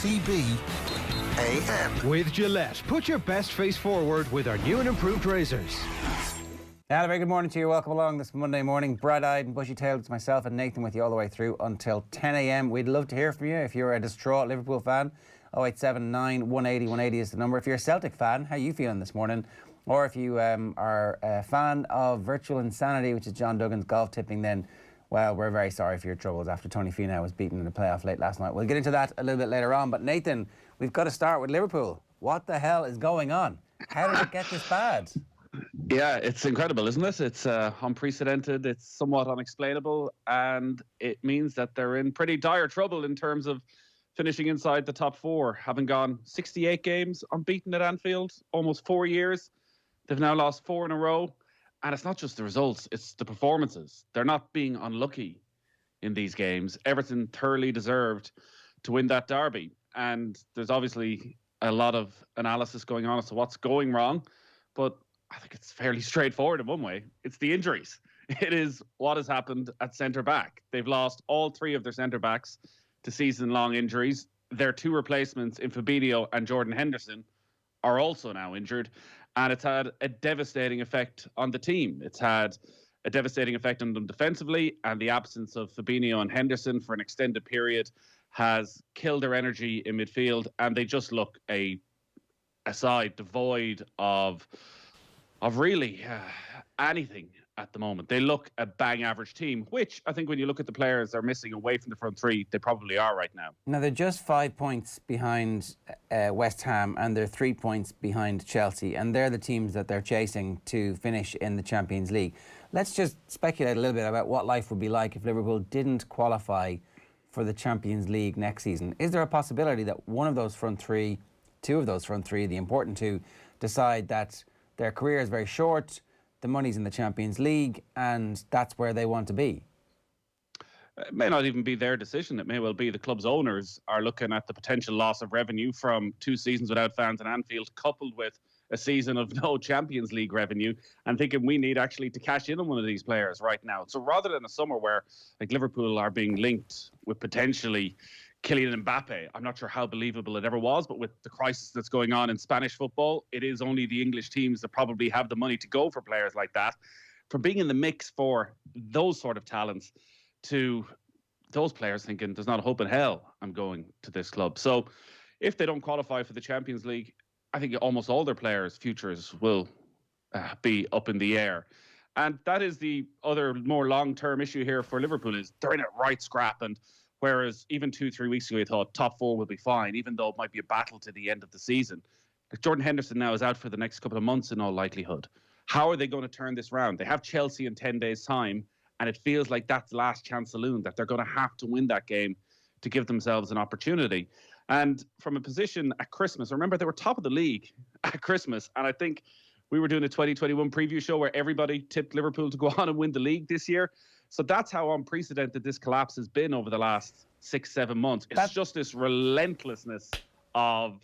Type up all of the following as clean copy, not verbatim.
OTB AM. With Gillette, put your best face forward with our new and improved razors. And a very good morning to you. Welcome along this Monday morning. Bright-eyed and bushy-tailed. It's myself and Nathan with you all the way through until 10 a.m. We'd love to hear from you if you're a distraught Liverpool fan. 0879 180 180 is the number. If you're a Celtic fan, how are you feeling this morning? Or if you are a fan of virtual insanity, which is John Duggan's golf tipping, then, well, we're very sorry for your troubles after Tony Finau was beaten in the playoff late last night. We'll get into that a little bit later on. But Nathan, we've got to start with Liverpool. What the hell is going on? How did it get this bad? Yeah, it's incredible, isn't it? It's unprecedented, it's somewhat unexplainable, and it means that they're in pretty dire trouble in terms of finishing inside the top four, having gone 68 games unbeaten at Anfield, almost 4 years. They've now lost 4 in a row, and it's not just the results, it's the performances. They're not being unlucky in these games. Everton thoroughly deserved to win that derby, and there's obviously a lot of analysis going on as to what's going wrong, but I think it's fairly straightforward in one way. It's the injuries. It is what has happened at centre-back. They've lost all 3 of their centre-backs to season-long injuries. Their 2 replacements in Fabinho and Jordan Henderson are also now injured, and it's had a devastating effect on the team. It's had a devastating effect on them defensively, and the absence of Fabinho and Henderson for an extended period has killed their energy in midfield, and they just look a side devoid of really anything at the moment. They look a bang average team, which I think when you look at the players they're missing away from the front 3, they probably are right now. Now, they're just 5 points behind West Ham, and they're 3 points behind Chelsea, and they're the teams that they're chasing to finish in the Champions League. Let's just speculate a little bit about what life would be like if Liverpool didn't qualify for the Champions League next season. Is there a possibility that one of those front 3, 2 of those front 3, the important 2, decide that their career is very short, the money's in the Champions League, and that's where they want to be? It may not even be their decision. It may well be the club's owners are looking at the potential loss of revenue from 2 seasons without fans in Anfield, coupled with a season of no Champions League revenue, and thinking we need actually to cash in on one of these players right now. So rather than a summer where like Liverpool are being linked with potentially Kylian Mbappe, I'm not sure how believable it ever was, but with the crisis that's going on in Spanish football, it is only the English teams that probably have the money to go for players like that. From being in the mix for those sort of talents to those players thinking there's not a hope in hell I'm going to this club. So if they don't qualify for the Champions League, I think almost all their players' futures will be up in the air. And that is the other more long-term issue here for Liverpool, is they're in a right scrap. And whereas even 2-3 weeks ago, you thought top 4 will be fine, even though it might be a battle to the end of the season. Like Jordan Henderson now is out for the next couple of months in all likelihood. How are they going to turn this round? They have Chelsea in 10 days' time, and it feels like that's the last chance saloon, that they're going to have to win that game to give themselves an opportunity. And from a position at Christmas, remember they were top of the league at Christmas, and I think we were doing a 2021 preview show where everybody tipped Liverpool to go on and win the league this year. So that's how unprecedented this collapse has been over the last 6-7 months. It's just this relentlessness of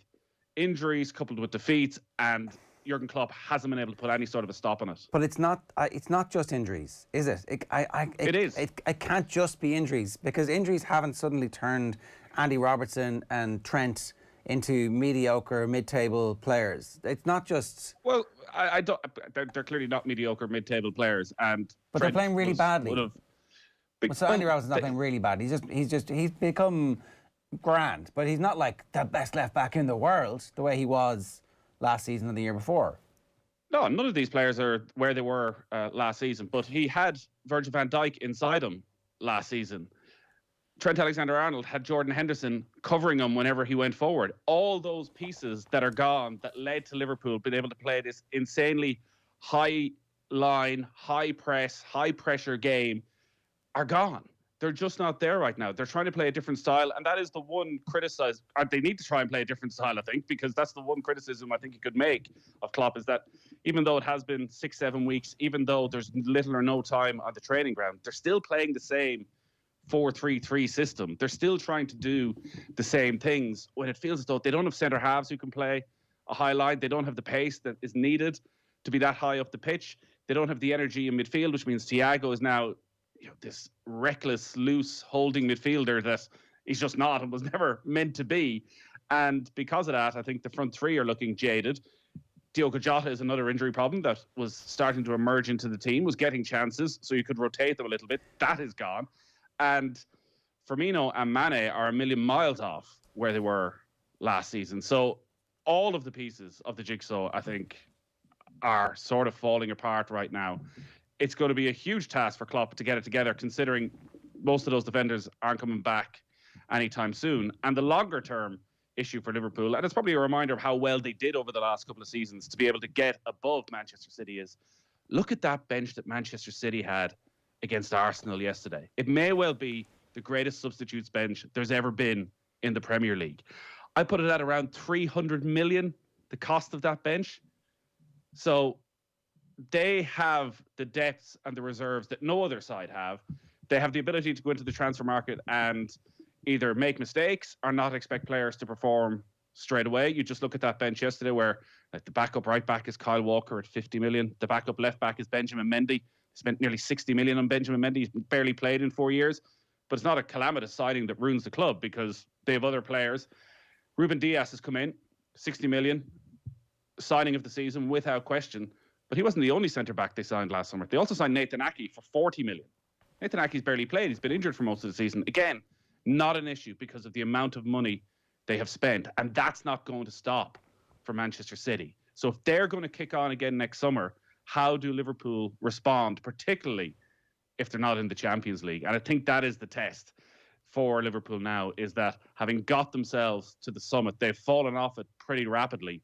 injuries coupled with defeats, and Jurgen Klopp hasn't been able to put any sort of a stop on it. But it's not just injuries, is it? It is. It can't just be injuries, because injuries haven't suddenly turned Andy Robertson and Trent into mediocre mid-table players. It's not just... Well, I don't. They're clearly not mediocre mid-table players, and but Trent they're playing really badly. So Andy Robertson's not playing really bad. He's become grand, but he's not like the best left back in the world the way he was last season and the year before. No, none of these players are where they were last season, but he had Virgil van Dijk inside him last season. Trent Alexander-Arnold had Jordan Henderson covering him whenever he went forward. All those pieces that are gone that led to Liverpool being able to play this insanely high line, high press, high pressure game are gone. They're just not there right now. They're trying to play a different style, and that is the one criticism. They need to try and play a different style, I think, because that's the one criticism I think you could make of Klopp, is that even though it has been 6-7 weeks, even though there's little or no time on the training ground, they're still playing the same 4-3-3 system. They're still trying to do the same things when it feels as though they don't have centre halves who can play a high line. They don't have the pace that is needed to be that high up the pitch. They don't have the energy in midfield, which means Thiago is now this reckless, loose holding midfielder that he's just not and was never meant to be. And because of that, I think the front three are looking jaded. Diogo Jota is another injury problem that was starting to emerge into the team, was getting chances, so you could rotate them a little bit. That is gone. And Firmino and Mane are a million miles off where they were last season. So all of the pieces of the jigsaw, I think, are sort of falling apart right now. It's going to be a huge task for Klopp to get it together, considering most of those defenders aren't coming back anytime soon. And the longer term issue for Liverpool, and it's probably a reminder of how well they did over the last couple of seasons to be able to get above Manchester City, is look at that bench that Manchester City had against Arsenal yesterday. It may well be the greatest substitutes bench there's ever been in the Premier League. I put it at around 300 million, the cost of that bench. So they have the depths and the reserves that no other side have. They have the ability to go into the transfer market and either make mistakes or not expect players to perform straight away. You just look at that bench yesterday where like the backup right back is Kyle Walker at 50 million. The backup left back is Benjamin Mendy. Spent nearly 60 million on Benjamin Mendy. He's barely played in 4 years. But it's not a calamitous signing that ruins the club because they have other players. Ruben Diaz has come in, 60 million. Signing of the season without question. But he wasn't the only centre-back they signed last summer. They also signed Nathan Ake for 40 million. Nathan Ake's barely played. He's been injured for most of the season. Again, not an issue because of the amount of money they have spent. And that's not going to stop for Manchester City. So if they're going to kick on again next summer, how do Liverpool respond, particularly if they're not in the Champions League? And I think that is the test for Liverpool now, is that having got themselves to the summit, they've fallen off it pretty rapidly.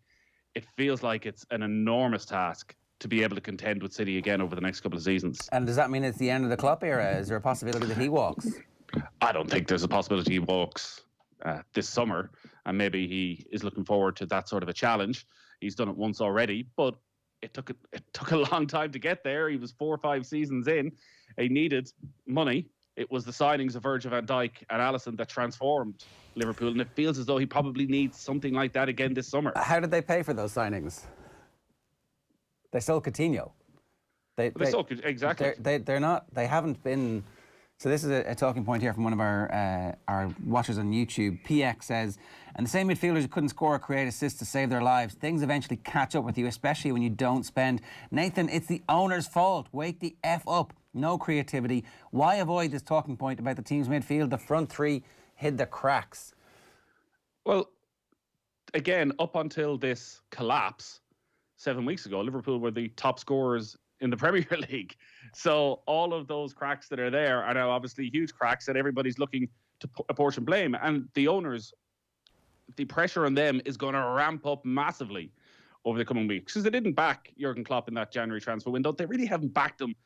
It feels like it's an enormous task to be able to contend with City again over the next couple of seasons. And does that mean it's the end of the Klopp era? Is there a possibility that he walks? I don't think there's a possibility he walks this summer, and maybe he is looking forward to that sort of a challenge. He's done it once already, but it took a long time to get there. He was 4 or 5 seasons in. He needed money. It was the signings of Virgil van Dijk and Alisson that transformed Liverpool, and it feels as though he probably needs something like that again this summer. How did they pay for those signings? They sold Coutinho. Exactly. They're not. They haven't been. So this is a talking point here from one of our watchers on YouTube. PX says, and the same midfielders who couldn't score or create assists to save their lives, things eventually catch up with you, especially when you don't spend. Nathan, it's the owner's fault. Wake the F up. No creativity. Why avoid this talking point about the team's midfield? The front three hid the cracks. Well, again, up until this collapse 7 weeks ago, Liverpool were the top scorers in the Premier League. So all of those cracks that are there are now obviously huge cracks, and everybody's looking to apportion blame. And the owners, the pressure on them is going to ramp up massively over the coming weeks, because they didn't back Jurgen Klopp in that January transfer window. They really haven't backed him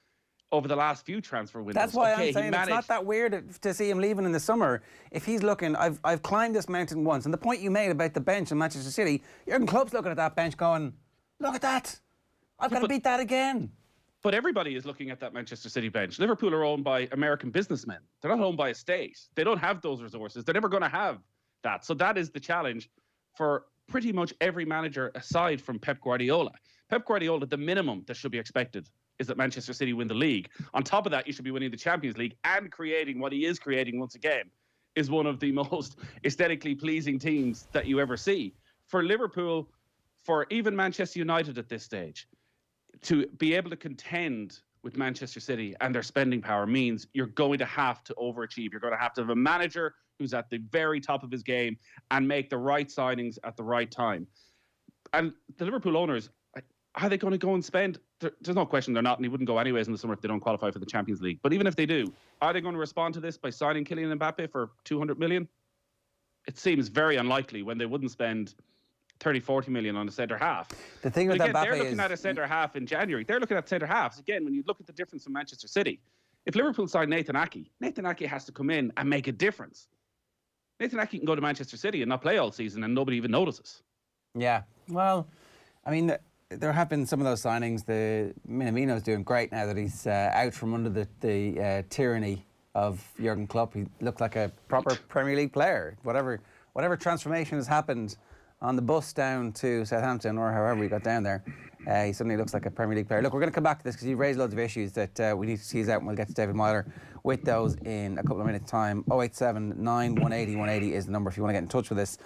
over the last few transfer windows. That's why I'm saying it's not that weird to see him leaving in the summer. If he's looking, I've climbed this mountain once, and the point you made about the bench in Manchester City, Jurgen Klopp's looking at that bench going, look at that, I've got to beat that again. But everybody is looking at that Manchester City bench. Liverpool are owned by American businessmen. They're not owned by a state. They don't have those resources. They're never going to have that. So that is the challenge for pretty much every manager aside from Pep Guardiola. Pep Guardiola, the minimum that should be expected is that Manchester City win the league. On top of that, you should be winning the Champions League, and creating what he is creating once again is one of the most aesthetically pleasing teams that you ever see. For Liverpool, for even Manchester United at this stage, to be able to contend with Manchester City and their spending power means you're going to have to overachieve. You're going to have a manager who's at the very top of his game and make the right signings at the right time. And the Liverpool owners, are they going to go and spend? There's no question they're not, and he wouldn't go anyways in the summer if they don't qualify for the Champions League. But even if they do, are they going to respond to this by signing Kylian Mbappe for 200 million? It seems very unlikely when they wouldn't spend 30, 40 million on a centre half. The thing with again, Mbappe they're looking at a centre half in January. They're looking at centre halves. Again, when you look at the difference in Manchester City, if Liverpool sign Nathan Ake has to come in and make a difference. Nathan Ake can go to Manchester City and not play all season and nobody even notices. Yeah, well, I mean, there have been some of those signings. The Minamino's doing great now that he's out from under the tyranny of Jurgen Klopp. He looked like a proper Premier League player. Whatever transformation has happened on the bus down to Southampton, or however he got down there, he suddenly looks like a Premier League player. Look, we're going to come back to this because you've raised loads of issues that we need to tease out, and we'll get to David Meyler with those in a couple of minutes' time. 087 9 180 180 is the number if you want to get in touch with us.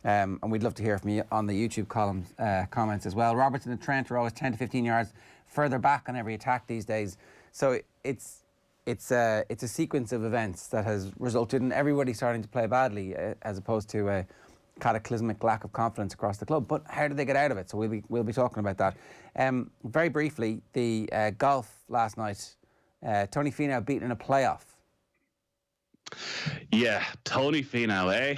And we'd love to hear from you on the YouTube column comments as well. Robertson and Trent are always 10 to 15 yards further back on every attack these days. So it's a sequence of events that has resulted in everybody starting to play badly, as opposed to a cataclysmic lack of confidence across the club. But how did they get out of it? So we'll be talking about that. Very briefly, the golf last night. Tony Finau beaten in a playoff. Yeah, Tony Finau, eh?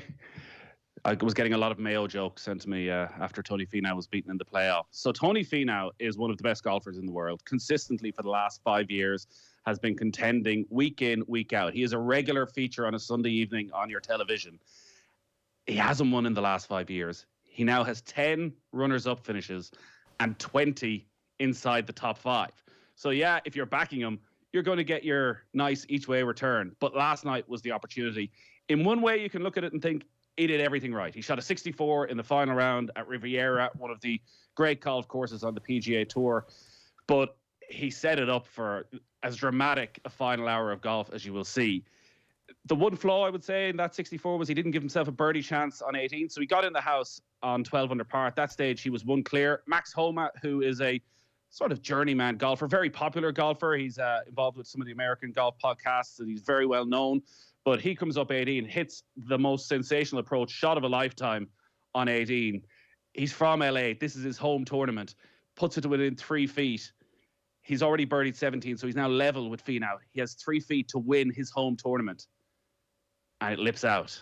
I was getting a lot of Mayo jokes sent to me after Tony Finau was beaten in the playoff. So Tony Finau is one of the best golfers in the world. Consistently for the last 5 years has been contending week in, week out. He is a regular feature on a Sunday evening on your television. He hasn't won in the last 5 years. He now has 10 runners-up finishes and 20 inside the top 5. So yeah, if you're backing him, you're going to get your nice each-way return. But last night was the opportunity. In one way, you can look at it and think he did everything right. He shot a 64 in the final round at Riviera, one of the great golf courses on the PGA Tour. But he set it up for as dramatic a final hour of golf as you will see. The one flaw, I would say, in that 64 was he didn't give himself a birdie chance on 18. So he got in the house on 12 under par. At that stage, he was one clear. Max Homa, who is a sort of journeyman golfer, very popular golfer. He's involved with some of the American golf podcasts, and he's very well known. But he comes up 18, hits the most sensational approach, shot of a lifetime on 18. He's from LA. This is his home tournament. Puts it to within 3 feet. He's already birdied 17, so he's now level with Finau. He has 3 feet to win his home tournament. And it lips out.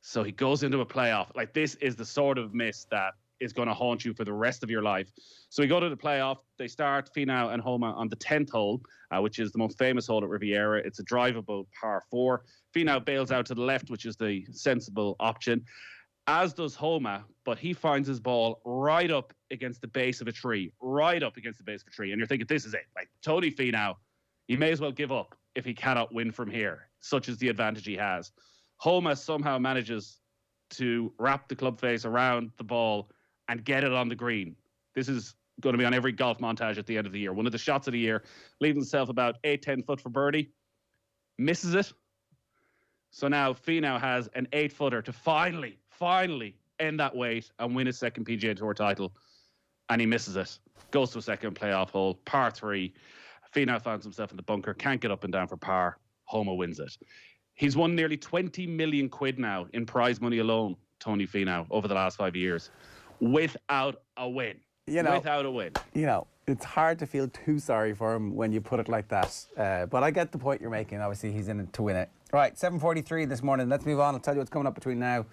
So he goes into a playoff. Like, this is the sort of miss that is going to haunt you for the rest of your life. So we go to the playoff. They start Finau and Homa on the 10th hole, which is the most famous hole at Riviera. It's a drivable par 4. Finau bails out to the left, which is the sensible option, as does Homa, but he finds his ball right up against the base of a tree, And you're thinking, this is it. Like, Tony Finau, he may as well give up if he cannot win from here. Such is the advantage he has. Homa somehow manages to wrap the club face around the ball and get it on the green. This is going to be on every golf montage at the end of the year. One of the shots of the year, leaving himself about 8-10 foot for birdie. Misses it. So now Finau has an 8-footer to finally end that wait and win his second PGA Tour title. And he misses it. Goes to a second playoff hole, par 3. Finau finds himself in the bunker, can't get up and down for par. Homa wins it. He's won nearly 20 million quid now in prize money alone, Tony Finau, over the last 5 years, without a win. Without a win. You know, it's hard to feel too sorry for him when you put it like that. But I get the point you're making. Obviously, he's in it to win it. Right, 7:43 this morning. Let's move on. I'll tell you what's coming up between now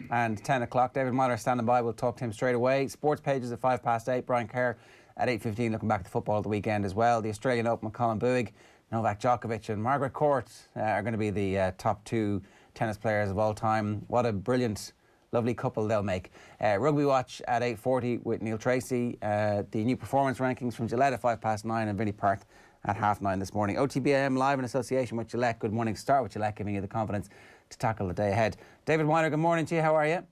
and 10 o'clock. David Meyler standing by. We'll talk to him straight away. Sports pages at 8:05. Brian Kerr at 8:15. Looking back to football at the weekend as well. The Australian Open with Colm, Boohig, Novak Djokovic and Margaret Court are going to be the top 2 tennis players of all time. What a brilliant, lovely couple they'll make. Rugby Watch at 8:40 with Neil Tracy. The new performance rankings from Gillette at 9:05 and Vinny Perth at 9:30 this morning. OTB AM live in association with Gillette. Good morning. Start with Gillette, giving you the confidence to tackle the day ahead. David Meyler, good morning to you. How are you?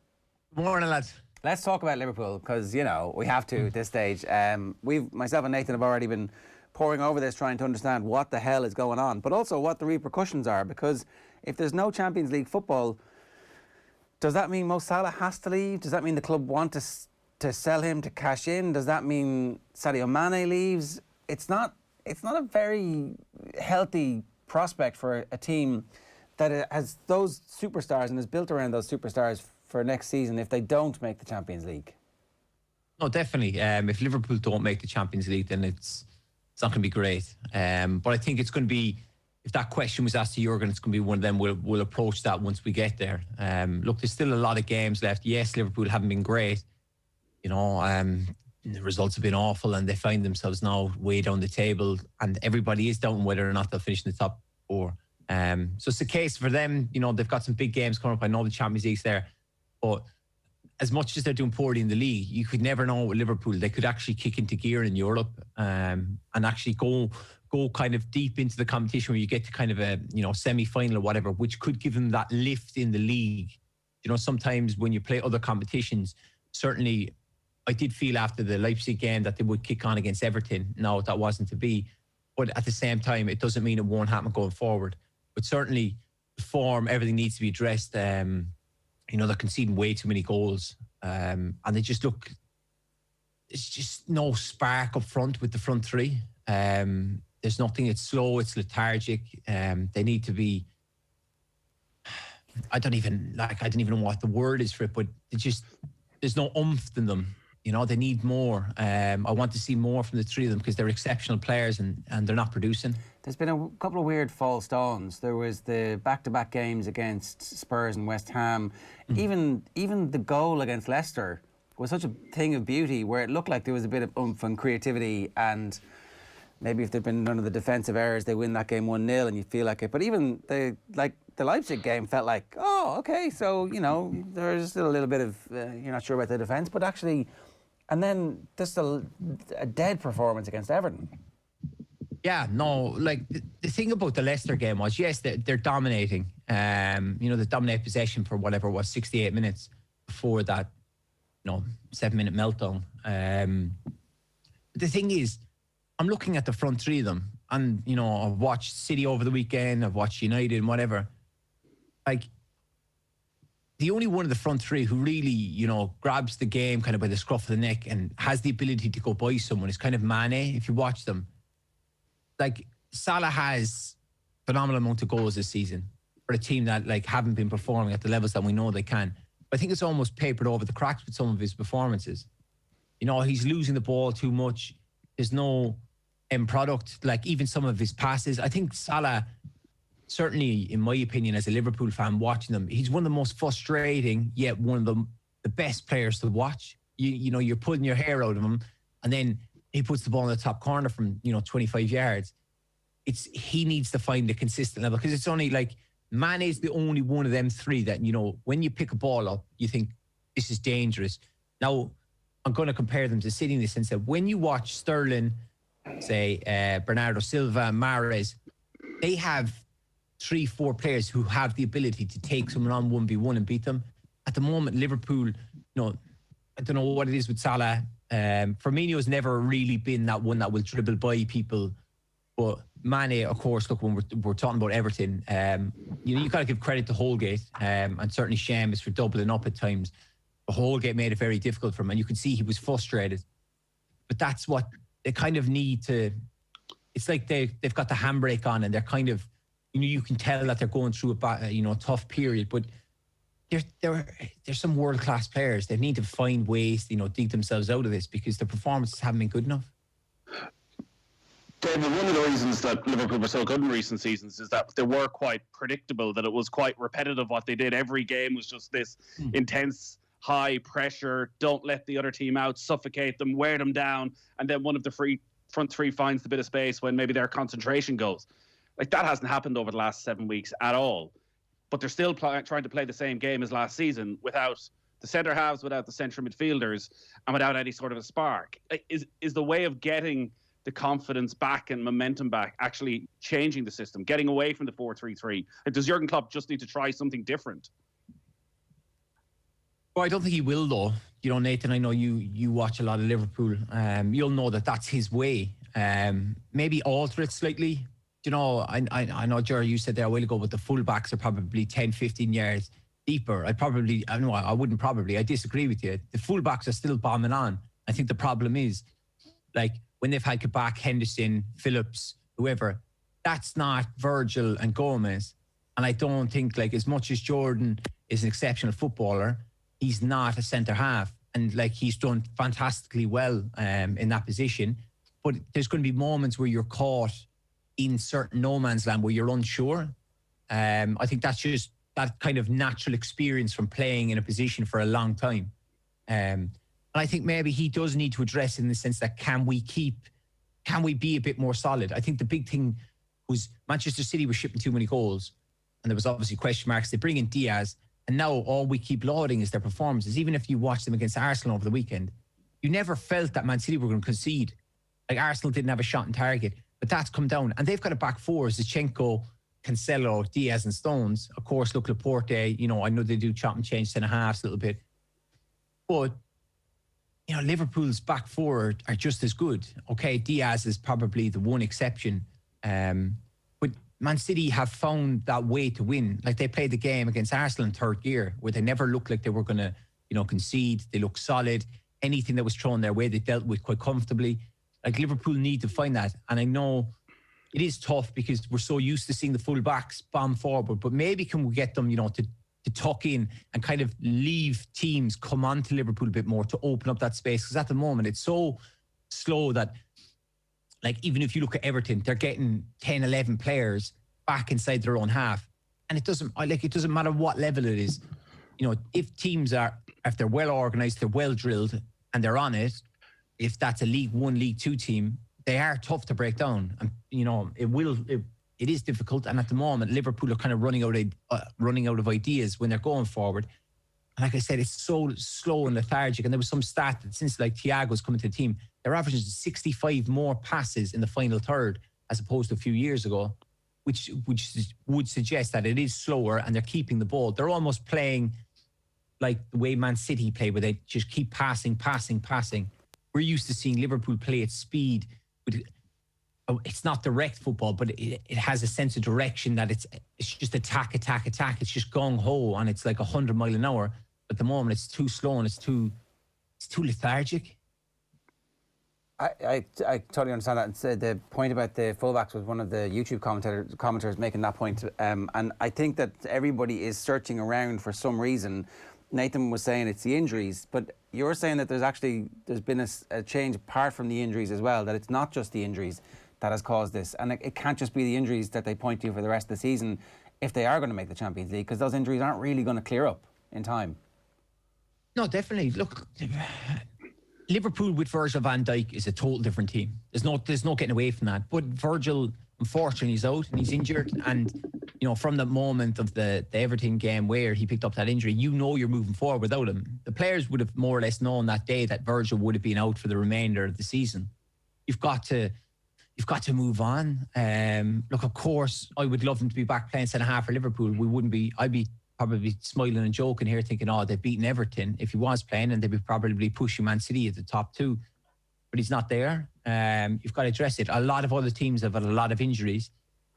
Good morning, lads. Let's talk about Liverpool, because, you know, we have to at this stage. Myself and Nathan have already been poring over this, trying to understand what the hell is going on, but also what the repercussions are, because if there's no Champions League football, does that mean Mo Salah has to leave? Does that mean the club want to sell him to cash in? Does that mean Sadio Mane leaves? It's not a very healthy prospect for a team that has those superstars and is built around those superstars for next season if they don't make the Champions League. No, definitely. If Liverpool don't make the Champions League, then it's not going to be great. But I think it's going to be, if that question was asked to Jurgen, it's going to be one of them. We'll approach that once we get there. Look, there's still a lot of games left. Yes, Liverpool haven't been great. You know, the results have been awful, and they find themselves now way down the table, and everybody is doubting whether or not they'll finish in the top 4. So it's a case for them. You know, they've got some big games coming up. I know the Champions League's there, but as much as they're doing poorly in the league, you could never know with Liverpool. They could actually kick into gear in Europe and actually go kind of deep into the competition where you get to kind of a, you know, semi-final or whatever, which could give them that lift in the league. You know, sometimes when you play other competitions, certainly I did feel after the Leipzig game that they would kick on against Everton. No, that wasn't to be. But at the same time, it doesn't mean it won't happen going forward. But certainly, form, everything needs to be addressed. You they're conceding way too many goals. And they just look, there's just no spark up front with the front three. There's nothing, it's slow, it's lethargic. They need to be, I don't even know what the word is for it, but there's no oomph in them. They need more. I want to see more from the three of them because they're exceptional players and they're not producing. There's been a couple of weird false dawns. There was the back-to-back games against Spurs and West Ham. Even the goal against Leicester was such a thing of beauty where it looked like there was a bit of oomph and creativity, and maybe if there'd been none of the defensive errors, they win that game 1-0 and you feel like it. But even the Leipzig game felt like, oh, okay, so, there's still a little bit of, you're not sure about the defence, but actually, and then just a dead performance against Everton. Yeah, no, the thing about the Leicester game was, yes, they're dominating. They dominate possession for whatever it was, 68 minutes before that, 7-minute meltdown. The thing is, I'm looking at the front three of them, and, I've watched City over the weekend, I've watched United and whatever. The only one of the front three who really, grabs the game kind of by the scruff of the neck and has the ability to go by someone is kind of Mane, if you watch them. Salah has phenomenal amount of goals this season for a team that, haven't been performing at the levels that we know they can. But I think it's almost papered over the cracks with some of his performances. He's losing the ball too much. There's no end product. Even some of his passes. I think Salah, certainly in my opinion as a Liverpool fan watching them, he's one of the most frustrating yet one of the best players to watch. You're pulling your hair out of him, and then he puts the ball in the top corner from 25 yards. He needs to find a consistent level, because it's only Mane is the only one of them three that when you pick a ball up you think this is dangerous. Now I'm going to compare them to City in the sense that when you watch Sterling, say Bernardo Silva, Mahrez, they have 3-4 players who have the ability to take someone on 1v1 and beat them. At the moment, Liverpool, I don't know what it is with Salah. Firmino's never really been that one that will dribble by people. But Mane, of course, look, when we're talking about Everton, you got to give credit to Holgate and certainly Seamus for doubling up at times. But Holgate made it very difficult for him, and you could see he was frustrated. But that's what they kind of need to. It's like they've got the handbrake on, and they're kind of, you can tell that they're going through a tough period. But they're some world class players. They need to find ways to dig themselves out of this, because the performances haven't been good enough. David, one of the reasons that Liverpool were so good in recent seasons is that they were quite predictable, that it was quite repetitive what they did. Every game was just this intense, high pressure, don't let the other team out, suffocate them, wear them down, and then one of the front three finds the bit of space when maybe their concentration goes. That hasn't happened over the last 7 weeks at all. But they're still trying to play the same game as last season without the centre halves, without the central midfielders, and without any sort of a spark. Is the way of getting the confidence back and momentum back actually changing the system, getting away from the 4-3-3? Does Jurgen Klopp just need to try something different? Well, I don't think he will, though. Nathan, I know you watch a lot of Liverpool. You'll know that that's his way. Maybe alter it slightly. I know, Ger, you said there a while ago, but the fullbacks are probably 10, 15 yards deeper. I disagree with you. The fullbacks are still bombing on. I think the problem is, when they've had Kabak, Henderson, Phillips, whoever, that's not Virgil and Gomez. And I don't think, as much as Jordan is an exceptional footballer, he's not a centre half. And he's done fantastically well in that position. But there's going to be moments where you're caught in certain no man's land where you're unsure. I think that's just that kind of natural experience from playing in a position for a long time. And I think maybe he does need to address it in the sense that can we be a bit more solid? I think the big thing was Manchester City was shipping too many goals, and there was obviously question marks. They bring in Diaz, and now all we keep lauding is their performances. Even if you watch them against Arsenal over the weekend, you never felt that Man City were going to concede. Arsenal didn't have a shot on target, but that's come down. And they've got a back four: Zinchenko, Cancelo, Diaz and Stones. Of course, look, Laporte, I know they do chop and change centre halves a little bit. But, Liverpool's back four are just as good. Okay, Diaz is probably the one exception. But Man City have found that way to win. Like, they played the game against Arsenal in third gear, where they never looked like they were going to, concede. They looked solid. Anything that was thrown their way, they dealt with quite comfortably. Like, Liverpool need to find that. And I know it is tough because we're so used to seeing the full backs bomb forward, but maybe can we get them, to tuck in and kind of leave teams come on to Liverpool a bit more to open up that space? Because at the moment, it's so slow that, like, even if you look at Everton, they're getting 10, 11 players back inside their own half. And it doesn't matter what level it is. If teams if they're well organised, they're well drilled, and they're on it, if that's a League One, League Two team, they are tough to break down. And, it is difficult. And at the moment, Liverpool are kind of running out of ideas when they're going forward. And like I said, it's so slow and lethargic. And there was some stat that since, like, Thiago's coming to the team, they're averaging 65 more passes in the final third as opposed to a few years ago, which would suggest that it is slower and they're keeping the ball. They're almost playing like the way Man City play, where they just keep passing. We're used to seeing Liverpool play at speed. It's not direct football, but it has a sense of direction that it's just attack. It's just gung-ho, and it's like 100 mile an hour. At the moment, it's too slow and it's too lethargic. I totally understand that. And the point about the fullbacks was one of the YouTube commentators making that point. And I think that everybody is searching around for some reason. Nathan was saying it's the injuries, but you're saying that there's been a change apart from the injuries as well, that it's not just the injuries that has caused this. And it can't just be the injuries that they point to for the rest of the season if they are going to make the Champions League, because those injuries aren't really going to clear up in time. No, definitely. Look, Liverpool with Virgil van Dijk is a total different team. There's no getting away from that. But Virgil, unfortunately, is out and he's injured. And, from the moment of the Everton game where he picked up that injury, you're moving forward without him. The players would have more or less known that day that Virgil would have been out for the remainder of the season. You've got to move on. Look, of course, I would love him to be back playing centre-half for Liverpool. I'd be probably smiling and joking here thinking, they've beaten Everton if he was playing, and they'd be probably pushing Man City at the top two. But he's not there. You've got to address it. A lot of other teams have had a lot of injuries.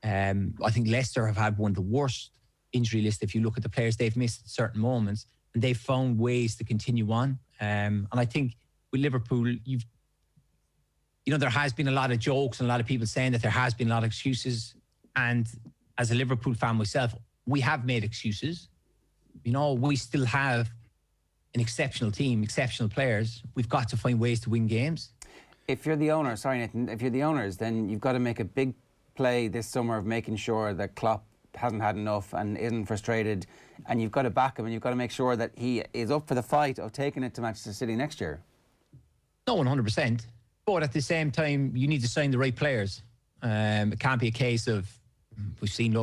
I think Leicester have had one of the worst injury lists if you look at the players they've missed at certain moments, and they've found ways to continue on. And I think with Liverpool, there has been a lot of jokes and a lot of people saying that there has been a lot of excuses. And as a Liverpool fan myself, we have made excuses. We still have an exceptional team, exceptional players. We've got to find ways to win games. If you're the owner, sorry Nathan, if you're the owners, then you've got to make a big play this summer of making sure that Klopp hasn't had enough and isn't frustrated, and you've got to back him, and you've got to make sure that he is up for the fight of taking it to Manchester City next year. No, 100%. But at the same time, you need to sign the right players. It can't be a case of, we've seen,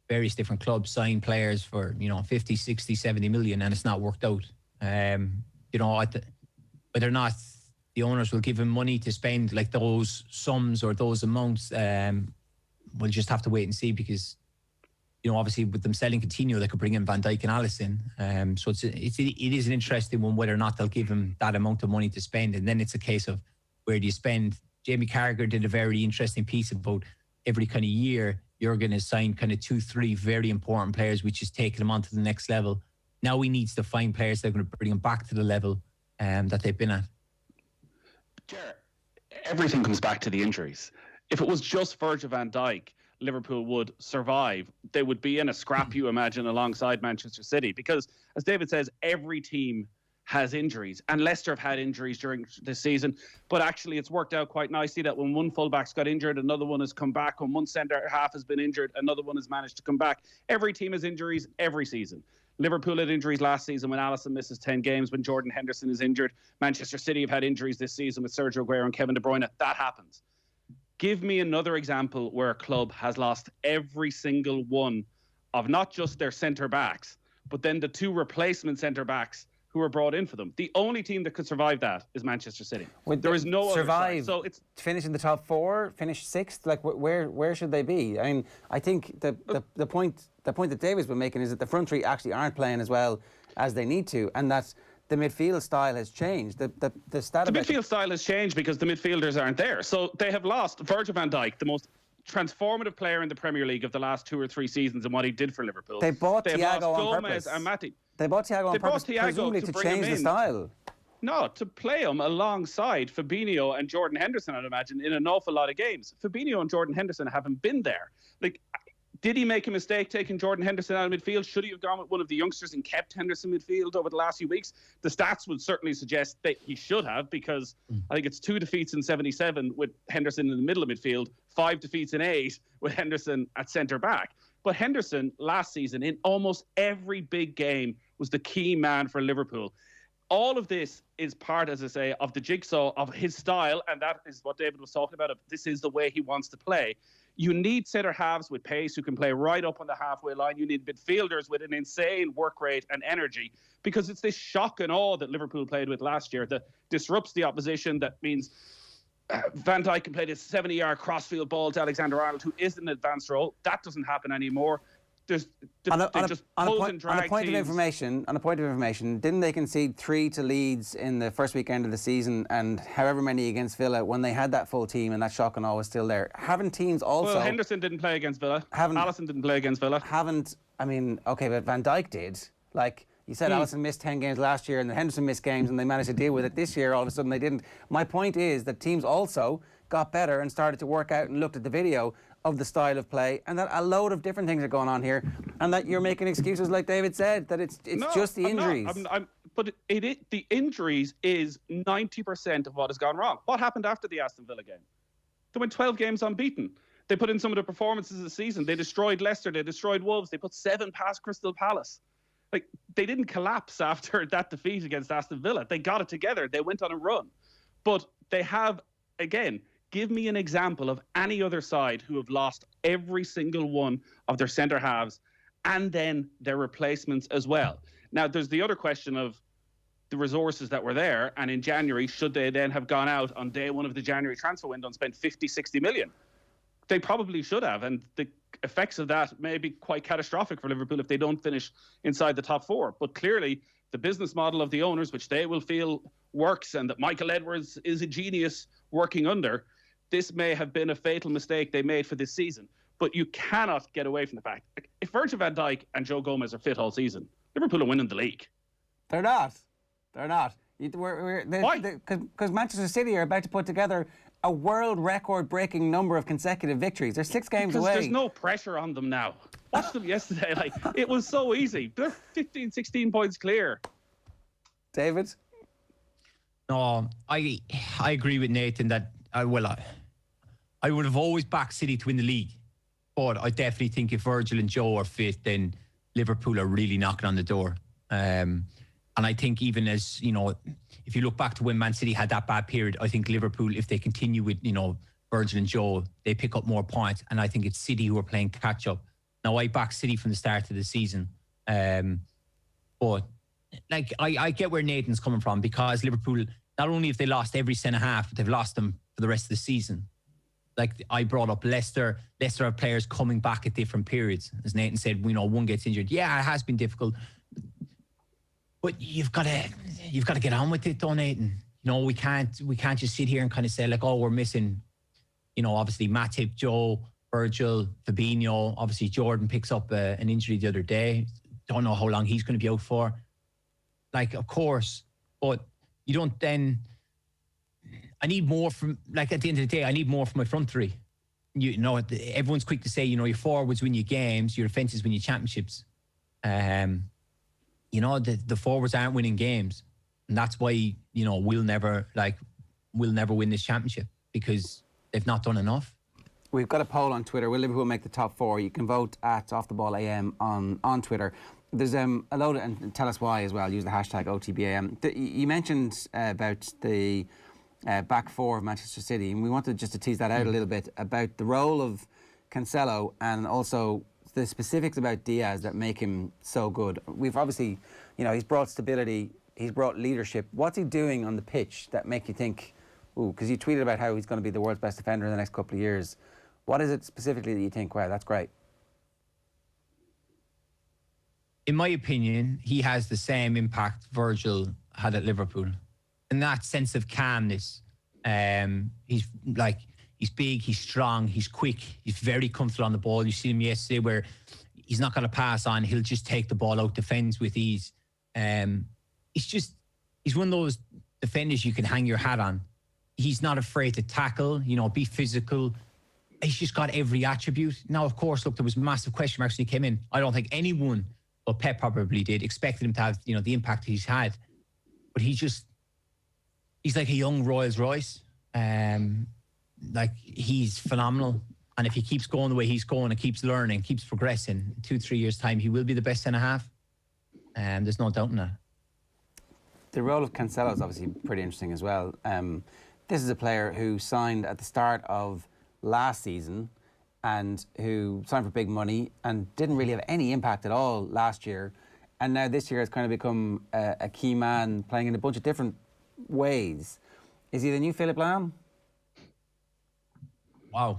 various different clubs sign players for 50, 60, 70 million, and it's not worked out. Whether or not the owners will give him money to spend like those sums or those amounts, we'll just have to wait and see, because obviously with them selling Coutinho, they could bring in Van Dijk and Alisson. So it is an interesting one whether or not they'll give him that amount of money to spend, and then it's a case of where do you spend. Jamie Carragher did a very interesting piece about every kind of year you're going to sign kind of 2-3 very important players, which is taking them on to the next level. Now he needs to find players that are going to bring them back to the level that they've been at. Ger, everything comes back to the injuries. If it was just Virgil van Dijk, Liverpool would survive. They would be in a scrap, you imagine, alongside Manchester City, because, as David says, every team has injuries, and Leicester have had injuries during this season, but actually it's worked out quite nicely that when one fullback's got injured, another one has come back. When one centre half has been injured, another one has managed to come back. Every team has injuries every season. Liverpool had injuries last season when Alisson misses 10 games, when Jordan Henderson is injured. Manchester City have had injuries this season with Sergio Aguero and Kevin De Bruyne. That happens. Give me another example where a club has lost every single one of not just their centre-backs, but then the two replacement centre-backs who were brought in for them. The only team that could survive that is Manchester City. There is no survive. Other side. So it's finish in the top four, finish sixth. Like where should they be? I mean, I think the point that David's been making is that the front three actually aren't playing as well as they need to, and that the midfield style has changed. The midfield style has changed because the midfielders aren't there. So they have lost Virgil van Dijk, the most transformative player in the Premier League of the last 2 or 3 seasons and what he did for Liverpool. They bought They've Thiago lost on Gomez purpose. and Matty. They bought Thiago on purpose, presumably to bring him change the in. style. No, to play him alongside Fabinho and Jordan Henderson, I'd imagine, in an awful lot of games. Fabinho and Jordan Henderson haven't been there. Like, did he make a mistake taking Jordan Henderson out of midfield? Should he have gone with one of the youngsters and kept Henderson midfield over the last few weeks? The stats would certainly suggest that he should have, because I think it's 2 defeats in 77 with Henderson in the middle of midfield, 5 defeats in 8 with Henderson at centre-back. But Henderson, last season, in almost every big game, was the key man for Liverpool. All of this is part, as I say, of the jigsaw of his style, and that is what David was talking about. This is the way he wants to play. You need centre halves with pace who can play right up on the halfway line. You need midfielders with an insane work rate and energy, because it's this shock and awe that Liverpool played with last year that disrupts the opposition. That means Van Dijk can play this 70-yard crossfield ball to Alexander-Arnold, who is in an advanced role. That doesn't happen anymore. On a point of information, didn't they concede 3 to Leeds in the first weekend of the season, and however many against Villa when they had that full team, and that shock and awe was still there? Haven't teams also... Well, Henderson didn't play against Villa. Alisson didn't play against Villa. But Van Dijk did. Like, you said Alisson missed 10 games last year and Henderson missed games and they managed to deal with it. This year, all of a sudden, they didn't. My point is that teams also got better and started to work out and looked at the video of the style of play, and that a load of different things are going on here, and that you're making excuses, like David said, that it's just the injuries. But the injuries is 90% of what has gone wrong. What happened after the Aston Villa game? They went 12 games unbeaten. They put in some of the performances of the season. They destroyed Leicester. They destroyed Wolves. They put 7 past Crystal Palace. Like, they didn't collapse after that defeat against Aston Villa. They got it together. They went on a run. But they have, again... Give me an example of any other side who have lost every single one of their centre halves and then their replacements as well. Now, there's the other question of the resources that were there, and in January, should they then have gone out on day one of the January transfer window and spent 50, 60 million? They probably should have, and the effects of that may be quite catastrophic for Liverpool if they don't finish inside the top 4. But clearly, the business model of the owners, which they will feel works, and that Michael Edwards is a genius working under, this may have been a fatal mistake they made for this season. But you cannot get away from the fact, if Virgil van Dijk and Joe Gomez are fit all season, Liverpool are winning the league. They're not. Why? Because Manchester City are about to put together a world record-breaking number of consecutive victories. They're 6 games away. There's no pressure on them now. Watched them yesterday. It was so easy. They're 15, 16 points clear. David? No, I agree with Nathan that I would have always backed City to win the league, but I definitely think if Virgil and Joe are fit, then Liverpool are really knocking on the door. And I think even as, if you look back to when Man City had that bad period, I think Liverpool, if they continue with, Virgil and Joe, they pick up more points. And I think it's City who are playing catch up. Now, I backed City from the start of the season. But I get where Nathan's coming from, because Liverpool, not only have they lost every centre half, but they've lost them for the rest of the season. Like I brought up Leicester have players coming back at different periods. As Nathan said, one gets injured. Yeah, it has been difficult. But you've got to get on with it, though, Nathan. We can't just sit here and kind of say we're missing, obviously Matip, Joe, Virgil, Fabinho. Obviously Jordan picks up an injury the other day. Don't know how long he's going to be out for. Of course, but you don't then... I need more from, at the end of the day, I need more from my front 3. Everyone's quick to say, your forwards win you games, your defences win you championships. The forwards aren't winning games. And that's why, we'll never win this championship, because they've not done enough. We've got a poll on Twitter. Will Liverpool make the top 4? You can vote at Off the Ball AM on Twitter. There's a load, and tell us why as well. Use the hashtag OTB AM. You mentioned about the back 4 of Manchester City, and we wanted just to tease that out a little bit about the role of Cancelo and also the specifics about Diaz that make him so good. We've obviously, he's brought stability, he's brought leadership. What's he doing on the pitch that make you think, because you tweeted about how he's going to be the world's best defender in the next couple of years. What is it specifically that you think, wow, that's great? In my opinion, he has the same impact Virgil had at Liverpool. In that sense of calmness, he's He's big, he's strong, he's quick, he's very comfortable on the ball. You see him yesterday where he's not going to pass on. He'll just take the ball out defends with ease. He's one of those defenders you can hang your hat on. He's not afraid to tackle, be physical. He's just got every attribute. Now, of course, look, there was massive question marks when he came in. I don't think anyone, but Pep probably did, expected him to have, the impact he's had. But he's like a young Rolls Royce. He's phenomenal. And if he keeps going the way he's going and keeps learning, keeps progressing, 2-3 years' time, he will be the best centre-half. There's no doubt in that. The role of Cancelo is obviously pretty interesting as well. This is a player who signed at the start of last season and who signed for big money and didn't really have any impact at all last year. And now this year has kind of become a key man playing in a bunch of different ways. Is he the new Philipp Lahm? Wow.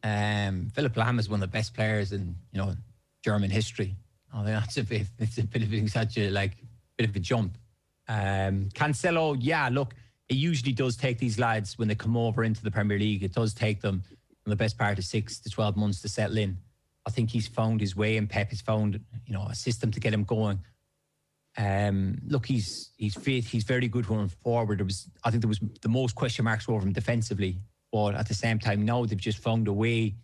Philipp Lahm is one of the best players in, German history. It's a bit of such a bit of a jump. Cancelo, yeah, look, it usually does take these lads when they come over into the Premier League. It does take them in the best part of 6 to 12 months to settle in. I think he's found his way, and Pep has found, a system to get him going. Look, he's fit. He's very good going forward. I think there was the most question marks over him defensively, but at the same time, now they've just found a way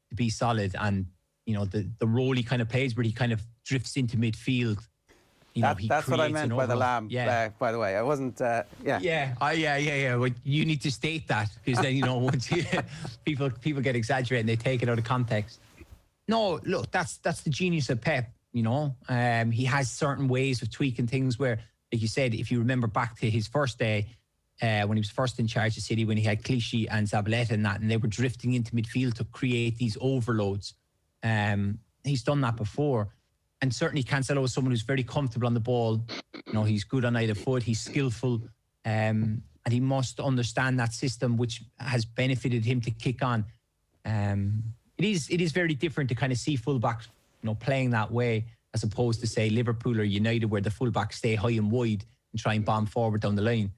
to be solid. And the role he kind of plays, where he kind of drifts into midfield. That's what I meant by the Lamb. Yeah. By the way, I wasn't. Yeah. Yeah. Well, you need to state that, because then once people get exaggerated and they take it out of context. No, look, that's the genius of Pep. He has certain ways of tweaking things where, like you said, if you remember back to his first day when he was first in charge of City, when he had Clichy and Zabaleta and they were drifting into midfield to create these overloads. He's done that before. And certainly Cancelo is someone who's very comfortable on the ball. He's good on either foot. He's skillful. And he must understand that system, which has benefited him to kick on. It is very different to kind of see fullbacks, playing that way, as opposed to, say, Liverpool or United, where the fullbacks stay high and wide and try and bomb forward down the line.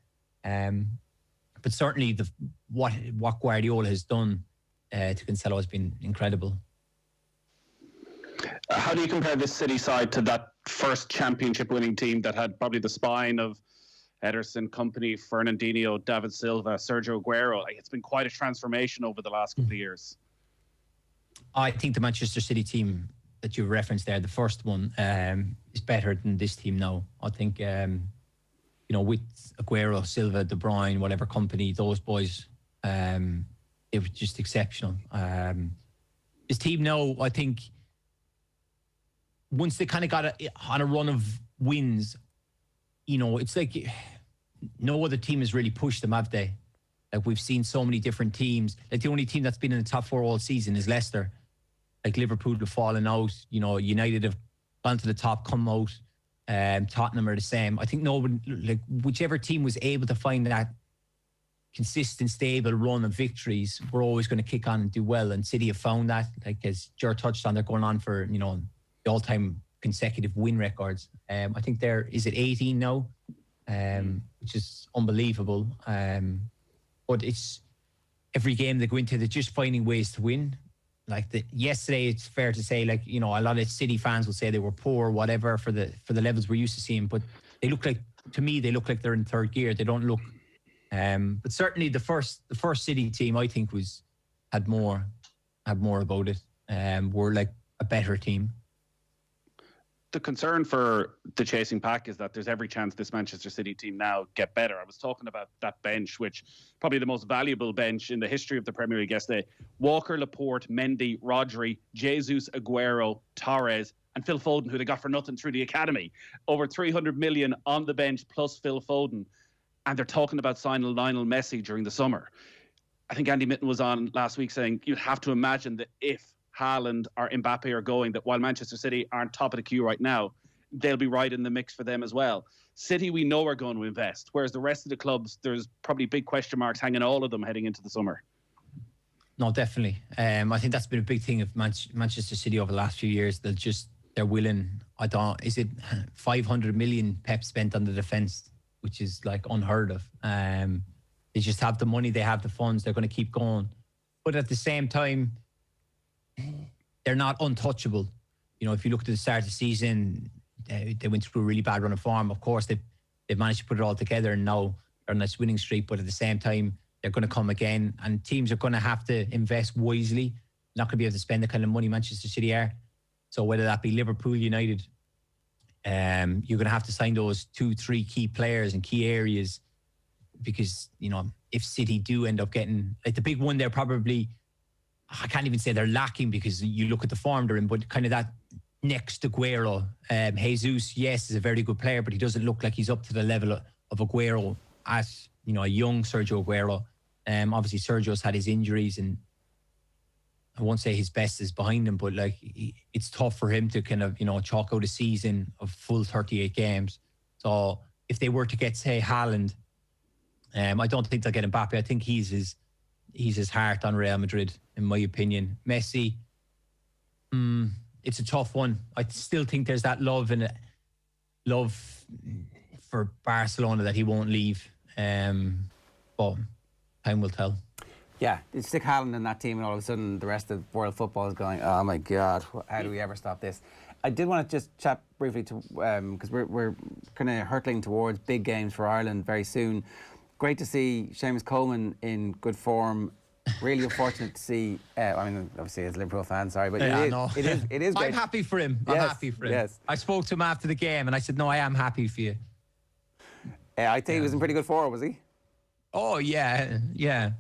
But certainly what Guardiola has done to Cancelo has been incredible. How do you compare this City side to that first championship winning team that had probably the spine of Henderson, Company, Fernandinho, David Silva, Sergio Aguero? It's been quite a transformation over the last couple of years. I think the Manchester City team that you referenced there, the first one, is better than this team now. I think, with Aguero, Silva, De Bruyne, whatever Company, those boys, it was just exceptional. This team now, I think, once they kind of got on a run of wins, it's like no other team has really pushed them, have they? Like, we've seen so many different teams. Like, the only team that's been in the top 4 all season is Leicester. Like, Liverpool have fallen out. United have gone to the top, come out. Tottenham are the same. I think whichever team was able to find that consistent, stable run of victories, we're always going to kick on and do well. And City have found that. Like, as Ger touched on, they're going on for, the all-time consecutive win records. I think is it 18 now, which is unbelievable. But it's every game they go into, they're just finding ways to win. Yesterday, it's fair to say, a lot of City fans will say they were poor, whatever, for the levels we're used to seeing. But they look like they're in third gear. They don't look. But certainly the first City team, I think, had more about it. Were like a better team. The concern for the chasing pack is that there's every chance this Manchester City team now get better. I was talking about that bench, which probably the most valuable bench in the history of the Premier League yesterday. Walker, Laporte, Mendy, Rodri, Jesus, Aguero, Torres, and Phil Foden, who they got for nothing through the academy. Over 300 million on the bench plus Phil Foden. And they're talking about signing Lionel Messi during the summer. I think Andy Mitten was on last week saying you'd have to imagine that if Haaland or Mbappe are going, that while Manchester City aren't top of the queue right now, they'll be right in the mix for them as well. City, we know, are going to invest, whereas the rest of the clubs, there's probably big question marks hanging all of them heading into the summer. No, definitely. I think that's been a big thing of Manchester City over the last few years. They're willing. Is it 500 million Pep spent on the defence, which is like unheard of. They just have the money, they have the funds, they're going to keep going. But at the same time, they're not untouchable. You know, if you look at the start of the season, they went through a really bad run of form. Of course, they've managed to put it all together, and now they're on this winning streak. But at the same time, they're going to come again, and teams are going to have to invest wisely. Not going to be able to spend the kind of money Manchester City are. So whether that be Liverpool, United, you're going to have to sign those 2-3 key players in key areas, because, you know, if City do end up getting, like, the big one, they're probably, I can't even say they're lacking, because you look at the form they're in, but kind of that next Aguero. Jesus, yes, is a very good player, but he doesn't look like he's up to the level of Aguero, as, you know, a young Sergio Aguero. Obviously Sergio's had his injuries, and I won't say his best is behind him, but like, it's tough for him to kind of, you know, chalk out a season of full 38 games. So if they were to get, say, Haaland, I don't think they'll get Mbappe. I think he's his heart on Real Madrid, in my opinion. Messi, it's a tough one. I still think there's that love for Barcelona that he won't leave. But time will tell. Yeah, you stick Haaland in that team, and all of a sudden the rest of world football is going, oh my God, how do we ever stop this? I did want to just chat briefly to, because we're kind of hurtling towards big games for Ireland very soon. Great to see Seamus Coleman in good form. Really unfortunate to see, I mean, obviously as a Liverpool fan, sorry, but it is great. I'm happy for him. I'm happy for him. Yes. I spoke to him after the game, and I said, no, I am happy for you. I think he was in pretty good form, was he? Oh yeah.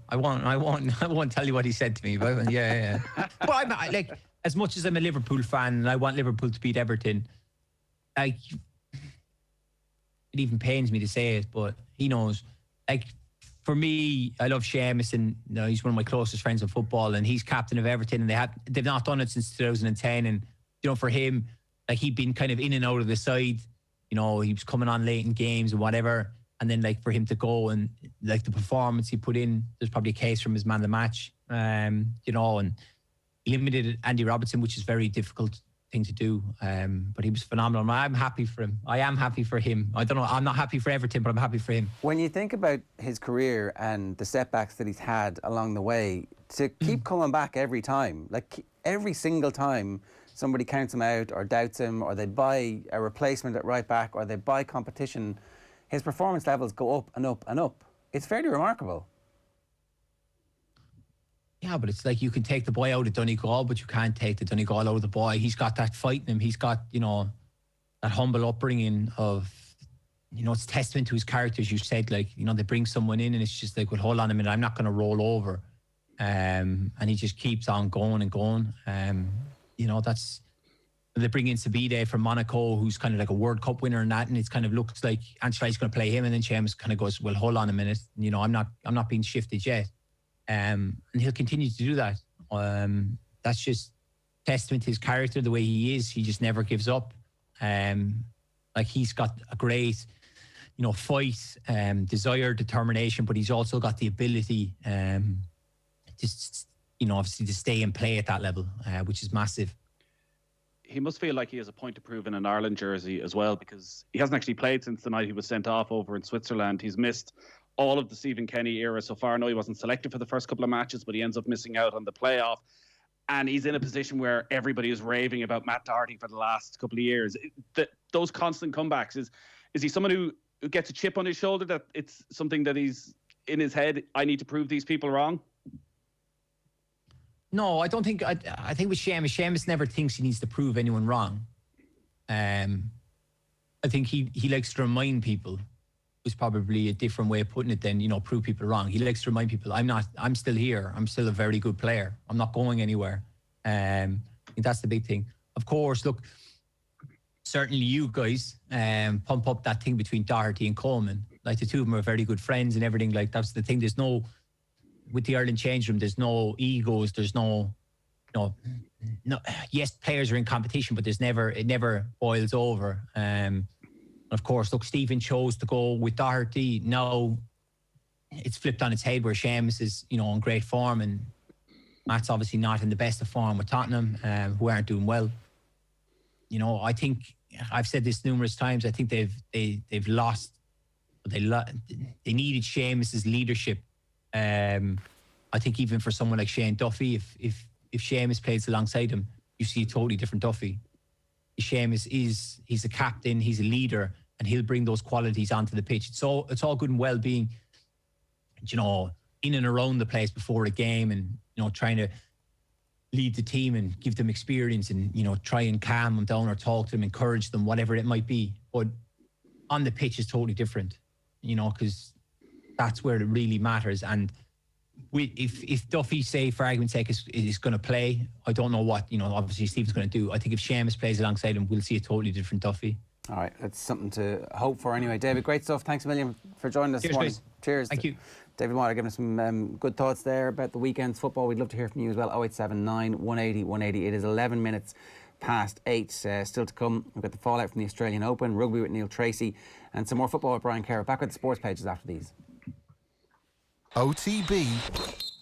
I won't tell you what he said to me, but yeah. But I'm like, as much as I'm a Liverpool fan and I want Liverpool to beat Everton, like, it even pains me to say it, but he knows. Like, for me, I love Seamus, and, you know, he's one of my closest friends in football, and he's captain of Everton, and they've not done it since 2010, and, you know, for him, like, he'd been kind of in and out of the side. You know, he was coming on late in games and whatever. And then, like, for him to go and, like, the performance he put in, there's probably a case from his man of the match, you know, and he limited Andy Robertson, which is a very difficult thing to do. But he was phenomenal. I'm happy for him. I am happy for him. I don't know. I'm not happy for Everton, but I'm happy for him. When you think about his career and the setbacks that he's had along the way, to keep coming back every time, like every single time somebody counts him out or doubts him, or they buy a replacement at right back, or they buy competition, his performance levels go up and up and up. It's fairly remarkable. Yeah, but it's like, you can take the boy out of Donegal, but you can't take the Donegal out of the boy. He's got that fight in him. He's got, you know, that humble upbringing of, you know, it's testament to his character, as you said. Like, you know, they bring someone in and it's just like, well, hold on a minute, I'm not going to roll over. And he just keeps on going and going. You know, that's... They bring in Sabide from Monaco, who's kind of like a World Cup winner and that, and it kind of looks like Ancelotti's going to play him, and then Seamus kind of goes, well, hold on a minute, you know, I'm not being shifted yet. And he'll continue to do that. That's just testament to his character, the way he is. He just never gives up. Like, he's got a great, you know, fight, desire, determination, but he's also got the ability, just, you know, obviously to stay and play at that level, which is massive. He must feel like he has a point to prove in an Ireland jersey as well, because he hasn't actually played since the night he was sent off over in Switzerland. He's missed all of the Stephen Kenny era so far. I know he wasn't selected for the first couple of matches, but he ends up missing out on the playoff. And he's in a position where everybody is raving about Matt Doherty for the last couple of years. Those constant comebacks, is he someone who gets a chip on his shoulder, that it's something that he's in his head, I need to prove these people wrong? No, I don't think... I think with Seamus never thinks he needs to prove anyone wrong. I think he likes to remind people, is probably a different way of putting it than, you know, prove people wrong. He likes to remind people, I'm still here. I'm still a very good player. I'm not going anywhere. I think that's the big thing. Of course, look, certainly you guys pump up that thing between Doherty and Coleman. Like, the two of them are very good friends and everything. Like, that's the thing. There's no... With the Ireland change room, there's no egos. There's no, yes, players are in competition, but it never boils over. Of course, look, Stephen chose to go with Doherty. Now it's flipped on its head, where Seamus is, you know, in great form, and Matt's obviously not in the best of form with Tottenham, who aren't doing well. You know, I think I've said this numerous times. I think they've lost They needed Seamus's leadership. I think even for someone like Shane Duffy, if Seamus plays alongside him, you see a totally different Duffy. Seamus he's a captain, he's a leader, and he'll bring those qualities onto the pitch. It's all good and well being, in and around the place before a game, and trying to lead the team and give them experience, and try and calm them down or talk to them, encourage them, whatever it might be. But on the pitch is totally different, because that's where it really matters. And if Duffy, say for argument's sake, is going to play, I don't know what obviously Stephen's going to do. I think if Seamus plays alongside him, we'll see a totally different Duffy. All right, that's something to hope for anyway. David, great stuff. Thanks a million for joining us this morning. Guys. Cheers. Thank you. David Meyler giving us some good thoughts there about the weekend's football. We'd love to hear from you as well. 0879 180 180. It is 11 minutes past 8. Still to come, we've got the fallout from the Australian Open, rugby with Neil Tracy, and some more football with Brian Kerr. Back with the sports pages after these. OTB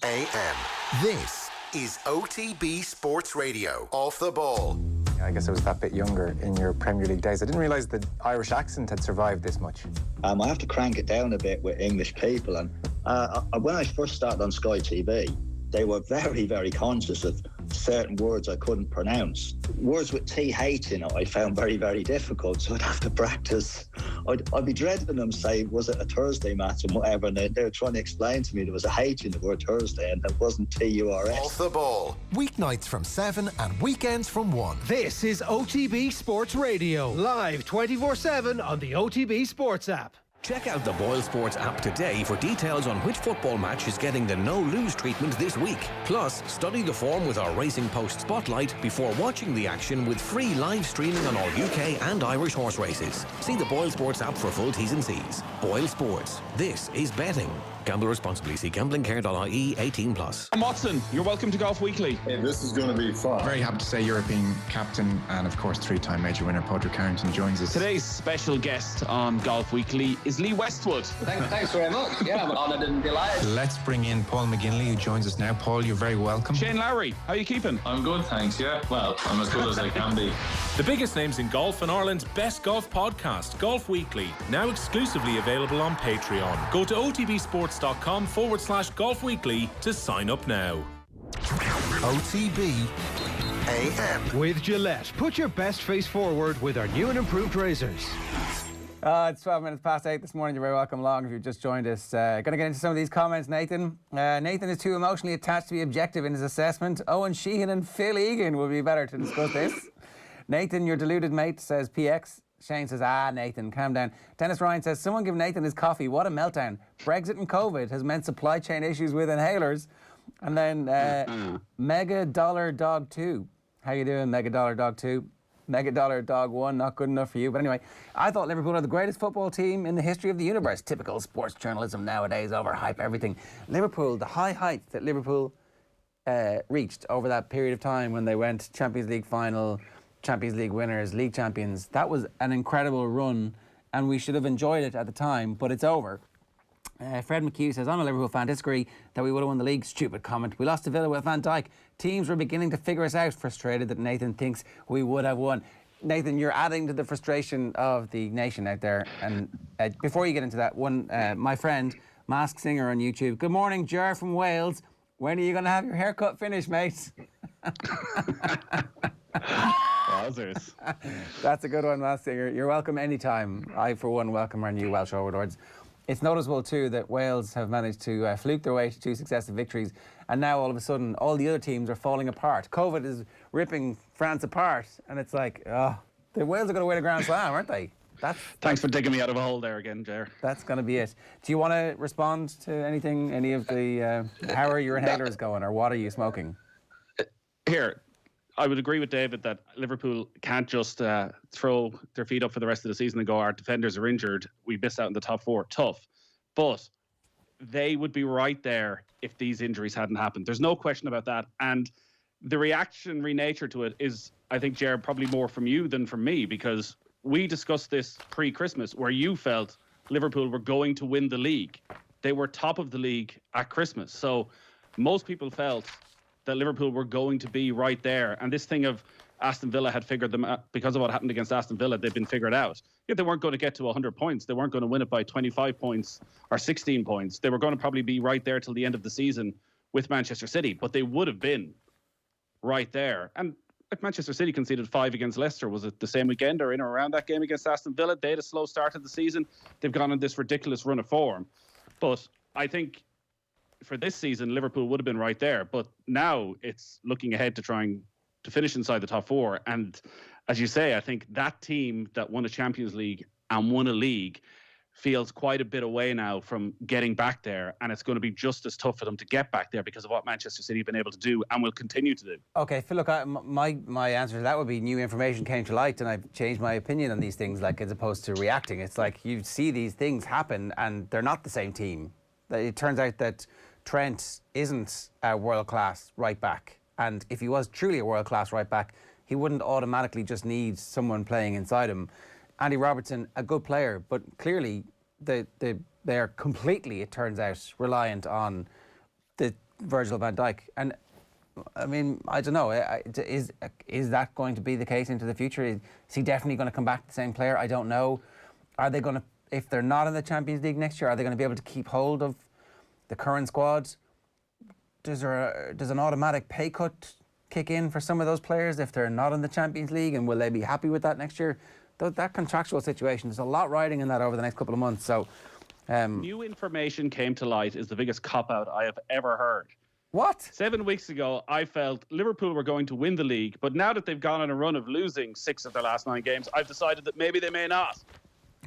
AM. This is OTB Sports Radio. Off the ball. I guess I was that bit younger in your Premier League days. I didn't realise the Irish accent had survived this much. I have to crank it down a bit with English people. And when I first started on Sky TV, they were very, very conscious of certain words I couldn't pronounce. Words with TH in it I found very, very difficult, so I'd have to practice. I'd be dreading them say, was it a Thursday match and whatever, and they were trying to explain to me there was a H in the word Thursday and it wasn't TURS. Off the ball. Weeknights from 7 and weekends from 1. This is OTB Sports Radio, live 24/7 on the OTB Sports app. Check out the Boyle Sports app today for details on which football match is getting the no-lose treatment this week. Plus, study the form with our Racing Post Spotlight before watching the action with free live streaming on all UK and Irish horse races. See the Boyle Sports app for full T's and C's. Boyle Sports. This is betting. Gamble responsibly. See gamblingcare.ie 18+. Watson, you're welcome to Golf Weekly. Hey, this is going to be fun. Very happy to say European captain and, of course, 3-time major winner Padraig Carrington joins us. Today's special guest on Golf Weekly is Lee Westwood. Thanks very much. Yeah, I'm honoured and delighted. Let's bring in Paul McGinley, who joins us now. Paul, you're very welcome. Shane Lowry, how are you keeping? I'm good, thanks, yeah. Well, I'm as good as I can be. The biggest names in golf and Ireland's best golf podcast, Golf Weekly, now exclusively available on Patreon. Go to otbsports.com/Golf Weekly to sign up now. OTB AM. With Gillette, put your best face forward with our new and improved razors. It's 12 minutes past 8 this morning. You're very welcome along if you've just joined us. Going to get into some of these comments, Nathan. Nathan is too emotionally attached to be objective in his assessment. Owen Sheehan and Phil Egan will be better to discuss this. Nathan, your deluded mate, says PX. Shane says, Nathan, calm down. Dennis Ryan says, someone give Nathan his coffee. What a meltdown. Brexit and COVID has meant supply chain issues with inhalers. And then Mega Dollar Dog 2. How you doing, Mega Dollar Dog 2? Mega Dollar Dog 1, not good enough for you. But anyway, I thought Liverpool are the greatest football team in the history of the universe. Typical sports journalism nowadays, overhype everything. Liverpool, the high heights that Liverpool reached over that period of time when they went Champions League final, Champions League winners, league champions. That was an incredible run, and we should have enjoyed it at the time, but it's over. Fred McHugh says, I'm a Liverpool fan, disagree that we would have won the league. Stupid comment. We lost to Villa with Van Dijk. Teams were beginning to figure us out. Frustrated that Nathan thinks we would have won. Nathan, you're adding to the frustration of the nation out there. And before you get into that, my friend, Masked Singer on YouTube. Good morning, Ger from Wales. When are you going to have your haircut finished, mate? Wowzers. That's a good one, Masked Singer. You're welcome anytime. I, for one, welcome our new Welsh overlords. It's noticeable, too, that Wales have managed to fluke their way to 2 successive victories, and now, all of a sudden, all the other teams are falling apart. COVID is ripping France apart, and it's like, the Wales are going to win a Grand Slam, aren't they? Thanks for digging me out of a hole there again, Ger. That's going to be it. Do you want to respond to anything, any of the... how are your inhalers going, or what are you smoking? Here, I would agree with David that Liverpool can't just throw their feet up for the rest of the season and go, our defenders are injured, we missed out in the top 4. Tough. But they would be right there if these injuries hadn't happened. There's no question about that. And the reactionary nature to it is, I think, Ger, probably more from you than from me, because we discussed this pre-Christmas where you felt Liverpool were going to win the league. They were top of the league at Christmas. So most people felt that Liverpool were going to be right there. And this thing of Aston Villa had figured them out because of what happened against Aston Villa. They've been figured out. Yeah, they weren't going to get to 100 points. They weren't going to win it by 25 points or 16 points. They were going to probably be right there till the end of the season with Manchester City, but they would have been right there. And like Manchester City conceded 5 against Leicester. Was it the same weekend or in or around that game against Aston Villa? They had a slow start of the season. They've gone on this ridiculous run of form. But I think for this season, Liverpool would have been right there. But now it's looking ahead to trying to finish inside the top 4. And as you say, I think that team that won a Champions League and won a league feels quite a bit away now from getting back there, and it's going to be just as tough for them to get back there because of what Manchester City have been able to do and will continue to do. Okay, Phil, look, my answer to that would be new information came to light and I've changed my opinion on these things, like, as opposed to reacting. It's like you see these things happen and they're not the same team. It turns out that Trent isn't a world-class right-back, and if he was truly a world-class right-back, he wouldn't automatically just need someone playing inside him. Andy Robertson, a good player, but clearly they are completely, it turns out, reliant on the Virgil van Dijk. And I mean, I don't know, is that going to be the case into the future? Is he definitely going to come back the same player? I don't know. Are they going to, if they're not in the Champions League next year, are they going to be able to keep hold of the current squad? Does an automatic pay cut kick in for some of those players if they're not in the Champions League, and will they be happy with that next year? That contractual situation, there's a lot riding in that over the next couple of months. So, new information came to light is the biggest cop-out I have ever heard. What? 7 weeks ago, I felt Liverpool were going to win the league, but now that they've gone on a run of losing 6 of their last 9 games, I've decided that maybe they may not.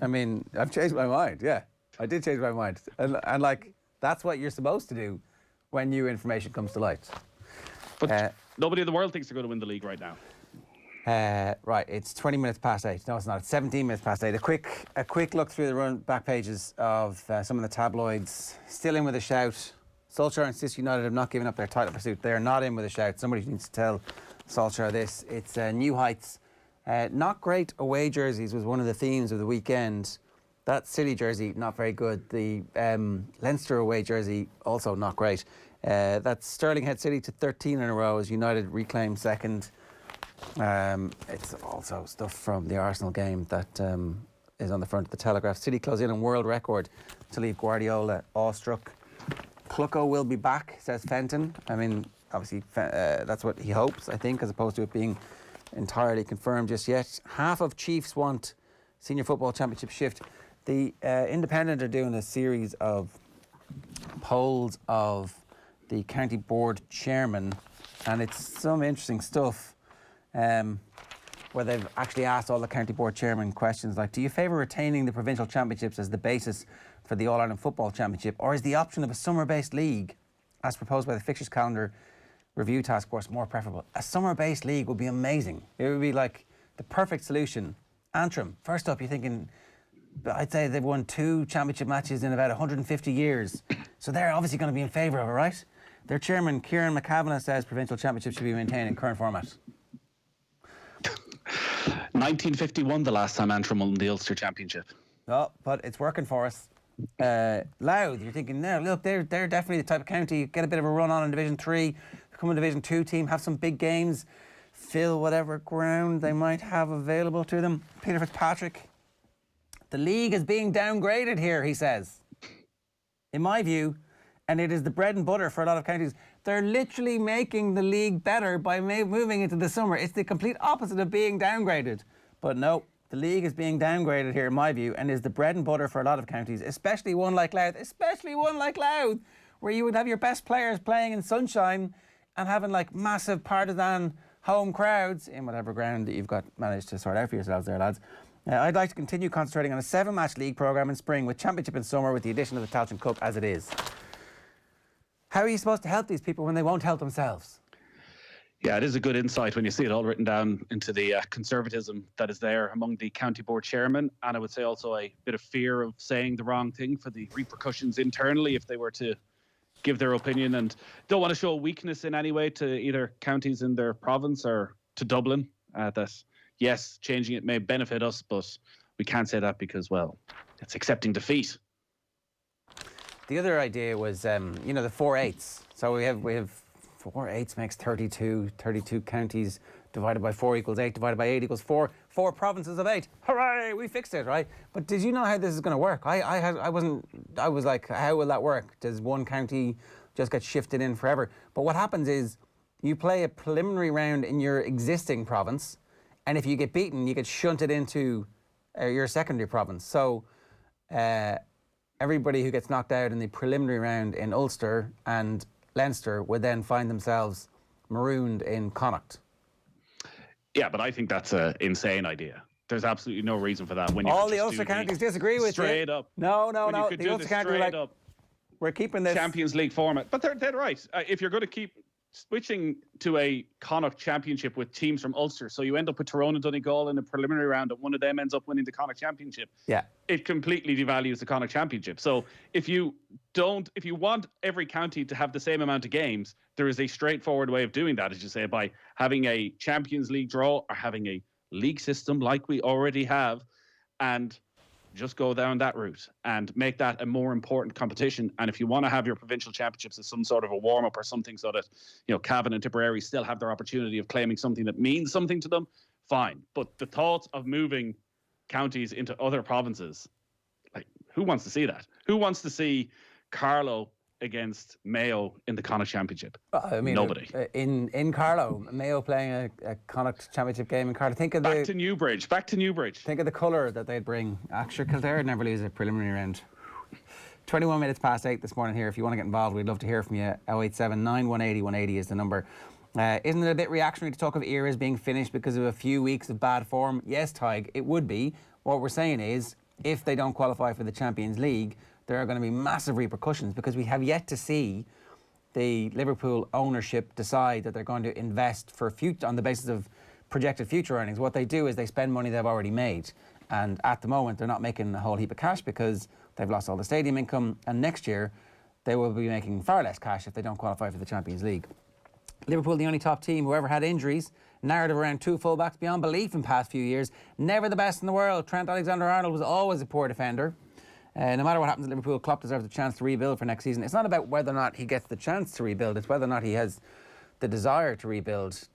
I mean, I've changed my mind, yeah. I did change my mind. And like, that's what you're supposed to do when new information comes to light. But nobody in the world thinks they're going to win the league right now. Right, it's 20 minutes past 8. No, it's not. It's 17 minutes past 8. A quick look through the back pages of some of the tabloids. Still in with a shout. Solskjaer and Sis United have not given up their title pursuit. They are not in with a shout. Somebody needs to tell Solskjaer this. It's New Heights. Not great away jerseys was one of the themes of the weekend. That City jersey, not very good. The Leinster away jersey, also not great. That's Sterling head City to 13 in a row as United reclaim second. It's also stuff from the Arsenal game that is on the front of the Telegraph. City close in on world record to leave Guardiola awestruck. Clucko will be back, says Fenton. I mean, obviously, that's what he hopes, I think, as opposed to it being entirely confirmed just yet. Half of Chiefs want Senior Football Championship shift. The Independent are doing a series of polls of the county board chairman, and it's some interesting stuff. Where they've actually asked all the county board chairman questions like, do you favour retaining the provincial championships as the basis for the All-Ireland Football Championship, or is the option of a summer-based league, as proposed by the Fixtures Calendar Review Task Force, more preferable? A summer-based league would be amazing. It would be like the perfect solution. Antrim, first up, you're thinking, I'd say they've won 2 championship matches in about 150 years, so they're obviously going to be in favour of it, right? Their chairman, Kieran McCavanagh, says provincial championships should be maintained in current format. 1951, the last time Antrim won the Ulster Championship. Oh, but it's working for us. Louth, you're thinking, no, look, they're definitely the type of county, get a bit of a run on in Division 3, become a Division 2 team, have some big games, fill whatever ground they might have available to them. Peter Fitzpatrick, the league is being downgraded here, he says. In my view, and it is the bread and butter for a lot of counties. They're literally making the league better by moving into the summer. It's the complete opposite of being downgraded. But no, the league is being downgraded here, in my view, and is the bread and butter for a lot of counties, especially one like Louth, where you would have your best players playing in sunshine and having like massive partisan home crowds in whatever ground that you've got managed to sort out for yourselves there, lads. I'd like to continue concentrating on a 7-match league programme in spring with championship in summer with the addition of the Tailteann Cup as it is. How are you supposed to help these people when they won't help themselves? Yeah, it is a good insight when you see it all written down into the conservatism that is there among the county board chairman. And I would say also a bit of fear of saying the wrong thing for the repercussions internally if they were to give their opinion, and don't want to show weakness in any way to either counties in their province or to Dublin. That, yes, changing it may benefit us, but we can't say that because, well, it's accepting defeat. The other idea was, the 4/8. So we have 4/8 makes 32. 32 counties divided by 4 equals 8, divided by 8 equals 4. 4 provinces of 8. Hooray, we fixed it, right? But did you know how this is going to work? I was like, how will that work? Does one county just get shifted in forever? But what happens is you play a preliminary round in your existing province, and if you get beaten, you get shunted into your secondary province. So everybody who gets knocked out in the preliminary round in Ulster and Leinster would then find themselves marooned in Connacht. Yeah, but I think that's an insane idea. There's absolutely no reason for that. When you all the Ulster counties disagree with you. Straight up. No. The Ulster counties are like, we're keeping this Champions League format. But they're right. If you're going to keep switching to a Connacht Championship with teams from Ulster, so you end up with Tyrone and Donegal in a preliminary round, and one of them ends up winning the Connacht Championship. Yeah, it completely devalues the Connacht Championship. So if you want every county to have the same amount of games, there is a straightforward way of doing that, as you say, by having a Champions League draw or having a league system like we already have, and just go down that route and make that a more important competition. And if you want to have your provincial championships as some sort of a warm-up or something, so that, you know, Cavan and Tipperary still have their opportunity of claiming something that means something to them, fine. But the thought of moving counties into other provinces, like, who wants to see that? Who wants to see Carlow against Mayo in the Connacht Championship? I mean, nobody. In Carlow, Mayo playing a Connacht Championship game in Carlow. Think of back to Newbridge. Think of the colour that they'd bring. Actually, Kildare never lose a preliminary round. 21 minutes past 8 this morning here. If you want to get involved, we'd love to hear from you. 087 9180 180 is the number. Isn't it a bit reactionary to talk of eras being finished because of a few weeks of bad form? Yes, Tig, it would be. What we're saying is, if they don't qualify for the Champions League, there are going to be massive repercussions, because we have yet to see the Liverpool ownership decide that they're going to invest for future on the basis of projected future earnings. What they do is they spend money they've already made, and at the moment they're not making a whole heap of cash because they've lost all the stadium income, and next year they will be making far less cash if they don't qualify for the Champions League. Liverpool, the only top team who ever had injuries. Narrative around 2 fullbacks beyond belief in past few years. Never the best in the world. Trent Alexander-Arnold was always a poor defender. No matter what happens at Liverpool, Klopp deserves a chance to rebuild for next season. It's not about whether or not he gets the chance to rebuild, it's whether or not he has the desire to rebuild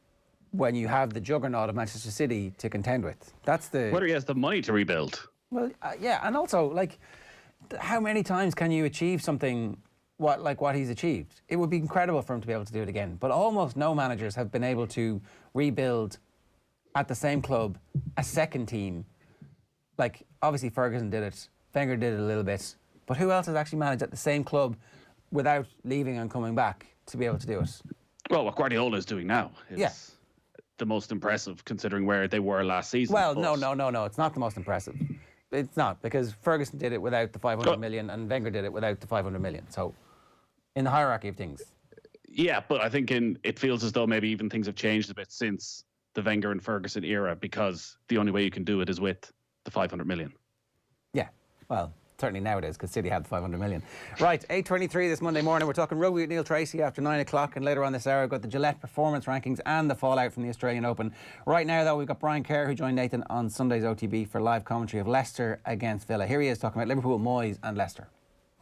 when you have the juggernaut of Manchester City to contend with. That's the... Whether he has the money to rebuild. Well, yeah, and also, like, how many times can you achieve something what he's achieved? It would be incredible for him to be able to do it again. But almost no managers have been able to rebuild at the same club a second team. Like, obviously Ferguson did it, Wenger did it a little bit, but who else has actually managed at the same club without leaving and coming back to be able to do it? Well, what Guardiola is doing now is the most impressive, considering where they were last season. Well, no, it's not the most impressive. It's not, because Ferguson did it without the 500 million and Wenger did it without the 500 million. So, in the hierarchy of things. Yeah, but I think it feels as though maybe even things have changed a bit since the Wenger and Ferguson era, because the only way you can do it is with the 500 million. Yeah, well, certainly nowadays, because City had the 500 million. Right, 8:23 this Monday morning. We're talking rugby with Neil Tracy after 9 o'clock, and later on this hour, we've got the Gillette performance rankings and the fallout from the Australian Open. Right now, though, we've got Brian Kerr, who joined Nathan on Sunday's OTB for live commentary of Leicester against Villa. Here he is talking about Liverpool, Moyes and Leicester.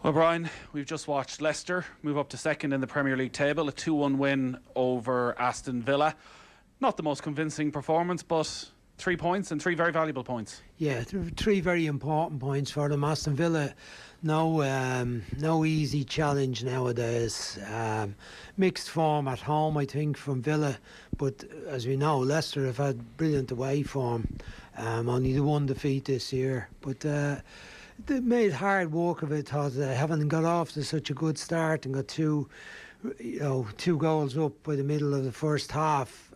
Well, Brian, we've just watched Leicester move up to second in the Premier League table, a 2-1 win over Aston Villa. Not the most convincing performance, but 3 points and 3 very valuable points. Yeah, 3 very important points for them. Aston Villa, no easy challenge nowadays. Mixed form at home, I think, from Villa, but as we know, Leicester have had brilliant away form. Only the 1 defeat this year, but they made hard work of it. Thought they haven't got off to such a good start and got two goals up by the middle of the first half.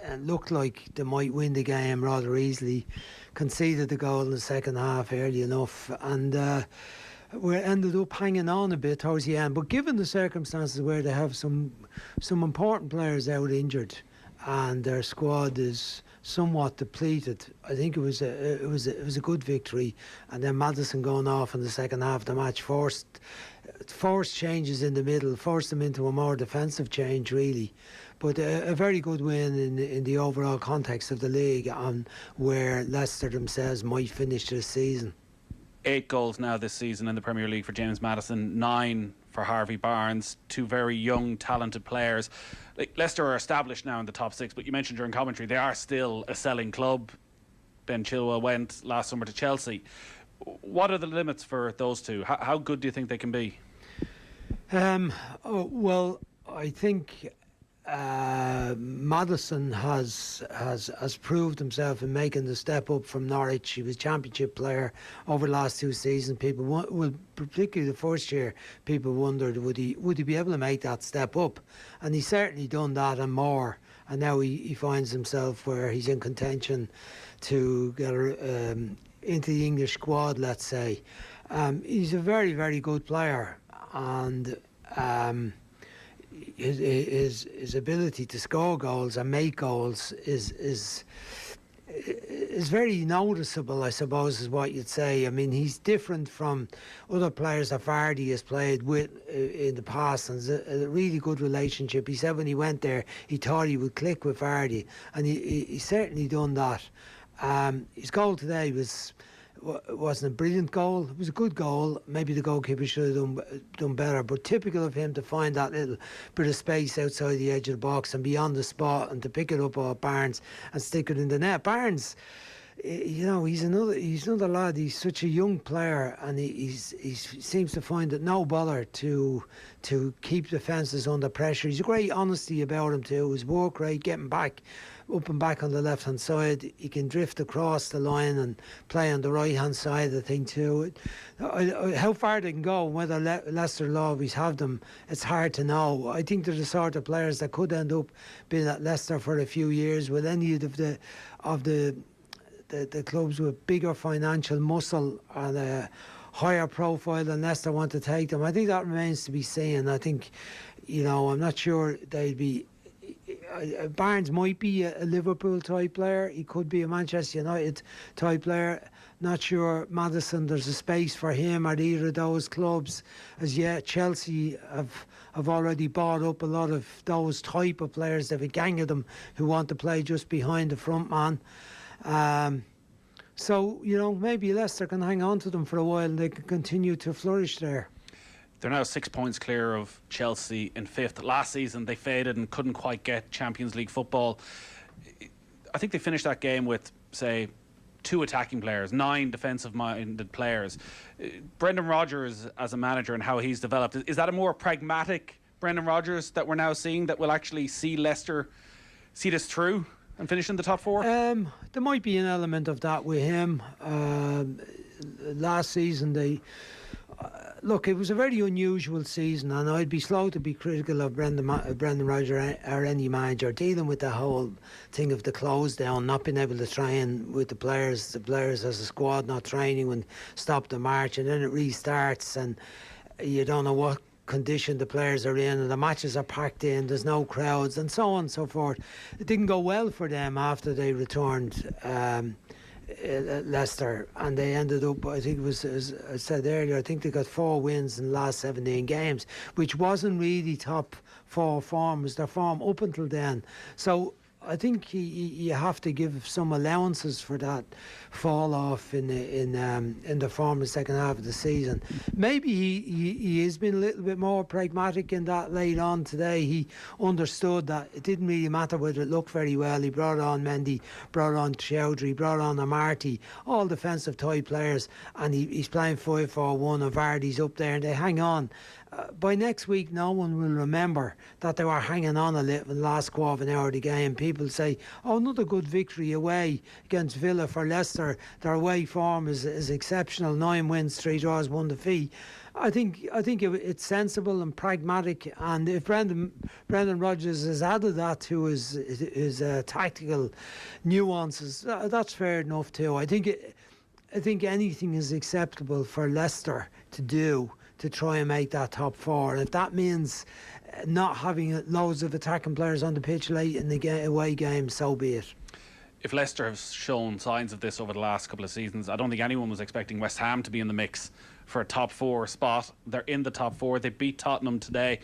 And looked like they might win the game rather easily. Conceded the goal in the second half early enough, and we ended up hanging on a bit towards the end. But given the circumstances where they have some important players out injured, and their squad is somewhat depleted, I think it was a good victory. And then Maddison going off in the second half of the match forced changes in the middle, forced them into a more defensive change really. But a very good win in the overall context of the league, and where Leicester themselves might finish this season. 8 goals now this season in the Premier League for James Maddison, 9 for Harvey Barnes, two very young, talented players. Like, Leicester are established now in the top 6, but you mentioned during commentary they are still a selling club. Ben Chilwell went last summer to Chelsea. What are the limits for those two? How good do you think they can be? Well, I think Maddison has proved himself in making the step up from Norwich. He was championship player over the last 2 seasons. People, particularly the first year, people wondered would he be able to make that step up, and he's certainly done that and more. And now he finds himself where he's in contention to get into the English squad, let's say. He's a very, very good player, and his ability to score goals and make goals is very noticeable, I suppose, is what you'd say. I mean, he's different from other players that Vardy has played with in the past, and there's a really good relationship. He said when he went there, he thought he would click with Vardy, and he certainly done that. His goal today wasn't a brilliant goal. It was a good goal. Maybe the goalkeeper should have done better, but typical of him to find that little bit of space outside the edge of the box and beyond the spot, and to pick it up off Barnes and stick it in the net. Barnes, you know, he's another lad. He's such a young player, and he seems to find it no bother to keep defences under pressure. He's a great honesty about him too. His work rate, getting back up and back on the left hand side. He can drift across the line and play on the right hand side of the thing too. How far they can go, whether Leicester will always have them, it's hard to know. I think they're the sort of players that could end up being at Leicester for a few years with any of the clubs with bigger financial muscle and a higher profile than Leicester want to take them. I think that remains to be seen. I think, you know, I'm not sure they'd be. Barnes might be a Liverpool type player. He could be a Manchester United type player. Not sure Maddison, there's a space for him at either of those clubs as yet. Chelsea have already bought up a lot of those type of players. They have a gang of them who want to play just behind the front man. So, you know, maybe Leicester can hang on to them for a while and they can continue to flourish there. They're now 6 points clear of Chelsea in 5th. Last season they faded and couldn't quite get Champions League football. I think they finished that game with, say, 2 attacking players, 9 defensive-minded players. Brendan Rodgers as a manager and how he's developed, is that a more pragmatic Brendan Rodgers that we're now seeing that will actually see Leicester see this through and finish in the top 4? There might be an element of that with him. Last season look, it was a very unusual season, and I'd be slow to be critical of Brendan Rodgers or any manager dealing with the whole thing of the close down, not being able to train with the players as a squad not training when stop the march, and then it restarts and you don't know what condition the players are in, and the matches are packed in, there's no crowds, and so on and so forth. It didn't go well for them after they returned Leicester, and they ended up, I think it was, as I said earlier, I think they got 4 wins in the last 17 games, which wasn't really top 4 form. It was their form up until then. So I think you have to give some allowances for that fall off in the form in the second half of the season. Maybe he has been a little bit more pragmatic in that late on today. He understood that it didn't really matter whether it looked very well. He brought on Mendy, brought on Chowdhury, brought on Amartey, all defensive type players, and he's playing 5-4-1 and Vardy's up there and they hang on. By next week, no one will remember that they were hanging on a little in the last quarter of an hour of the game. People say, oh, another good victory away against Villa for Leicester. Their away form is exceptional. 9 wins, 3 draws, 1 defeat. I think it's sensible and pragmatic, and if Brendan Rodgers has added that to his tactical nuances, that's fair enough too. I think anything is acceptable for Leicester to do to try and make that top 4. And if that means not having loads of attacking players on the pitch late in the away game, so be it. If Leicester have shown signs of this over the last couple of seasons, I don't think anyone was expecting West Ham to be in the mix for a top 4 spot. They're in the top 4. They beat Tottenham today.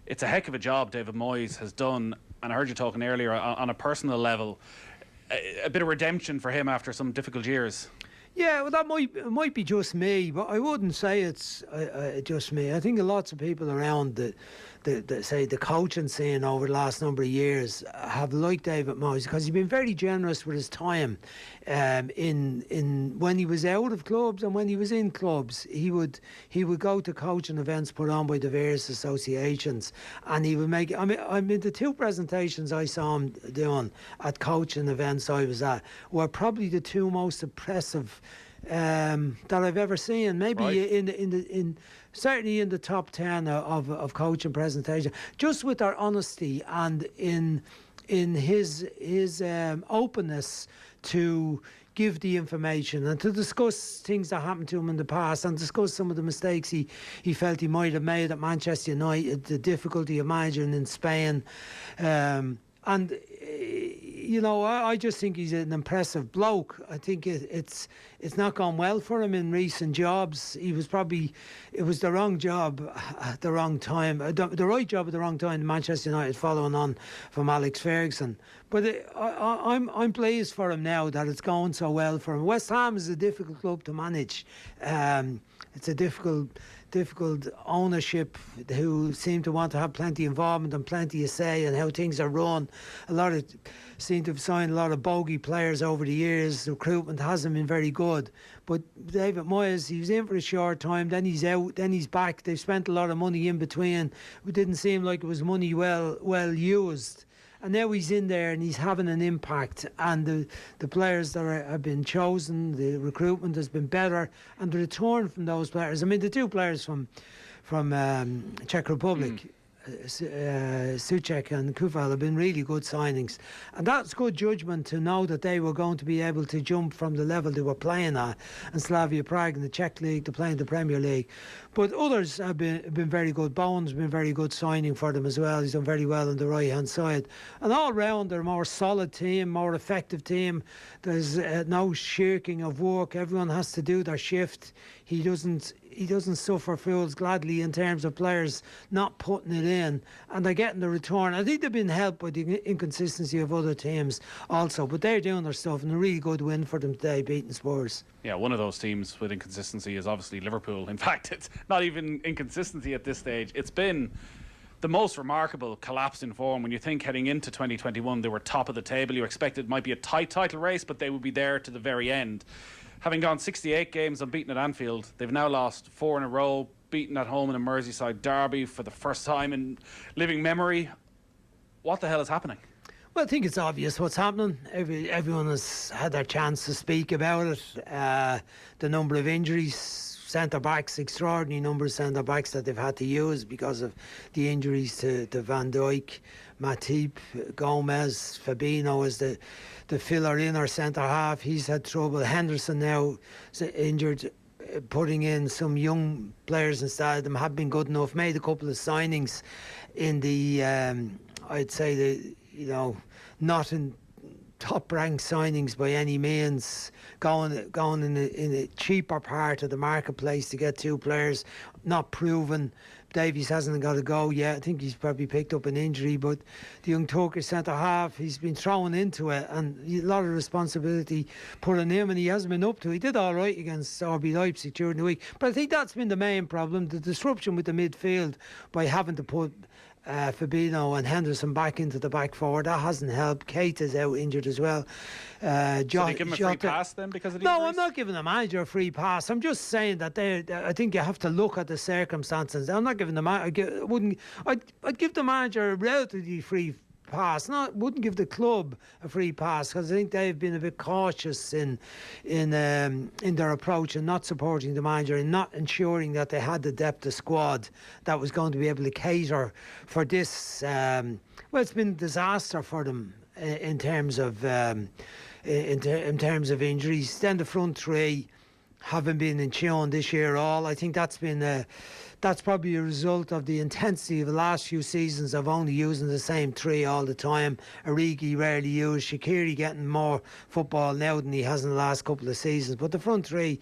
It's a heck of a job David Moyes has done, and I heard you talking earlier on a personal level, a bit of redemption for him after some difficult years. Yeah, well, that might be just me, but I wouldn't say it's just me. I think lots of people around the coaching scene over the last number of years have liked David Moyes because he's been very generous with his time. In when he was out of clubs and when he was in clubs, he would go to coaching events put on by the various associations, and he would make. I mean, the two presentations I saw him doing at coaching events I was at were probably the two most impressive that I've ever seen. Maybe in certainly in the top 10 of coaching presentation, just with our honesty and in his openness to give the information and to discuss things that happened to him in the past and discuss some of the mistakes he felt he might have made at Manchester United, the difficulty of managing in Spain, and you know, I just think he's an impressive bloke. I think it's not gone well for him in recent jobs. It was the wrong job at the wrong time, the right job at the wrong time in Manchester United, following on from Alex Ferguson. But I'm pleased for him now that it's going so well for him. West Ham is a difficult club to manage. It's a difficult ownership who seem to want to have plenty of involvement and plenty of say in how things are run. Seem to have signed a lot of bogey players over the years. The recruitment hasn't been very good. But David Moyes, he was in for a short time, then he's out, then he's back. They've spent a lot of money in between. It didn't seem like it was money well used. And now he's in there and he's having an impact. And the players that have been chosen, the recruitment has been better. And the return from those players, I mean, the two players from Czech Republic, Souček and Kufal, have been really good signings. And that's good judgment to know that they were going to be able to jump from the level they were playing at in Slavia Prague in the Czech League to play in the Premier League. But others have been very good. Bowen's been very good signing for them as well. He's done very well on the right-hand side. And all round, they're a more solid team, more effective team. There's no shirking of work. Everyone has to do their shift. He doesn't suffer fools gladly in terms of players not putting it in, and they're getting the return. I think they've been helped by the inconsistency of other teams also, but they're doing their stuff, and a really good win for them today, beating Spurs. Yeah, one of those teams with inconsistency is obviously Liverpool. In fact, it's not even inconsistency at this stage. It's been the most remarkable collapse in form. When you think heading into 2021, they were top of the table. You expected it might be a tight title race, but they would be there to the very end. Having gone 68 games unbeaten at Anfield, they've now lost 4 in a row, beaten at home in a Merseyside derby for the first time in living memory. What the hell is happening? Well, I think it's obvious what's happening. Everyone has had their chance to speak about it. The number of injuries, centre-backs, extraordinary number of centre-backs that they've had to use because of the injuries to Van Dijk, Matip, Gomez, Fabinho as the filler in our centre-half. He's had trouble. Henderson now is injured. Putting in some young players instead of them have been good enough. Made a couple of signings in the, I'd say, not in top-ranked signings by any means, going in a cheaper part of the marketplace to get two players, not proven. Davies hasn't got a go yet. I think he's probably picked up an injury, but the young Turkish centre-half, he's been thrown into it, and a lot of responsibility put on him, and he hasn't been up to it. He did all right against RB Leipzig during the week, but I think that's been the main problem, the disruption with the midfield by having to put Fabinho and Henderson back into the back four. That hasn't helped. Keita's out injured as well. So they give him a free pass then because of the No, injuries? I'm not giving the manager a free pass. I'm just saying that I think you have to look at the circumstances. I'm not giving the manager. I'd give the manager a relatively free pass. Wouldn't give the club a free pass because I think they've been a bit cautious in their approach and not supporting the manager and not ensuring that they had the depth of squad that was going to be able to cater for this. It's been a disaster for them in terms of in terms of injuries. Then the front three haven't been in tune this year at all. I think that's been that's probably a result of the intensity of the last few seasons of only using the same three all the time. Origi rarely used, Shaqiri getting more football now than he has in the last couple of seasons. But the front three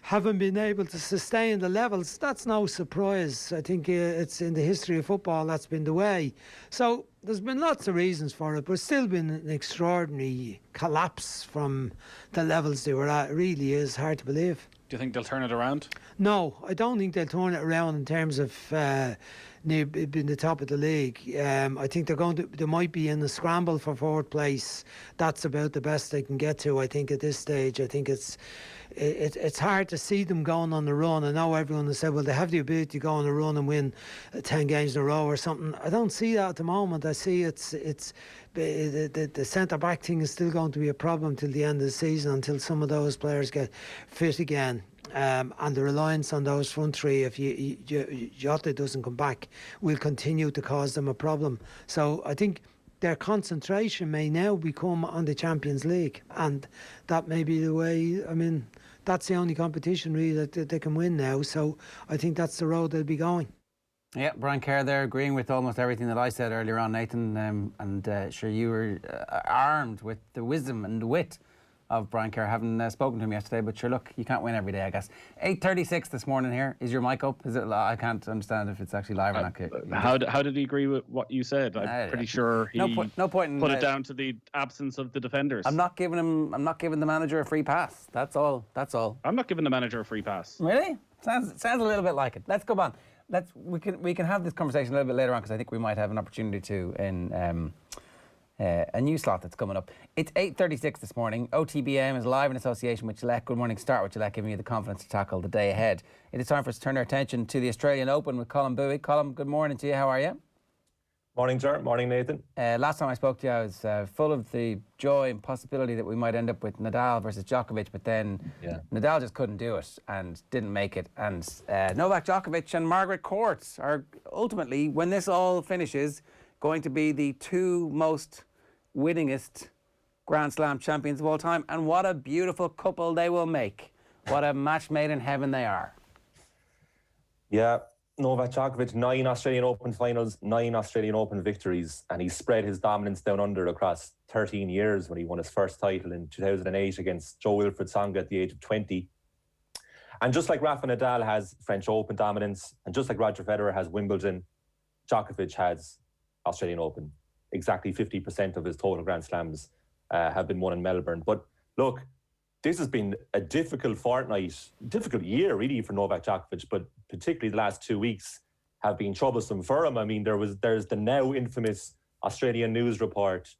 haven't been able to sustain the levels. That's no surprise. I think it's in the history of football that's been the way. So there's been lots of reasons for it, but it's still been an extraordinary collapse from the levels they were at. It really is hard to believe. Do you think they'll turn it around? No, I don't think they'll turn it around in terms of being the top of the league. I think they might be in the scramble for fourth place. That's about the best they can get to, I think, at this stage. I think it's hard to see them going on the run. I know everyone has said, well, they have the ability to go on a run and win 10 games in a row or something. I don't see that at the moment. I see the centre-back thing is still going to be a problem till the end of the season, until some of those players get fit again. And the reliance on those front three, if Jota doesn't come back, will continue to cause them a problem. So I think their concentration may now become on the Champions League, and that may be the way. I mean, that's the only competition really that they can win now. So I think that's the road they'll be going. Yeah, Brian Kerr there, agreeing with almost everything that I said earlier on, Nathan. Sure, you were armed with the wisdom and the wit of Brian Kerr, having spoken to him yesterday. But sure, look, you can't win every day, I guess. 8:36 this morning here. Is your mic up? Is it? I can't understand if it's actually live or not. How did he agree with what you said? I'm pretty sure he no point in, put it down to the absence of the defenders. I'm not giving the manager a free pass. That's all. I'm not giving the manager a free pass. Really? Sounds a little bit like it. Let's go on. We can have this conversation a little bit later on, because I think we might have an opportunity to in a new slot that's coming up. It's 8:36 this morning. OTB AM is live in association with Gillette. Good morning. Start with Gillette, giving you the confidence to tackle the day ahead. It is time for us to turn our attention to the Australian Open with Colm Boohig. Colm, good morning to you. How are you? Morning, Ger. Morning, Nathan. Last time I spoke to you, I was full of the joy and possibility that we might end up with Nadal versus Djokovic, but then Nadal just couldn't do it and didn't make it. And Novak Djokovic and Margaret Court are ultimately, when this all finishes, going to be the two most winningest Grand Slam champions of all time. And what a beautiful couple they will make. What a match made in heaven they are. Yeah, Novak Djokovic, 9 Australian Open finals, 9 Australian Open victories, and he spread his dominance down under across 13 years when he won his first title in 2008 against Joe-Wilfried Tsonga at the age of 20. And just like Rafa Nadal has French Open dominance, and just like Roger Federer has Wimbledon, Djokovic has Australian Open. Exactly 50% of his total Grand Slams have been won in Melbourne. But look, this has been a difficult year really for Novak Djokovic, but particularly the last 2 weeks have been troublesome for him. I mean, there's the now infamous Australian news report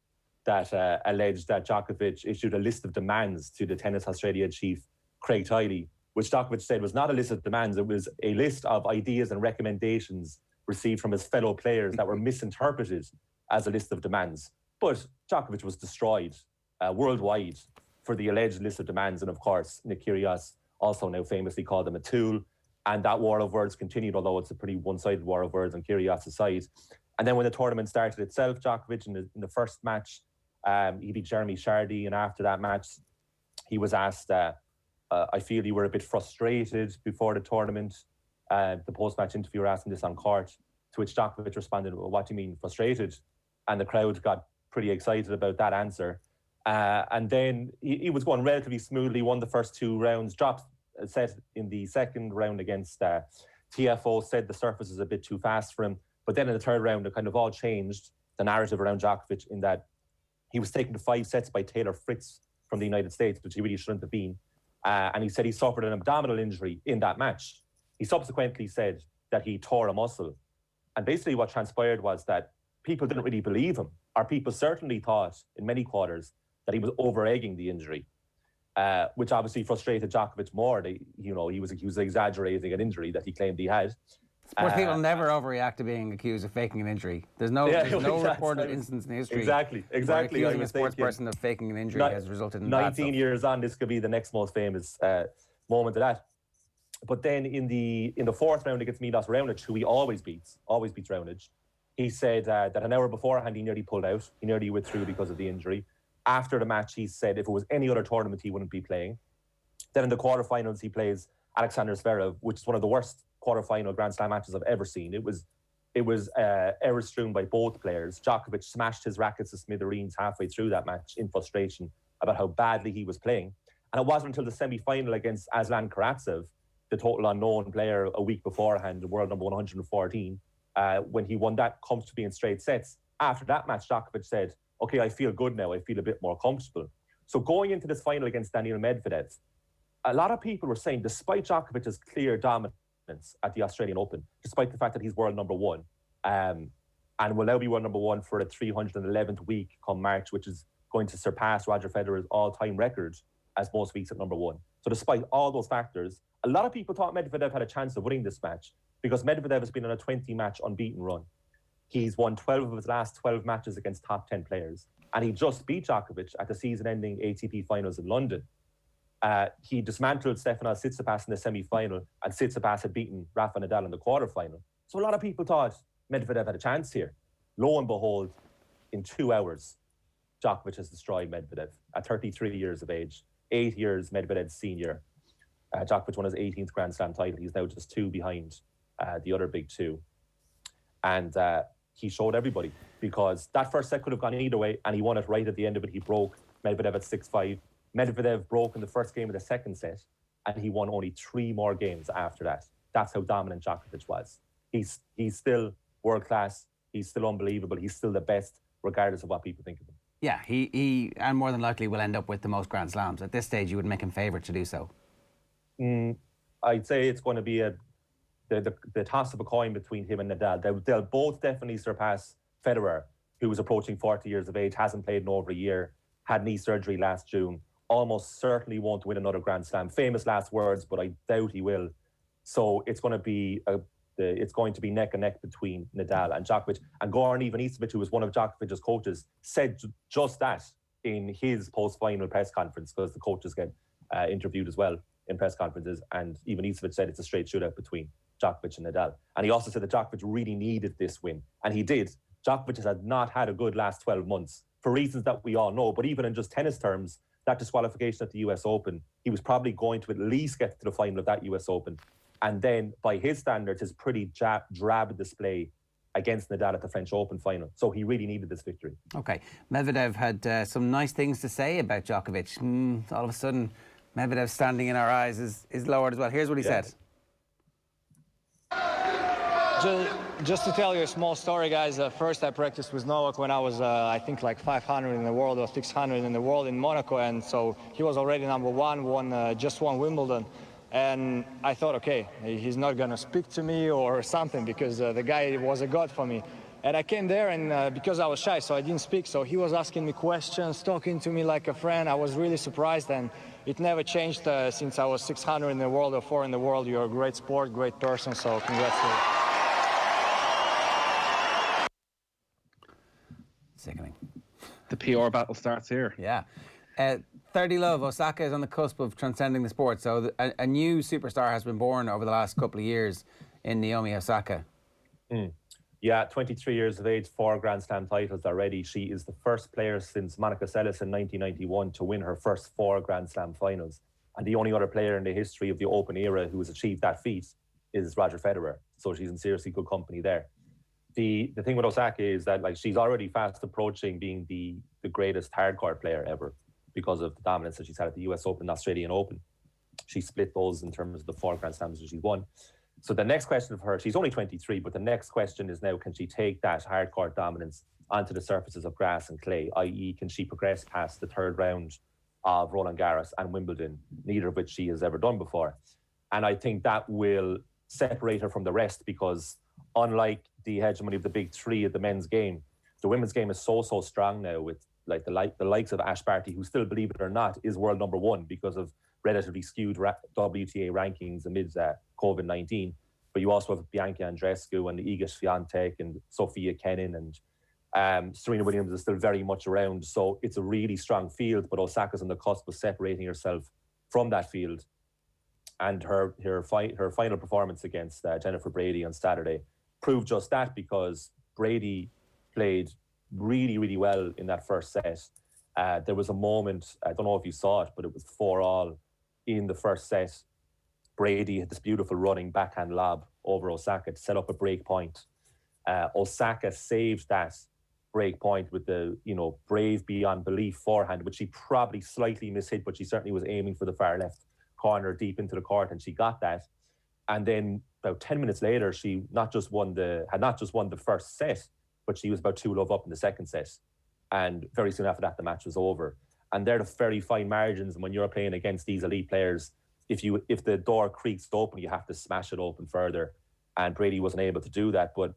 that alleged that Djokovic issued a list of demands to the Tennis Australia chief, Craig Tiley, which Djokovic said was not a list of demands, it was a list of ideas and recommendations received from his fellow players that were misinterpreted as a list of demands. But Djokovic was destroyed worldwide for the alleged list of demands. And of course, Nick Kyrgios also now famously called them a tool. And that war of words continued, although it's a pretty one-sided war of words on Kyrgios' side. And then when the tournament started itself, Djokovic in the first match, he beat Jeremy Chardy. And after that match, he was asked, I feel you were a bit frustrated before the tournament. The post-match interviewer asked him this on court, to which Djokovic responded, well, what do you mean frustrated? And the crowd got pretty excited about that answer. And then he was going relatively smoothly, won the first 2 rounds, dropped a set in the second round against TFO, said the surface is a bit too fast for him. But then in the third round, it kind of all changed, the narrative around Djokovic, in that he was taken to 5 sets by Taylor Fritz from the United States, which he really shouldn't have been. And he said he suffered an abdominal injury in that match. He subsequently said that he tore a muscle. And basically what transpired was that people didn't really believe him, or people certainly thought in many quarters that he was over-egging the injury, which obviously frustrated Djokovic more. He was exaggerating an injury that he claimed he had. Sports people never overreact to being accused of faking an injury. There's no reported instance in history. Exactly. Accusing a sports person of faking an injury has resulted in 19 years on, this could be the next most famous moment of that. But then in the fourth round against Milos Raonic, who he always beats Raonic, he said that an hour beforehand he nearly pulled out. He nearly withdrew because of the injury. After the match, he said if it was any other tournament, he wouldn't be playing. Then in the quarterfinals, he plays Alexander Zverev, which is one of the worst quarterfinal Grand Slam matches I've ever seen. It was errors strewn by both players. Djokovic smashed his rackets to smithereens halfway through that match in frustration about how badly he was playing. And it wasn't until the semi-final against Aslan Karatsev, the total unknown player a week beforehand, the world number 114, when he won that comfortably in straight sets, after that match, Djokovic said, okay, I feel good now. I feel a bit more comfortable. So going into this final against Daniil Medvedev, a lot of people were saying, despite Djokovic's clear dominance at the Australian Open, despite the fact that he's world number one, and will now be world number one for the 311th week come March, which is going to surpass Roger Federer's all-time record as most weeks at number one. So despite all those factors, a lot of people thought Medvedev had a chance of winning this match because Medvedev has been on a 20-match unbeaten run. He's won 12 of his last 12 matches against top 10 players. And he just beat Djokovic at the season-ending ATP finals in London. He dismantled Stefanos Tsitsipas in the semi-final, and Tsitsipas had beaten Rafa Nadal in the quarter-final. So a lot of people thought Medvedev had a chance here. Lo and behold, in 2 hours, Djokovic has destroyed Medvedev at 33 years of age. 8 years Medvedev's senior. Djokovic won his 18th Grand Slam title. He's now just 2 behind the other big 2. And he showed everybody, because that first set could have gone either way, and he won it right at the end of it. He broke Medvedev at 6-5. Medvedev broke in the first game of the second set, and he won only 3 more games after that. That's how dominant Djokovic was. He's still world-class. He's still unbelievable. He's still the best, regardless of what people think of him. Yeah, he and more than likely will end up with the most Grand Slams. At this stage, you would make him favourite to do so. I'd say it's going to be the toss of a coin between him and Nadal. They'll both definitely surpass Federer, who was approaching 40 years of age, hasn't played in over a year, had knee surgery last June, almost certainly won't win another Grand Slam. Famous last words, but I doubt he will. So it's going to be neck and neck between Nadal and Djokovic. And Goran Ivanisevic, who was one of Djokovic's coaches, said just that in his post-final press conference, because the coaches get interviewed as well in press conferences, and Ivanisevic said it's a straight shootout between Djokovic and Nadal. And he also said that Djokovic really needed this win, and he did. Djokovic has not had a good last 12 months for reasons that we all know, but even in just tennis terms, that disqualification at the US Open, he was probably going to at least get to the final of that US Open. And then, by his standards, his pretty drab display against Nadal at the French Open final. So he really needed this victory. Okay. Medvedev had some nice things to say about Djokovic. All of a sudden, Medvedev's standing in our eyes is lowered as well. Here's what he said. Just to tell you a small story, guys. First, I practiced with Novak when I was, I think, like 500 in the world or 600 in the world in Monaco. And so he was already number one, just won Wimbledon. And I thought, okay, he's not going to speak to me or something, because the guy was a god for me. And I came there, and because I was shy, so I didn't speak. So he was asking me questions, talking to me like a friend. I was really surprised, and it never changed since I was 600 in the world or 4 in the world. You're a great sport, great person, so congrats to you. Sickening. The PR battle starts here. Yeah. 30 love, Osaka is on the cusp of transcending the sport. So a new superstar has been born over the last couple of years in Naomi Osaka. Yeah, 23 years of age, 4 Grand Slam titles already. She is the first player since Monica Seles in 1991 to win her first 4 Grand Slam finals. And the only other player in the history of the Open era who has achieved that feat is Roger Federer. So she's in seriously good company there. The thing with Osaka is that, like, she's already fast approaching being the greatest hardcourt player ever, because of the dominance that she's had at the US Open and Australian Open. She split those in terms of the 4 Grand Slams that she's won. So the next question of her, she's only 23, but the next question is now, can she take that hardcourt dominance onto the surfaces of grass and clay, i.e. can she progress past the 3rd round of Roland Garros and Wimbledon, neither of which she has ever done before. And I think that will separate her from the rest, because unlike the hegemony of the big 3 of the men's game, the women's game is so strong now, with like the likes of Ash Barty, who still, believe it or not, is world number 1 because of relatively skewed WTA rankings amid COVID-19. But you also have Bianca Andreescu and Iga Swiatek and Sophia Kenin, and Serena Williams is still very much around. So it's a really strong field, but Osaka's on the cusp of separating herself from that field. And her final performance against Jennifer Brady on Saturday proved just that, because Brady played really, really well in that first set. There was a moment, I don't know if you saw it, but it was 4-all in the first set. Brady had this beautiful running backhand lob over Osaka to set up a break point. Osaka saved that break point with the, brave beyond belief forehand, which she probably slightly mishit, but she certainly was aiming for the far left corner deep into the court, and she got that. And then about 10 minutes later, she had not just won the first set, but but she was about 2-love up in the second set. And very soon after that, the match was over. And they're the very fine margins. And when you're playing against these elite players, if the door creaks open, you have to smash it open further. And Brady wasn't able to do that. But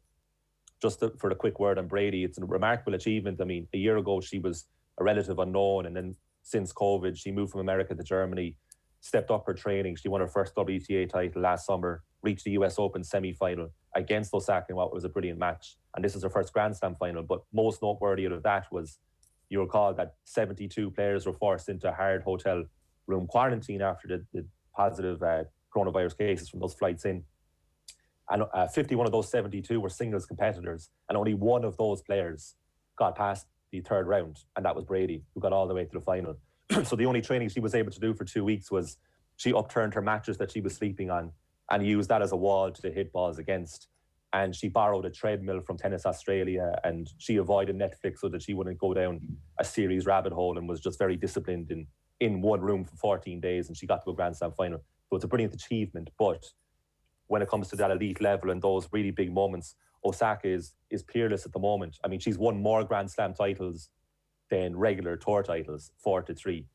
just for the quick word on Brady, it's a remarkable achievement. I mean, a year ago, she was a relative unknown. And then since COVID, she moved from America to Germany, stepped up her training. She won her first WTA title last summer, reached the US Open semi-final against Osaka in what was a brilliant match. And this is her first Grand Slam final. But most noteworthy out of that was, you recall that 72 players were forced into a hard hotel room quarantine after the positive coronavirus cases from those flights in. And 51 of those 72 were singles competitors. And only one of those players got past the third round. And that was Brady, who got all the way to the final. So the only training she was able to do for 2 weeks was she upturned her mattress that she was sleeping on and used that as a wall to hit balls against. And she borrowed a treadmill from Tennis Australia, and she avoided Netflix so that she wouldn't go down a series rabbit hole, and was just very disciplined in one room for 14 days, and she got to a Grand Slam final. So it's a brilliant achievement. But when it comes to that elite level and those really big moments, Osaka is peerless at the moment. I mean, she's won more Grand Slam titles than regular tour titles, 4-3.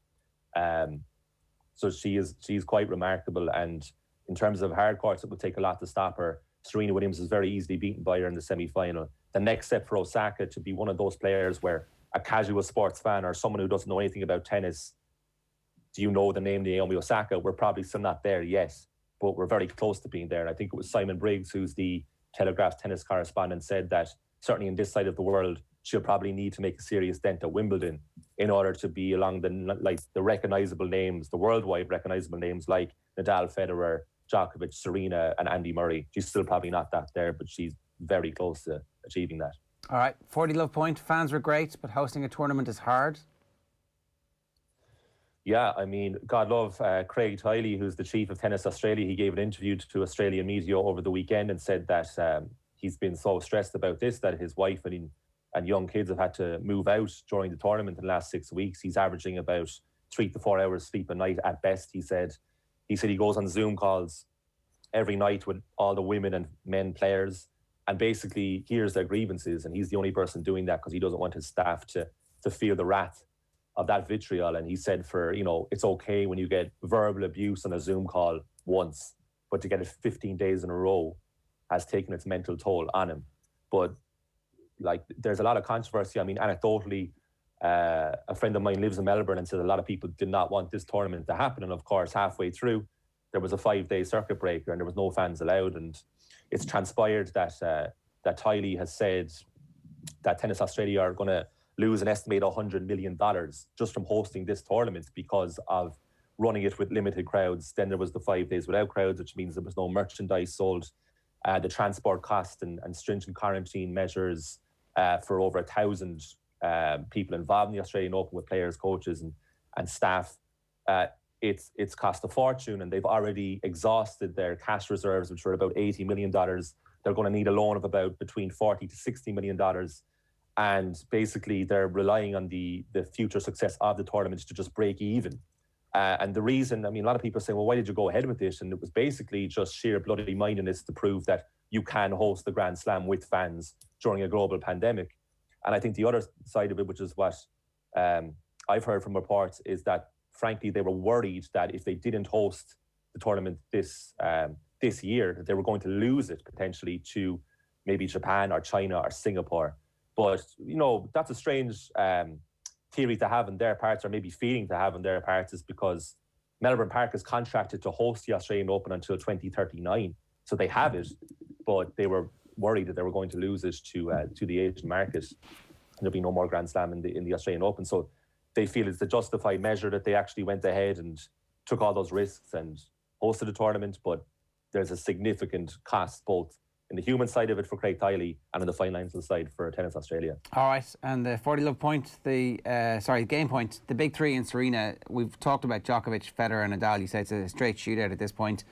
So she's quite remarkable. And in terms of hard courts, it would take a lot to stop her. Serena Williams is very easily beaten by her in the semi-final. The next step for Osaka to be one of those players where a casual sports fan or someone who doesn't know anything about tennis, do you know the name Naomi Osaka? We're probably still not there yet, but we're very close to being there. And I think it was Simon Briggs, who's the Telegraph's tennis correspondent, said that certainly in this side of the world, she'll probably need to make a serious dent at Wimbledon in order to be along the recognisable names, the worldwide recognisable names like Nadal, Federer, Djokovic, Serena and Andy Murray. She's still probably not that there, but she's very close to achieving that. All right, 40 love point. Fans were great, but hosting a tournament is hard. Yeah, I mean, God love Craig Tiley, who's the chief of Tennis Australia. He gave an interview to Australian media over the weekend and said that he's been so stressed about this that his wife and young kids have had to move out during the tournament in the last 6 weeks. He's averaging about 3 to 4 hours sleep a night at best, he said. He said he goes on Zoom calls every night with all the women and men players and basically hears their grievances. And he's the only person doing that because he doesn't want his staff to feel the wrath of that vitriol. And he said it's okay when you get verbal abuse on a Zoom call once, but to get it 15 days in a row has taken its mental toll on him. But there's a lot of controversy. I mean, anecdotally, a friend of mine lives in Melbourne and said a lot of people did not want this tournament to happen. And of course, halfway through, there was a 5-day circuit breaker and there was no fans allowed. And it's transpired that Tiley has said that Tennis Australia are going to lose an estimated $100 million just from hosting this tournament because of running it with limited crowds. Then there was the 5 days without crowds, which means there was no merchandise sold. The transport cost and stringent quarantine measures for over 1,000 people involved in the Australian Open with players, coaches and staff. It's cost a fortune, and they've already exhausted their cash reserves, which were about $80 million. They're going to need a loan of about between $40 to $60 million. And basically, they're relying on the future success of the tournament to just break even. And the reason, I mean, a lot of people say, well, why did you go ahead with this? And it was basically just sheer bloody mindedness to prove that you can host the Grand Slam with fans during a global pandemic. And I think the other side of it, which is what I've heard from reports, is that, frankly, they were worried that if they didn't host the tournament this year, that they were going to lose it potentially to maybe Japan or China or Singapore. But, that's a strange theory to have on their parts, or maybe feeling to have on their parts, is because Melbourne Park is contracted to host the Australian Open until 2039. So they have it, but they were worried that they were going to lose it to the Asian market. And there'll be no more Grand Slam in the Australian Open. So they feel it's a justified measure that they actually went ahead and took all those risks and hosted the tournament. But there's a significant cost both in the human side of it for Craig Tiley and in the financial side for Tennis Australia. All right, and the 40 love point, the game point, the big three in Serena. We've talked about Djokovic, Federer and Nadal. You say it's a straight shootout at this point.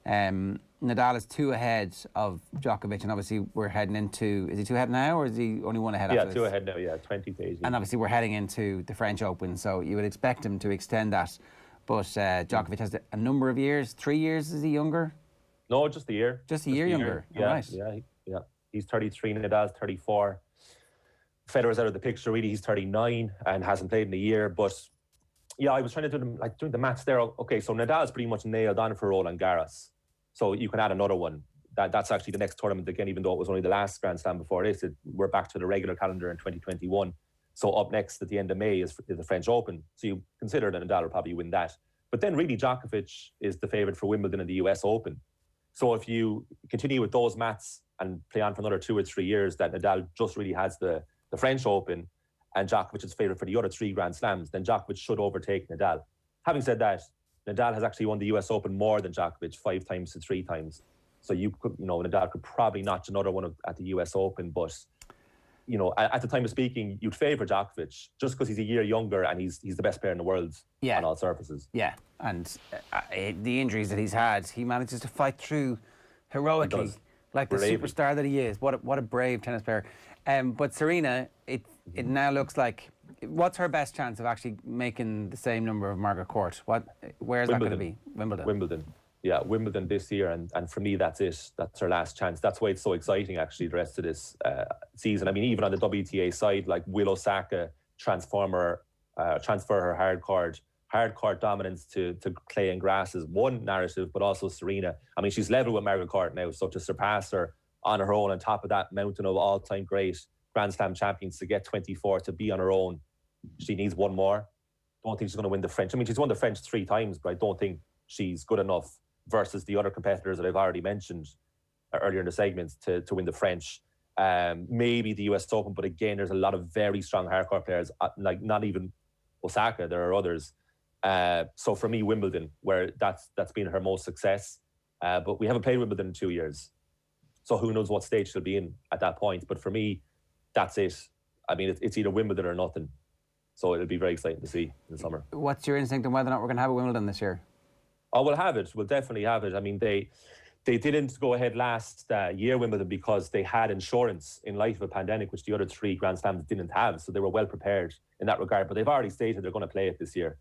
Nadal is 2 ahead of Djokovic, and obviously we're heading into, is he 2 ahead now, or is he only 1 ahead? Yeah, after 2 this? ahead now, yeah, 20 days. And obviously we're heading into the French Open, so you would expect him to extend that. But Djokovic has a number of years, 3 years, is he younger? No, just a year. Just a year younger. Yeah, right. yeah. He's 33, Nadal's 34. Federer's out of the picture, really. He's 39 and hasn't played in a year. But yeah, I was trying to do doing the maths there. Okay, so Nadal's pretty much nailed on for Roland Garros. So you can add another one. That's actually the next tournament again, even though it was only the last Grand Slam before this. We're back to the regular calendar in 2021. So up next at the end of May is the French Open. So you consider that Nadal will probably win that. But then really Djokovic is the favourite for Wimbledon and the US Open. So if you continue with those maths and play on for another 2 or 3 years, that Nadal just really has the French Open and Djokovic is favourite for the other 3 Grand Slams, then Djokovic should overtake Nadal. Having said that, Nadal has actually won the US Open more than Djokovic, 5 times to 3 times. So Nadal could probably notch another one at the US Open, but at the time of speaking, you'd favour Djokovic just because he's a year younger and he's the best player in the world on all surfaces. Yeah, and the injuries that he's had, he manages to fight through heroically, like the superstar that he is. What a brave tennis player. But Serena, it now looks like, what's her best chance of actually making the same number of Margaret Court? Where's that going to be? Wimbledon. Yeah, Wimbledon this year, and for me, that's it. That's her last chance. That's why it's so exciting, actually, the rest of this season. I mean, even on the WTA side, like, will Osaka transfer her hard court dominance to clay and grass is one narrative, but also Serena. I mean, she's level with Margaret Court now, so to surpass her on her own on top of that mountain of all-time great Grand Slam champions, to get 24, to be on her own, she needs one more. Don't think she's going to win the French. I mean, she's won the French 3 times, but I don't think she's good enough versus the other competitors that I've already mentioned earlier in the segments to win the French. Maybe the US Open, but again, there's a lot of very strong hardcore players, like not even Osaka, there are others. So for me, Wimbledon, where that's been her most success. But we haven't played Wimbledon in 2 years. So who knows what stage she'll be in at that point. But for me, that's it. I mean, it's either Wimbledon or nothing. So it'll be very exciting to see in the summer. What's your instinct on whether or not we're going to have a Wimbledon this year? Oh, we'll have it. We'll definitely have it. I mean, they didn't go ahead last year, Wimbledon, because they had insurance in light of a pandemic, which the other 3 Grand Slams didn't have. So they were well prepared in that regard. But they've already stated they're going to play it this year,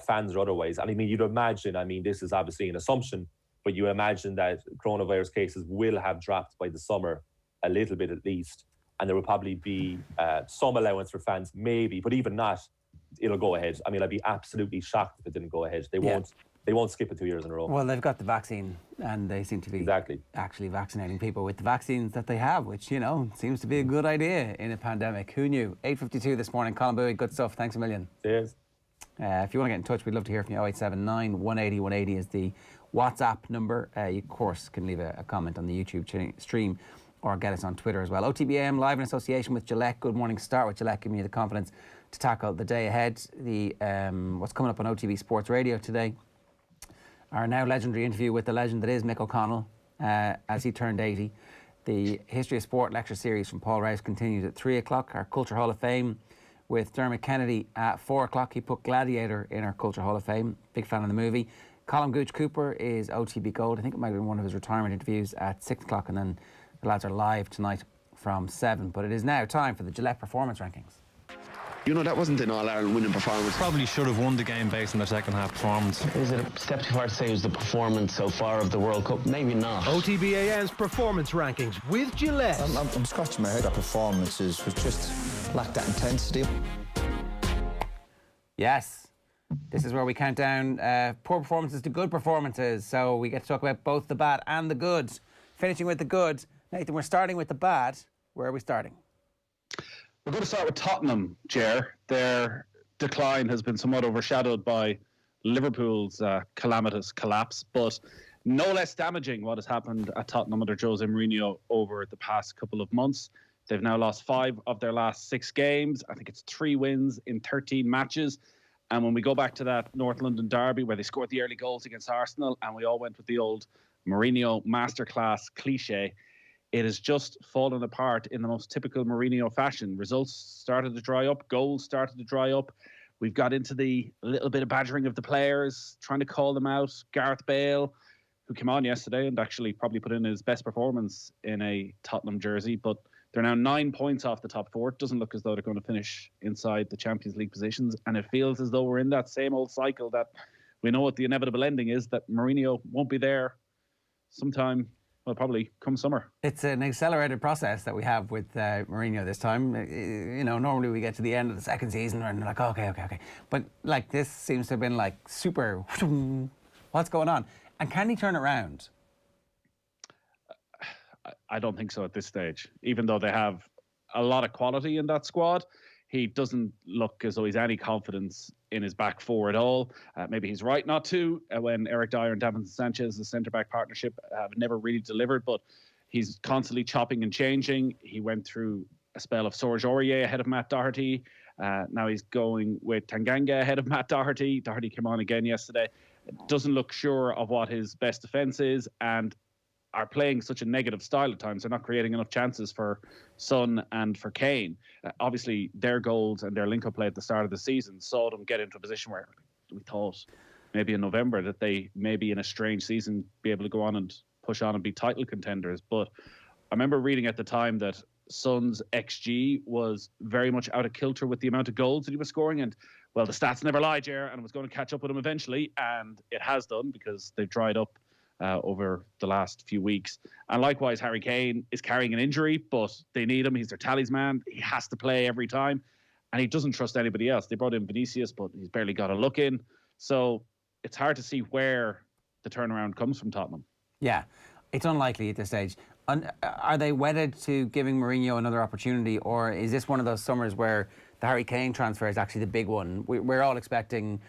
fans or otherwise. And I mean, you'd imagine, this is obviously an assumption, but you imagine that coronavirus cases will have dropped by the summer a little bit at least. And there will probably be some allowance for fans, maybe. But even not, it'll go ahead. I mean, I'd be absolutely shocked if it didn't go ahead. They won't skip it 2 years in a row. Well, they've got the vaccine, and they seem to be actually vaccinating people with the vaccines that they have, which, seems to be a good idea in a pandemic. Who knew? 8:52 this morning. Colm, Boohig, good stuff. Thanks a million. Cheers. If you want to get in touch, we'd love to hear from you. 0879 180 180 is the WhatsApp number. You, of course, can leave a comment on the YouTube stream or get us on Twitter as well. OTB AM, live in association with Gillette. Good morning. Start with Gillette, giving you the confidence to tackle the day ahead. What's coming up on OTB Sports Radio today? Our now legendary interview with the legend that is Mick O'Connell as he turned 80. The History of Sport lecture series from Paul Rouse continues at 3 o'clock. Our Culture Hall of Fame with Dermot Kennedy at 4 o'clock. He put Gladiator in our Culture Hall of Fame. Big fan of the movie. Colm Gooch Cooper is OTB Gold. I think it might have been one of his retirement interviews at 6 o'clock. And then the lads are live tonight from 7. But it is now time for the Gillette Performance Rankings. That wasn't an All-Ireland winning performance. Probably should have won the game based on their second half performance. Is it a step too far to say it was the performance so far of the World Cup? Maybe not. OTB AM's Performance Rankings with Gillette. I'm scratching my head. Our performances was just lacked that intensity. Yes. This is where we count down poor performances to good performances. So we get to talk about both the bad and the good. Finishing with the good. Nathan, we're starting with the bad. Where are we starting? We're going to start with Tottenham, Ger. Their decline has been somewhat overshadowed by Liverpool's calamitous collapse, but no less damaging what has happened at Tottenham under Jose Mourinho over the past couple of months. They've now lost 5 of their last 6 games. I think it's 3 wins in 13 matches. And when we go back to that North London derby where they scored the early goals against Arsenal and we all went with the old Mourinho masterclass cliche, it has just fallen apart in the most typical Mourinho fashion. Results started to dry up. Goals started to dry up. We've got into the little bit of badgering of the players, trying to call them out. Gareth Bale, who came on yesterday and actually probably put in his best performance in a Tottenham jersey, but they're now 9 points off the top 4. It doesn't look as though they're going to finish inside the Champions League positions, and it feels as though we're in that same old cycle that we know what the inevitable ending is, that Mourinho won't be there sometime well, probably come summer. It's an accelerated process that we have with Mourinho this time. You know, normally we get to the end of the second season and we're like, okay. But like this seems to have been like super, what's going on? And can he turn it around? I don't think so at this stage. Even though they have a lot of quality in that squad, he doesn't look as though he's any confidence in his back four at all. Maybe he's right not to, when Eric Dyer and Davinson Sanchez, the centre-back partnership, have never really delivered, but he's constantly chopping and changing. He went through a spell of Serge Aurier ahead of Matt Doherty. Now he's going with Tanganga ahead of Matt Doherty. Doherty came on again yesterday. Doesn't look sure of what his best defence is, and are playing such a negative style at times. They're not creating enough chances for Son and for Kane. Obviously, their goals and their link-up play at the start of the season saw them get into a position where we thought maybe in November that they maybe in a strange season be able to go on and push on and be title contenders. But I remember reading at the time that Son's XG was very much out of kilter with the amount of goals that he was scoring. And, well, the stats never lie, Ger, and it was going to catch up with him eventually. And it has done, because they've dried up over the last few weeks. And likewise, Harry Kane is carrying an injury, but they need him. He's their talisman. He has to play every time, and he doesn't trust anybody else. They brought in Vinicius, but he's barely got a look in. So it's hard to see where the turnaround comes from Tottenham. Yeah, it's unlikely at this stage. Are they wedded to giving Mourinho another opportunity, or is this one of those summers where the Harry Kane transfer is actually the big one? We're all expecting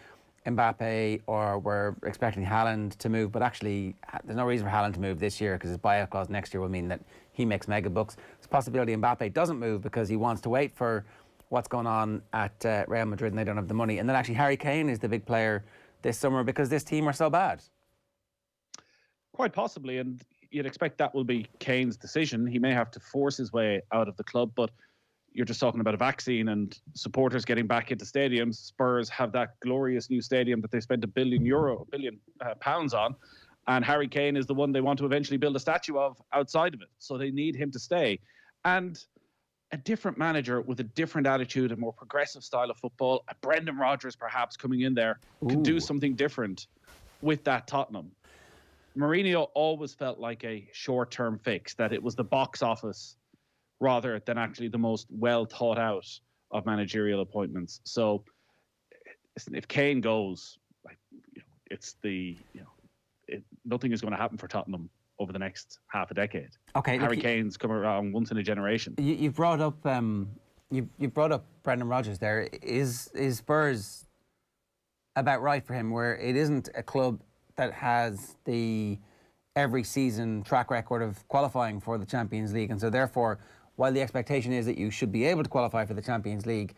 Mbappe, or we're expecting Haaland to move, but actually there's no reason for Haaland to move this year, because his buyout clause next year will mean that he makes mega bucks. There's a possibility Mbappe doesn't move because he wants to wait for what's going on at Real Madrid and they don't have the money. And then actually Harry Kane is the big player this summer because this team are so bad. Quite possibly, and you'd expect that will be Kane's decision. He may have to force his way out of the club, but you're just talking about a vaccine and supporters getting back into stadiums. Spurs have that glorious new stadium that they spent £1 billion pounds on, and Harry Kane is the one they want to eventually build a statue of outside of it. So they need him to stay. And a different manager with a different attitude, a more progressive style of football, a Brendan Rodgers perhaps coming in there, can do something different with that Tottenham. Mourinho always felt like a short-term fix, that it was the box office rather than actually the most well thought out of managerial appointments. So if Kane goes, nothing is going to happen for Tottenham over the next half a decade. Okay, Harry Kane's come around once in a generation. You brought up you brought up Brendan Rodgers there. Is Spurs about right for him, where it isn't a club that has the every season track record of qualifying for the Champions League, and so therefore, while the expectation is that you should be able to qualify for the Champions League,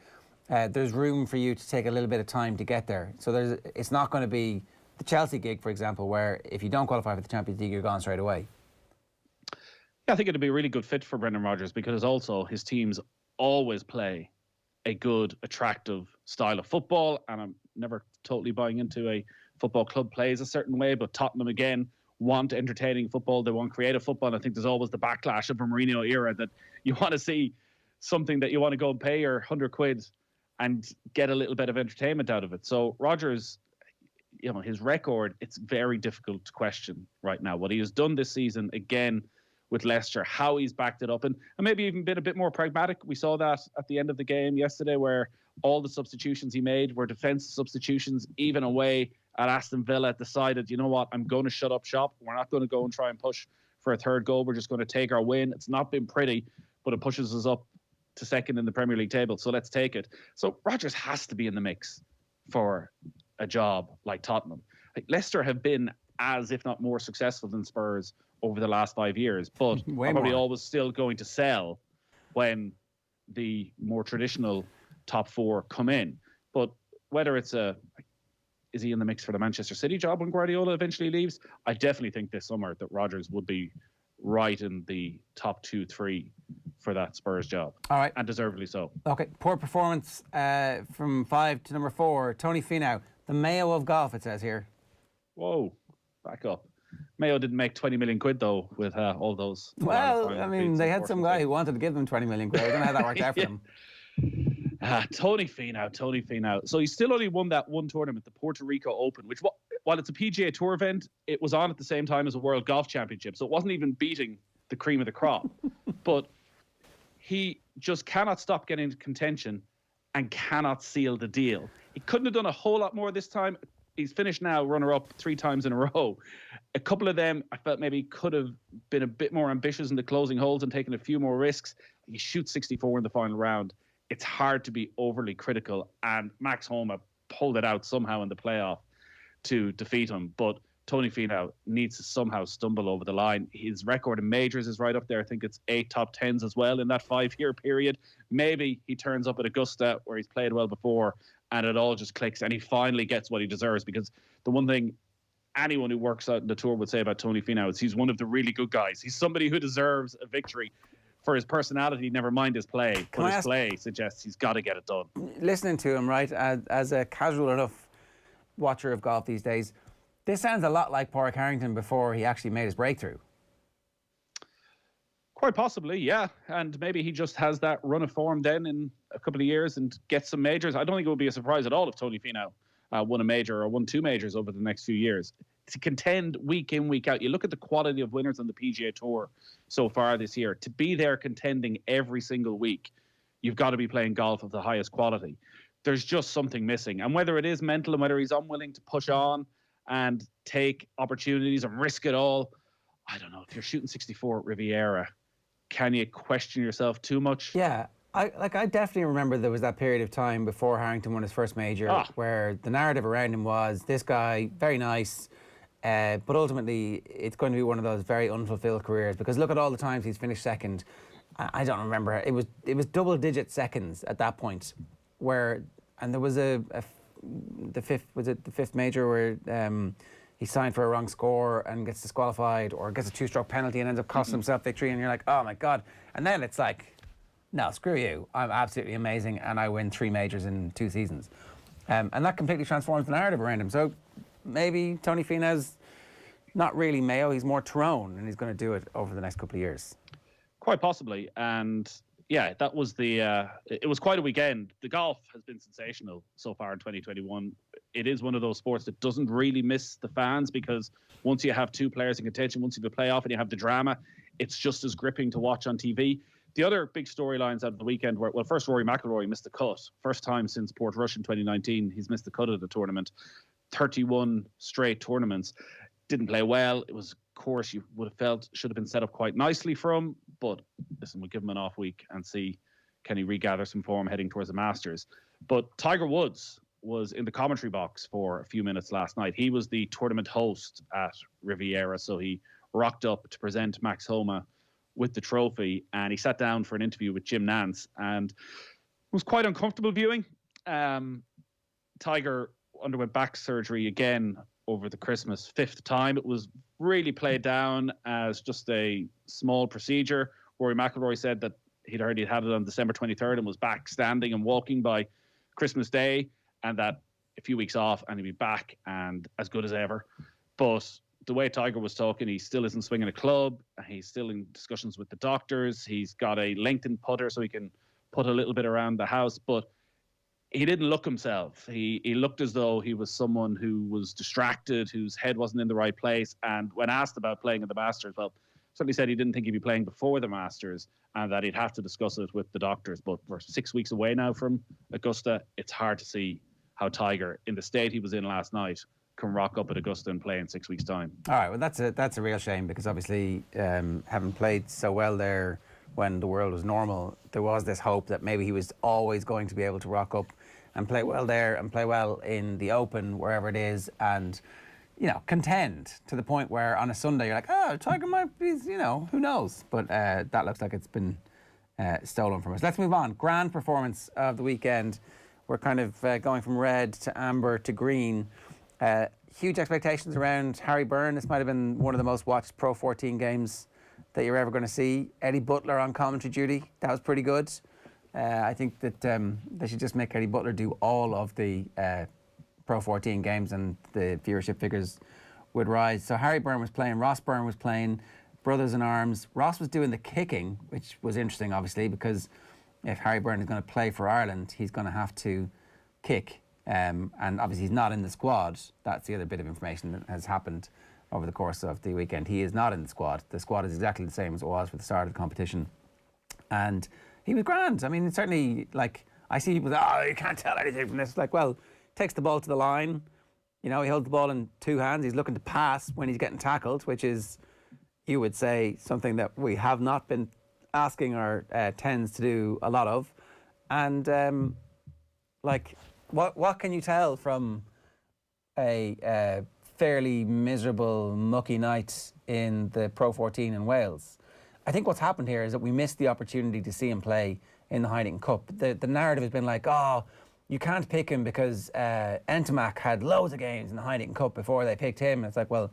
there's room for you to take a little bit of time to get there. So it's not going to be the Chelsea gig, for example, where if you don't qualify for the Champions League, you're gone straight away. Yeah, I think it'd be a really good fit for Brendan Rodgers, because also his teams always play a good, attractive style of football, and I'm never totally buying into a football club plays a certain way, but Tottenham, again, want entertaining football. They want creative football. And I think there's always the backlash of a Mourinho era that you want to see something that you want to go and pay your £100 and get a little bit of entertainment out of it. So Rodgers, his record, it's very difficult to question right now. What he has done this season, again, with Leicester, how he's backed it up, and maybe even been a bit more pragmatic. We saw that at the end of the game yesterday, where all the substitutions he made were defensive substitutions, even away at Aston Villa, decided, you know what, I'm going to shut up shop. We're not going to go and try and push for a third goal. We're just going to take our win. It's not been pretty, but it pushes us up to second in the Premier League table. So let's take it. So Rodgers has to be in the mix for a job like Tottenham. Leicester have been as, if not more successful than Spurs over the last 5 years, but probably always still going to sell when the more traditional top four come in. But whether it's is he in the mix for the Manchester City job when Guardiola eventually leaves? I definitely think this summer that Rodgers would be right in the top 2-3 for that Spurs job. All right. And deservedly so. Okay, poor performance from 5 to number 4. Tony Finau, the Mayo of golf, it says here. Whoa, back up. Mayo didn't make 20 million quid though with all those. Well, I mean, they had some guy who wanted to give them 20 million quid. I don't know how that worked out for them. Tony Finau. So he still only won that one tournament, the Puerto Rico Open, which, while it's a PGA Tour event, it was on at the same time as a World Golf Championship. So it wasn't even beating the cream of the crop. But he just cannot stop getting into contention and cannot seal the deal. He couldn't have done a whole lot more this time. He's finished now runner-up 3 times in a row. A couple of them, I felt maybe could have been a bit more ambitious in the closing holes and taken a few more risks. He shoots 64 in the final round. It's hard to be overly critical, and Max Homa pulled it out somehow in the playoff to defeat him. But Tony Finau needs to somehow stumble over the line. His record in majors is right up there. I think it's 8 top 10s as well in that 5-year period. Maybe he turns up at Augusta where he's played well before and it all just clicks and he finally gets what he deserves, because the one thing anyone who works out in the tour would say about Tony Finau is he's one of the really good guys. He's somebody who deserves a victory. For his personality, never mind his play, but his play suggests he's got to get it done. Listening to him, right, as a casual enough watcher of golf these days, this sounds a lot like Padraig Harrington before he actually made his breakthrough. Quite possibly, yeah. And maybe he just has that run of form then in a couple of years and gets some majors. I don't think it would be a surprise at all if Tony Finau won a major or won 2 majors over the next few years. To contend week in, week out. You look at the quality of winners on the PGA Tour so far this year. To be there contending every single week, you've got to be playing golf of the highest quality. There's just something missing. And whether it is mental and whether he's unwilling to push on and take opportunities and risk it all, I don't know. If you're shooting 64 at Riviera, can you question yourself too much? Yeah. I definitely remember there was that period of time before Harrington won his first major where the narrative around him was, this guy, very nice, but ultimately it's going to be one of those very unfulfilled careers, because look at all the times he's finished second. I don't remember. It was double-digit seconds at that point, and there was the fifth major where he signed for a wrong score and gets disqualified or gets a 2-stroke penalty and ends up costing himself victory, and you're like, oh my God. And then it's like, no, screw you. I'm absolutely amazing and I win 3 majors in 2 seasons. And that completely transforms the narrative around him. So maybe Tony Finau's not really Mayo, he's more Tyrone, and he's going to do it over the next couple of years. Quite possibly. And yeah, that was it was quite a weekend. The golf has been sensational so far in 2021. It is one of those sports that doesn't really miss the fans, because once you have 2 players in contention, once you have the playoff and you have the drama, it's just as gripping to watch on TV. The other big storylines out of the weekend were, well, first Rory McIlroy missed the cut. First time since Port Rush in 2019, he's missed the cut of the tournament. 31 straight tournaments. Didn't play well. It was a course you would have felt should have been set up quite nicely for him. But listen, we'll give him an off week and see, can he regather some form heading towards the Masters. But Tiger Woods was in the commentary box for a few minutes last night. He was the tournament host at Riviera, so he rocked up to present Max Homa with the trophy, and he sat down for an interview with Jim Nance, and it was quite uncomfortable viewing. Tiger underwent back surgery again over the Christmas, 5th time. It was really played down as just a small procedure. Rory McIlroy said that he'd already had it on December 23rd and was back standing and walking by Christmas Day, and that a few weeks off and he'd be back and as good as ever. But the way Tiger was talking, he still isn't swinging a club. He's still in discussions with the doctors. He's got a lengthened putter so he can put a little bit around the house, but he didn't look himself. He looked as though he was someone who was distracted, whose head wasn't in the right place. And when asked about playing at the Masters, well, certainly said he didn't think he'd be playing before the Masters and that he'd have to discuss it with the doctors. But we're 6 weeks away now from Augusta. It's hard to see how Tiger, in the state he was in last night, can rock up at Augusta and play in 6 weeks' time. All right, well, that's a real shame, because obviously having played so well there when the world was normal, there was this hope that maybe he was always going to be able to rock up and play well there and play well in the Open, wherever it is, and, you know, contend to the point where on a Sunday you're like, oh, Tiger might be, you know, who knows? But that looks like it's been stolen from us. Let's move on. Grand performance of the weekend. We're kind of going from red to amber to green. Huge expectations around Harry Byrne. This might have been one of the most watched Pro 14 games that you're ever going to see. Eddie Butler on commentary duty. That was pretty good. I think that they should just make Eddie Butler do all of the Pro 14 games and the viewership figures would rise. So Harry Byrne was playing, Ross Byrne was playing, brothers in arms. Ross was doing the kicking, which was interesting, obviously, because if Harry Byrne is going to play for Ireland, he's going to have to kick. And obviously he's not in the squad. That's the other bit of information that has happened over the course of the weekend. He is not in the squad. The squad is exactly the same as it was for the start of the competition. And he was grand. I mean, certainly, like, I see people say, oh, you can't tell anything from this. Like, well, takes the ball to the line. You know, he holds the ball in two hands. He's looking to pass when he's getting tackled, which is, you would say, something that we have not been asking our 10s to do a lot of. And, like, what can you tell from a fairly miserable, mucky night in the Pro 14 in Wales? I think what's happened here is that we missed the opportunity to see him play in the Heineken Cup. The narrative has been like, oh, you can't pick him because Entomac had loads of games in the Heineken Cup before they picked him. And it's like, well,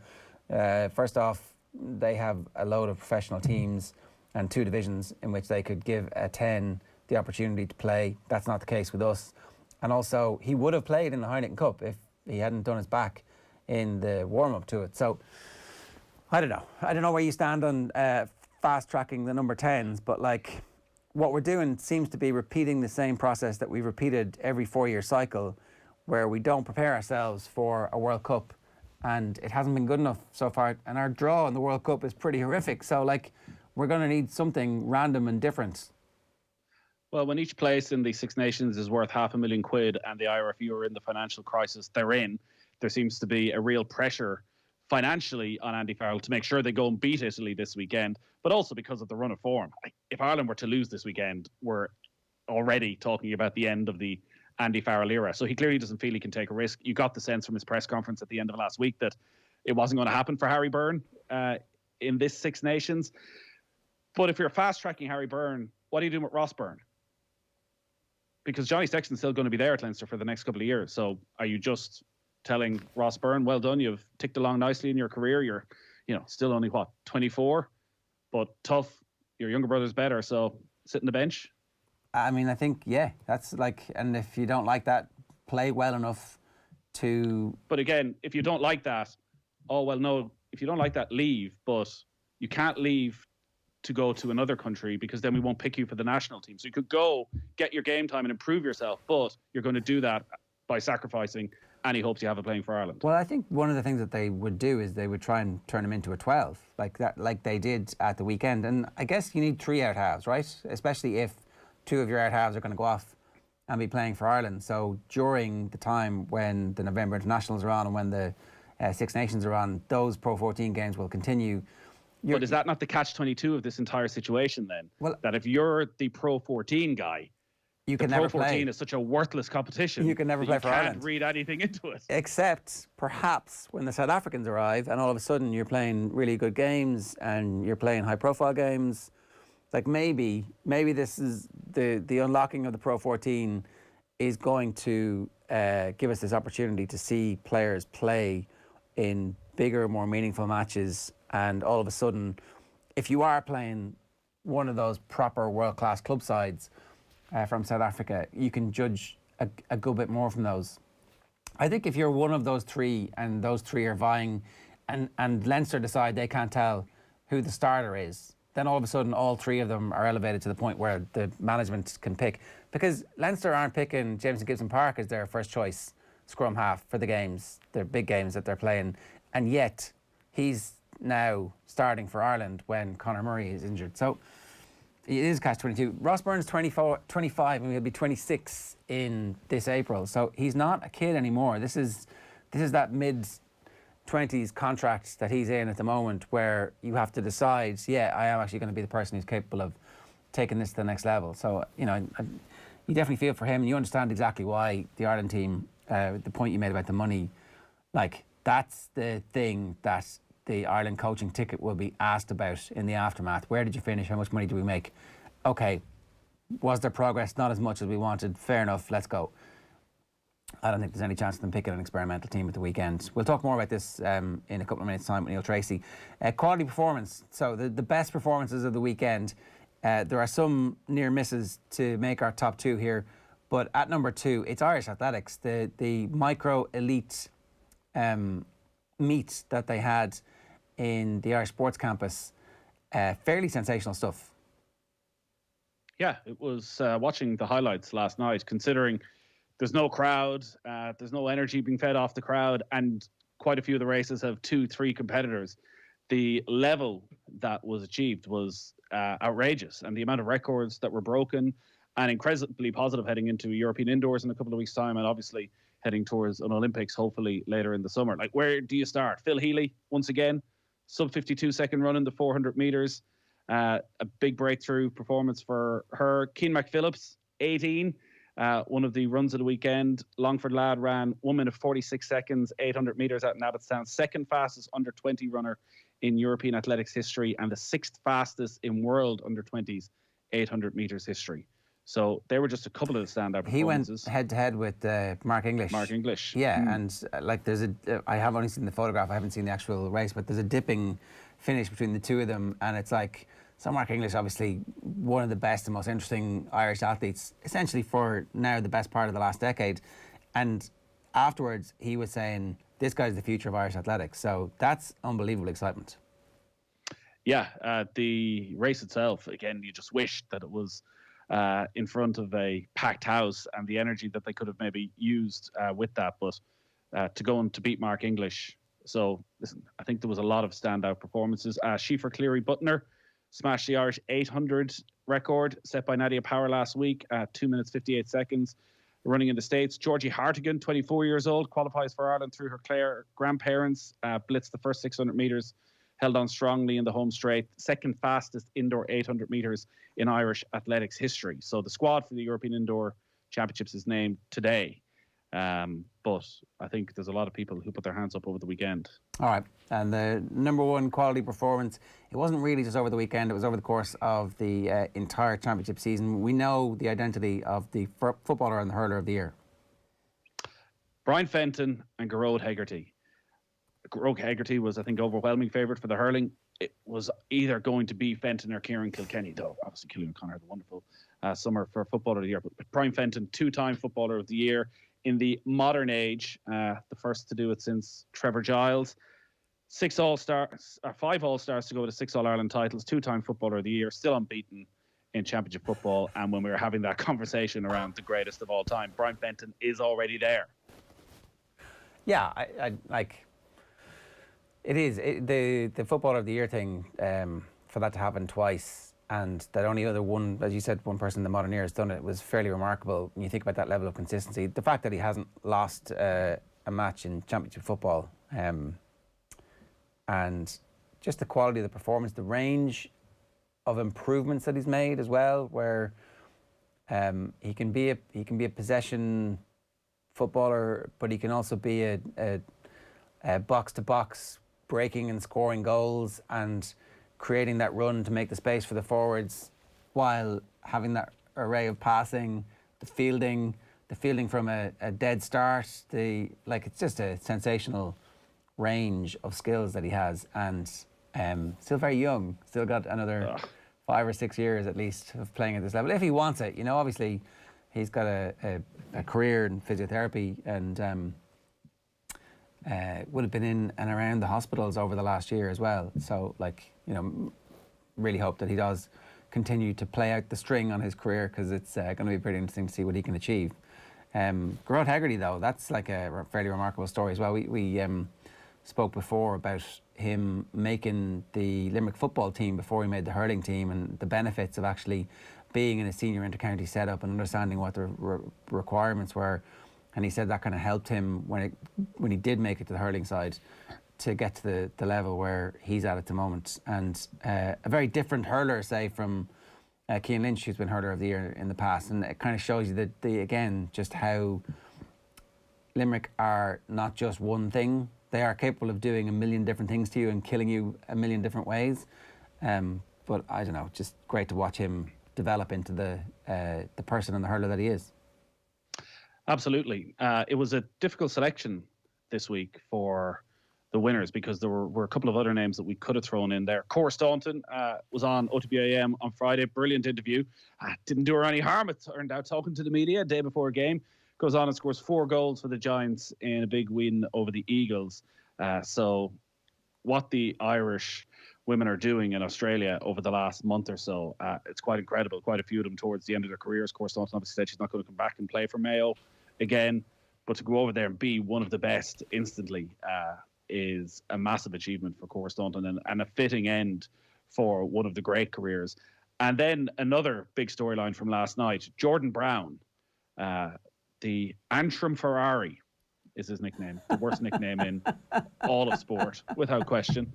first off, they have a load of professional teams and 2 divisions in which they could give a 10 the opportunity to play. That's not the case with us. And also, he would have played in the Heineken Cup if he hadn't done his back in the warm-up to it. So, I don't know. I don't know where you stand on fast-tracking the number 10s, but, like, what we're doing seems to be repeating the same process that we've repeated every 4-year cycle, where we don't prepare ourselves for a World Cup, and it hasn't been good enough so far. And our draw in the World Cup is pretty horrific. So, like, we're going to need something random and different. Well, when each place in the Six Nations is worth £500,000 and the IRFU are in the financial crisis they're in, there seems to be a real pressure financially on Andy Farrell to make sure they go and beat Italy this weekend, but also because of the run of form. If Ireland were to lose this weekend, we're already talking about the end of the Andy Farrell era. So he clearly doesn't feel he can take a risk. You got the sense from his press conference at the end of last week that it wasn't going to happen for Harry Byrne in this Six Nations. But if you're fast-tracking Harry Byrne, what are you doing with Ross Byrne? Because Johnny Sexton's still going to be there at Leinster for the next couple of years. So are you just telling Ross Byrne, well done, you've ticked along nicely in your career. You're, still only, 24? But tough. Your younger brother's better, so sit on the bench. I mean, I think, yeah, that's like, and if you don't like that, play well enough to... But again, if you don't like that, if you don't like that, leave. But you can't leave to go to another country because then we won't pick you for the national team. So you could go, get your game time and improve yourself, but you're going to do that by sacrificing any hopes you have of playing for Ireland. Well, I think one of the things that they would do is they would try and turn him into a 12, like they did at the weekend. And I guess you need 3 out halves, right? Especially if 2 of your out halves are going to go off and be playing for Ireland. So during the time when the November internationals are on and when the Six Nations are on, those Pro 14 games will continue. But is that not the catch-22 of this entire situation then? Well, that if you're the Pro 14 guy, you can never play. Pro 14 is such a worthless competition. You can never play for Ireland. You can't read anything into it. Except perhaps when the South Africans arrive and all of a sudden you're playing really good games and you're playing high-profile games. Like maybe this is the unlocking of the Pro 14 is going to give us this opportunity to see players play in bigger, more meaningful matches. And all of a sudden, if you are playing one of those proper world-class club sides from South Africa, you can judge a good bit more from those. I think if you're one of those 3 and those 3 are vying and Leinster decide they can't tell who the starter is, then all of a sudden all 3 of them are elevated to the point where the management can pick. Because Leinster aren't picking Jameson Gibson-Park as their first choice scrum half for the games, the big games that they're playing. And yet he's now starting for Ireland when Conor Murray is injured. So it is catch-22. Ross Byrne's 25 and he'll be 26 in this April. So he's not a kid anymore. This is that mid-20s contract that he's in at the moment where you have to decide, yeah, I am actually going to be the person who's capable of taking this to the next level. So, you definitely feel for him and you understand exactly why the Ireland team, the point you made about the money, like that's the thing that the Ireland coaching ticket will be asked about in the aftermath. Where did you finish? How much money do we make? Okay, was there progress? Not as much as we wanted. Fair enough, let's go. I don't think there's any chance of them picking an experimental team at the weekend. We'll talk more about this in a couple of minutes' time with Neil Tracy. Quality performance. So the best performances of the weekend. There are some near misses to make our top 2 here, but at number 2, it's Irish athletics. The micro-elite meet that they had in the Irish Sports Campus, fairly sensational stuff. Yeah, it was watching the highlights last night, considering there's no crowd, there's no energy being fed off the crowd, and quite a few of the races have 2-3 competitors. The level that was achieved was outrageous, and the amount of records that were broken, and incredibly positive heading into European indoors in a couple of weeks' time, and obviously heading towards an Olympics, hopefully later in the summer. Like, where do you start? Phil Healy, once again, sub 52-second run in the 400 meters. A big breakthrough performance for her. Keane McPhillips, 18, one of the runs of the weekend. Longford lad ran 1 minute 46 seconds, 800 meters out in Abbottstown. Second fastest under 20 runner in European athletics history, and the sixth fastest in world under 20s 800 meters history. So they were just a couple of the standout performances. He went head to head with Mark English. Mark English. Yeah, and like there's I have only seen the photograph, I haven't seen the actual race, but there's a dipping finish between the two of them, and it's like, so Mark English, obviously one of the best and most interesting Irish athletes, essentially for now the best part of the last decade. And afterwards, he was saying, this guy's the future of Irish athletics. So that's unbelievable excitement. Yeah, the race itself, again, you just wish that it was in front of a packed house and the energy that they could have maybe used with that. But to go and to beat Mark English. So, listen, I think there was a lot of standout performances. Schieffer Cleary Butner smashed the Irish 800 record set by Nadia Power last week at 2 minutes 58 seconds. Running in the States, Georgie Hartigan, 24 years old, qualifies for Ireland through her Clare grandparents, blitzed the first 600 metres, held on strongly in the home straight, second fastest indoor 800 metres in Irish athletics history. So the squad for the European Indoor Championships is named today. But I think there's a lot of people who put their hands up over the weekend. All right. And the number one quality performance, it wasn't really just over the weekend, it was over the course of the entire championship season. We know the identity of the footballer and the hurler of the year. Brian Fenton and Gearóid Hegarty. Gearóid Hegarty was, I think, overwhelming favourite for the hurling. It was either going to be Fenton or Kieran Kilkenny, though obviously Killian O'Connor had a wonderful summer for Footballer of the Year. But Brian Fenton, two-time Footballer of the Year in the modern age, the first to do it since Trevor Giles. 5 All-Stars to go to 6 All-Ireland titles, two-time Footballer of the Year, still unbeaten in Championship football. And when we were having that conversation around the greatest of all time, Brian Fenton is already there. Yeah, I like... It is. The Footballer of the Year thing, for that to happen twice, and that only other one, as you said, one person in the modern era has done it, was fairly remarkable when you think about that level of consistency. The fact that he hasn't lost a match in Championship football, and just the quality of the performance, the range of improvements that he's made as well, where he can be a possession footballer, but he can also be a box-to-box breaking and scoring goals and creating that run to make the space for the forwards while having that array of passing, the fielding from a dead start. It's just a sensational range of skills that he has, and still very young, still got another 5 or 6 years at least of playing at this level if he wants it. You know, obviously he's got a career in physiotherapy and would have been in and around the hospitals over the last year as well. So, really hope that he does continue to play out the string on his career, because it's going to be pretty interesting to see what he can achieve. Gearóid Hegarty, though, that's like a fairly remarkable story as well. We spoke before about him making the Limerick football team before he made the hurling team, and the benefits of actually being in a senior inter-county setup and understanding what the requirements were. And he said that kind of helped him when he did make it to the hurling side to get to the level where he's at the moment. And a very different hurler, say, from Cian Lynch, who's been hurler of the year in the past. And it kind of shows you that, just how Limerick are not just one thing. They are capable of doing a million different things to you and killing you a million different ways. But I don't know, just great to watch him develop into the person and the hurler that he is. Absolutely. It was a difficult selection this week for the winners, because there were a couple of other names that we could have thrown in there. Cora Staunton was on OTB AM on Friday. Brilliant interview. Didn't do her any harm, it turned out, talking to the media a day before a game. Goes on and scores 4 goals for the Giants in a big win over the Eagles. So what the Irish women are doing in Australia over the last month or so. It's quite incredible. Quite a few of them towards the end of their careers. Cora Staunton obviously said she's not going to come back and play for Mayo again, but to go over there and be one of the best instantly is a massive achievement for Cora Staunton and a fitting end for one of the great careers. And then another big storyline from last night, Jordan Brown, the Antrim Ferrari is his nickname, the worst nickname in all of sport, without question.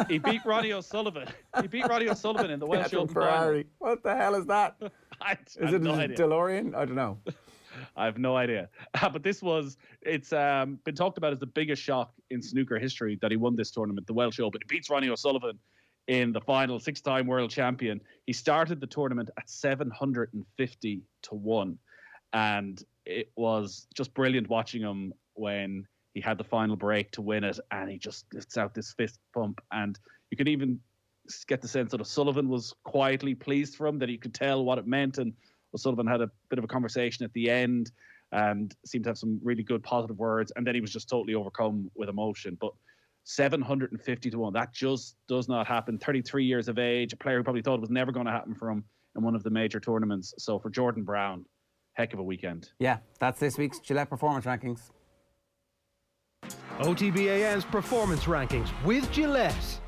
He beat Ronnie O'Sullivan. He beat Ronnie O'Sullivan in the Welsh Open Ferrari. final. What the hell is that? Is it no a idea. DeLorean? I don't know. I have no idea. But it's been talked about as the biggest shock in snooker history that he won this tournament, the Welsh Open. He beats Ronnie O'Sullivan in the final, 6-time world champion. He started the tournament at 750 to 1. And it was just brilliant watching him when he had the final break to win it, and he just lets out this fist pump. And you could even get the sense that O'Sullivan was quietly pleased for him, that he could tell what it meant. And O'Sullivan had a bit of a conversation at the end and seemed to have some really good positive words. And then he was just totally overcome with emotion. But 750 to 1, that just does not happen. 33 years of age, a player who probably thought it was never going to happen for him in one of the major tournaments. So for Jordan Brown, heck of a weekend. Yeah, that's this week's Gillette Performance Rankings. OTB AM's Performance Rankings with Gillette.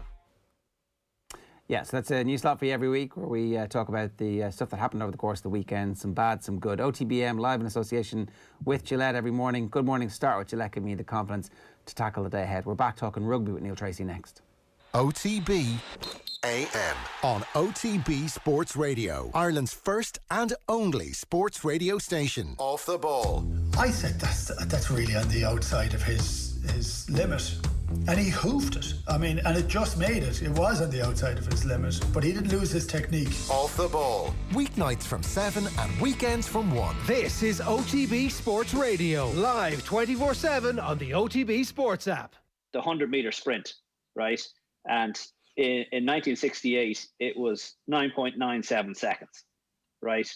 Yeah, so that's a new slot for you every week where we talk about the stuff that happened over the course of the weekend, some bad, some good. OTB AM live in association with Gillette every morning. Good morning start with Gillette, giving me the confidence to tackle the day ahead. We're back talking rugby with Neil Tracy next. OTB AM on OTB Sports Radio, Ireland's first and only sports radio station. Off the ball. I said that's really on the outside of his limit. And he hoofed it. I mean, and it just made it. It was on the outside of his limit, but he didn't lose his technique. Off the ball. Weeknights from 7 and weekends from 1. This is OTB Sports Radio, live 24/7 on the OTB Sports app. The 100-meter sprint, right? And in 1968, it was 9.97 seconds, right?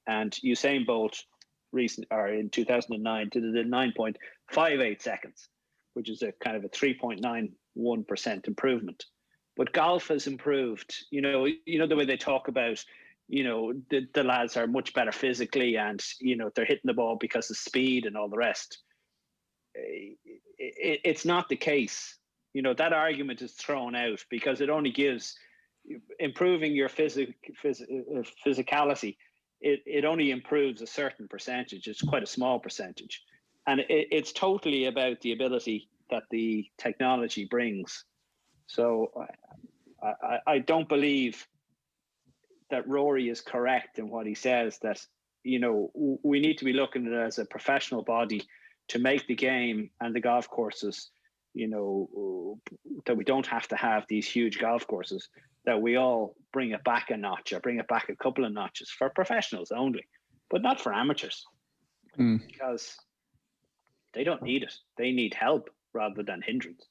And Usain Bolt in 2009 did it in 9.58 seconds, which is a kind of a 3.91% improvement. But golf has improved. You know the way they talk about, the lads are much better physically and, they're hitting the ball because of speed and all the rest. It's not the case. That argument is thrown out because it only gives improving your physicality. It only improves a certain percentage. It's quite a small percentage. And it's totally about the ability that the technology brings. So I don't believe that Rory is correct in what he says, that, we need to be looking at it as a professional body to make the game and the golf courses, that we don't have to have these huge golf courses, that we all bring it back a notch or bring it back a couple of notches for professionals only, but not for amateurs. Because they don't need it. They need help rather than hindrance.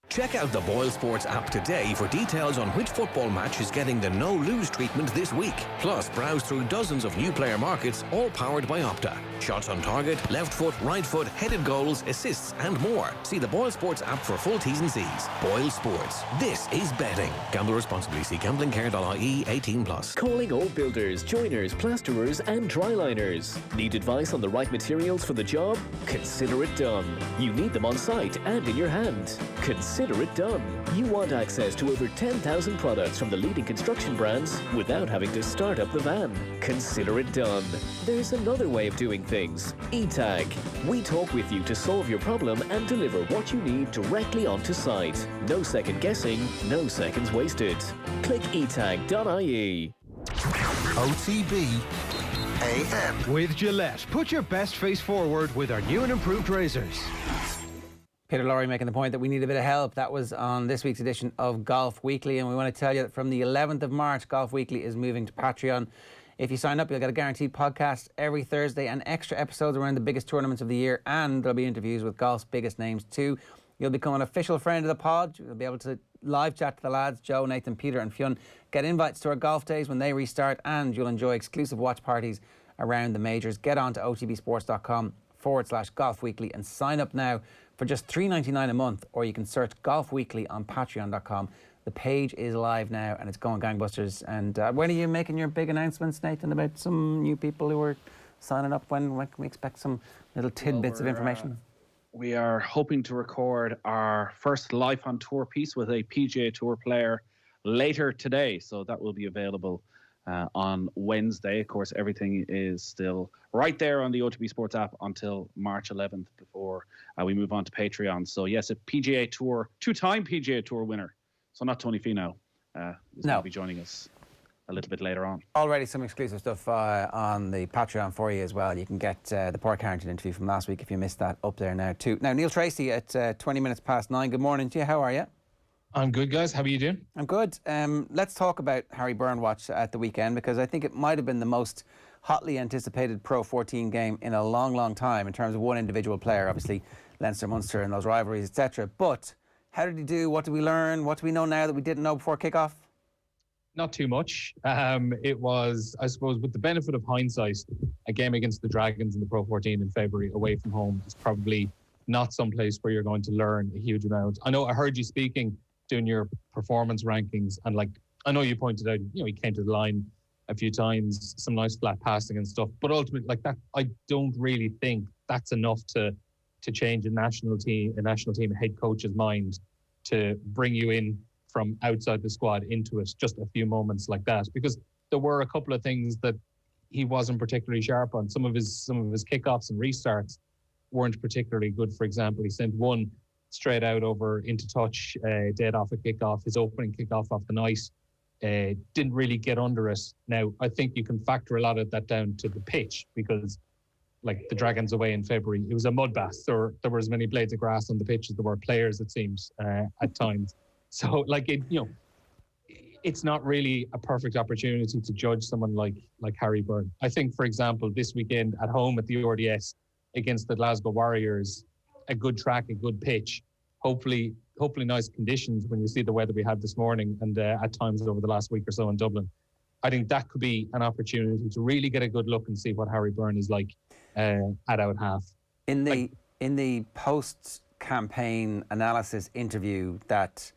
Check out the Boyle Sports app today for details on which football match is getting the no-lose treatment this week. Plus, browse through dozens of new player markets, all powered by Opta. Shots on target, left foot, right foot, headed goals, assists and more. See the Boyle Sports app for full T's and C's. Boyle Sports. This is betting. Gamble responsibly. See gamblingcare.ie 18+. Calling all builders, joiners, plasterers and dryliners. Need advice on the right materials for the job? Consider it done. You need them on site and in your hand. Consider it done. You want access to over 10,000 products from the leading construction brands without having to start up the van. Consider it done. There's another way of doing things. eTag. We talk with you to solve your problem and deliver what you need directly onto site. No second guessing, no seconds wasted. Click etag.ie. OTB AM with Gillette. Put your best face forward with our new and improved razors. Peter Lowry making the point that we need a bit of help. That was on this week's edition of Golf Weekly, and we want to tell you that from the 11th of March, Golf Weekly is moving to Patreon. If you sign up, you'll get a guaranteed podcast every Thursday and extra episodes around the biggest tournaments of the year, and there'll be interviews with golf's biggest names too. You'll become an official friend of the pod. You'll be able to live chat to the lads, Joe, Nathan, Peter and Fionn, get invites to our golf days when they restart, and you'll enjoy exclusive watch parties around the majors. Get on to otbsports.com patreon.com/Golf Weekly and sign up now for just $3.99 a month, or you can search Golf Weekly on patreon.com. The page is live now and it's going gangbusters. And when are you making your big announcements, Nathan, about some new people who are signing up? When can we expect some little tidbits of information? We are hoping to record our first live on tour piece with a PGA Tour player later today. So that will be available on Wednesday. Of course, everything is still right there on the OTB Sports app until March 11th before we move on to Patreon. So yes, a PGA Tour, two-time PGA Tour winner. So not Tony Finau is going to be joining us a little bit later on. Already some exclusive stuff on the Patreon for you as well. You can get the Port Carrington interview from last week if you missed that up there now too. Now, Neil Tracy at 20 minutes past 9. Good morning to you. How are you? I'm good, guys. How are you doing? I'm good. Let's talk about Harry Byrne watch at the weekend, because I think it might have been the most hotly anticipated Pro 14 game in a long, long time in terms of one individual player. Obviously, Leinster, Munster and those rivalries, etc. But how did he do? What did we learn? What do we know now that we didn't know before kickoff? Not too much. It was, I suppose, with the benefit of hindsight, a game against the Dragons in the Pro 14 in February away from home is probably not some place where you're going to learn a huge amount. I know I heard you speaking, doing your performance rankings, and like I know you pointed out, he came to the line a few times, some nice flat passing and stuff, but ultimately, like that, I don't really think that's enough to change a national team head coach's mind to bring you in from outside the squad into it just a few moments like that, because there were a couple of things that he wasn't particularly sharp on. Some of his kickoffs and restarts weren't particularly good. For example, he sent one straight out over into touch, dead off a kickoff. His opening kickoff off the night didn't really get under it. Now, I think you can factor a lot of that down to the pitch, because like the Dragons away in February, it was a mud bath. There were as many blades of grass on the pitch as there were players, it seems, at times. So like it's not really a perfect opportunity to judge someone like Harry Byrne. I think, for example, this weekend at home at the RDS against the Glasgow Warriors, a good track, a good pitch, hopefully nice conditions when you see the weather we had this morning and at times over the last week or so in Dublin. I think that could be an opportunity to really get a good look and see what Harry Byrne is like at out half. In the post-campaign analysis interview that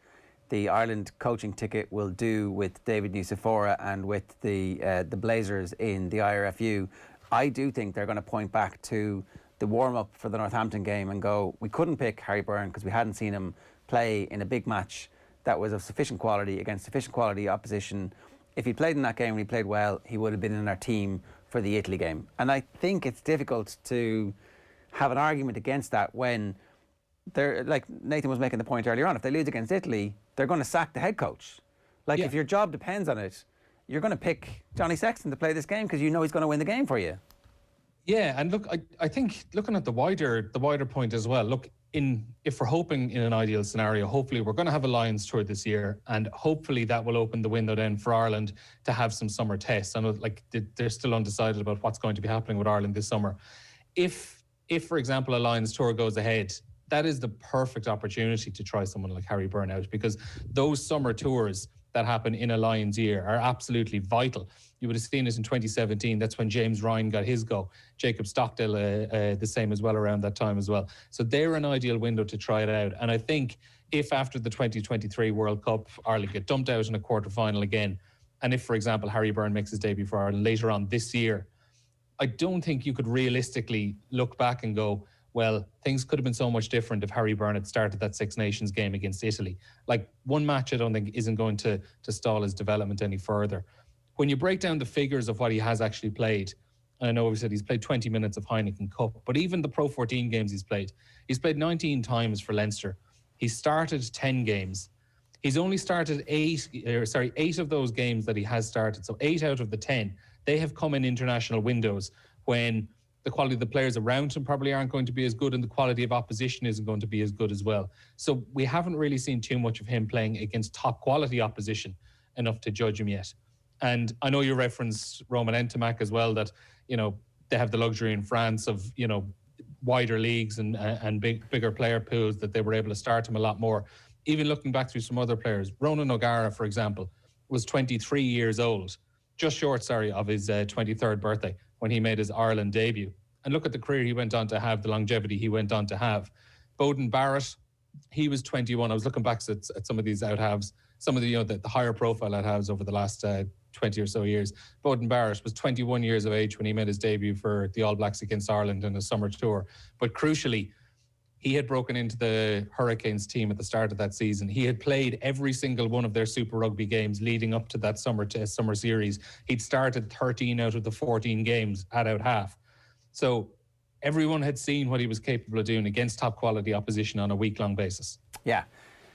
the Ireland coaching ticket will do with David Nucifora and with the Blazers in the IRFU, I do think they're going to point back to the warm-up for the Northampton game and go, we couldn't pick Harry Byrne because we hadn't seen him play in a big match that was of sufficient quality against sufficient quality opposition. If he played in that game and he played well, he would have been in our team for the Italy game. And I think it's difficult to have an argument against that when they're, like Nathan was making the point earlier on, if they lose against Italy, they're going to sack the head coach. Like, if your job depends on it, you're going to pick Johnny Sexton to play this game because you know he's going to win the game for you. Yeah, and look, I think looking at the wider point as well, look, if we're hoping in an ideal scenario, hopefully we're going to have a Lions tour this year, and hopefully that will open the window then for Ireland to have some summer tests. I know, like, they're still undecided about what's going to be happening with Ireland this summer. If for example, a Lions tour goes ahead, that is the perfect opportunity to try someone like Harry Byrne out, because those summer tours that happen in a Lions year are absolutely vital. You would have seen it in 2017. That's when James Ryan got his go. Jacob Stockdale, the same as well around that time as well. So they're an ideal window to try it out. And I think if after the 2023 World Cup, Ireland get dumped out in a quarter-final again, and if, for example, Harry Byrne makes his debut for Ireland later on this year, I don't think you could realistically look back and go, well, things could have been so much different if Harry Byrne had started that Six Nations game against Italy. Like, one match I don't think isn't going to stall his development any further. When you break down the figures of what he has actually played, and I know we said he's played 20 minutes of Heineken Cup, but even the Pro 14 games he's played 19 times for Leinster. He's started 10 games. He's only started 8 of those games that he has started. So 8 out of the 10, they have come in international windows when the quality of the players around him probably aren't going to be as good, and the quality of opposition isn't going to be as good as well. So we haven't really seen too much of him playing against top quality opposition enough to judge him yet. And I know you referenced Roman Ntamack as well, that, you know, they have the luxury in France of, you know, wider leagues and bigger player pools, that they were able to start him a lot more. Even looking back through some other players, Ronan O'Gara, for example, was 23 years old, just short, of his 23rd birthday when he made his Ireland debut. and look at the career he went on to have, the longevity he went on to have. Beauden Barrett, he was 21. I was looking back at some of these out-halves, some of the higher profile out-halves over the last 20 or so years. Beauden Barrett was 21 years of age when he made his debut for the All Blacks against Ireland in a summer tour. But crucially, he had broken into the Hurricanes team at the start of that season. He had played every single one of their Super Rugby games leading up to that summer series. He'd started 13 out of the 14 games at out-half. So everyone had seen what he was capable of doing against top quality opposition on a week-long basis. Yeah.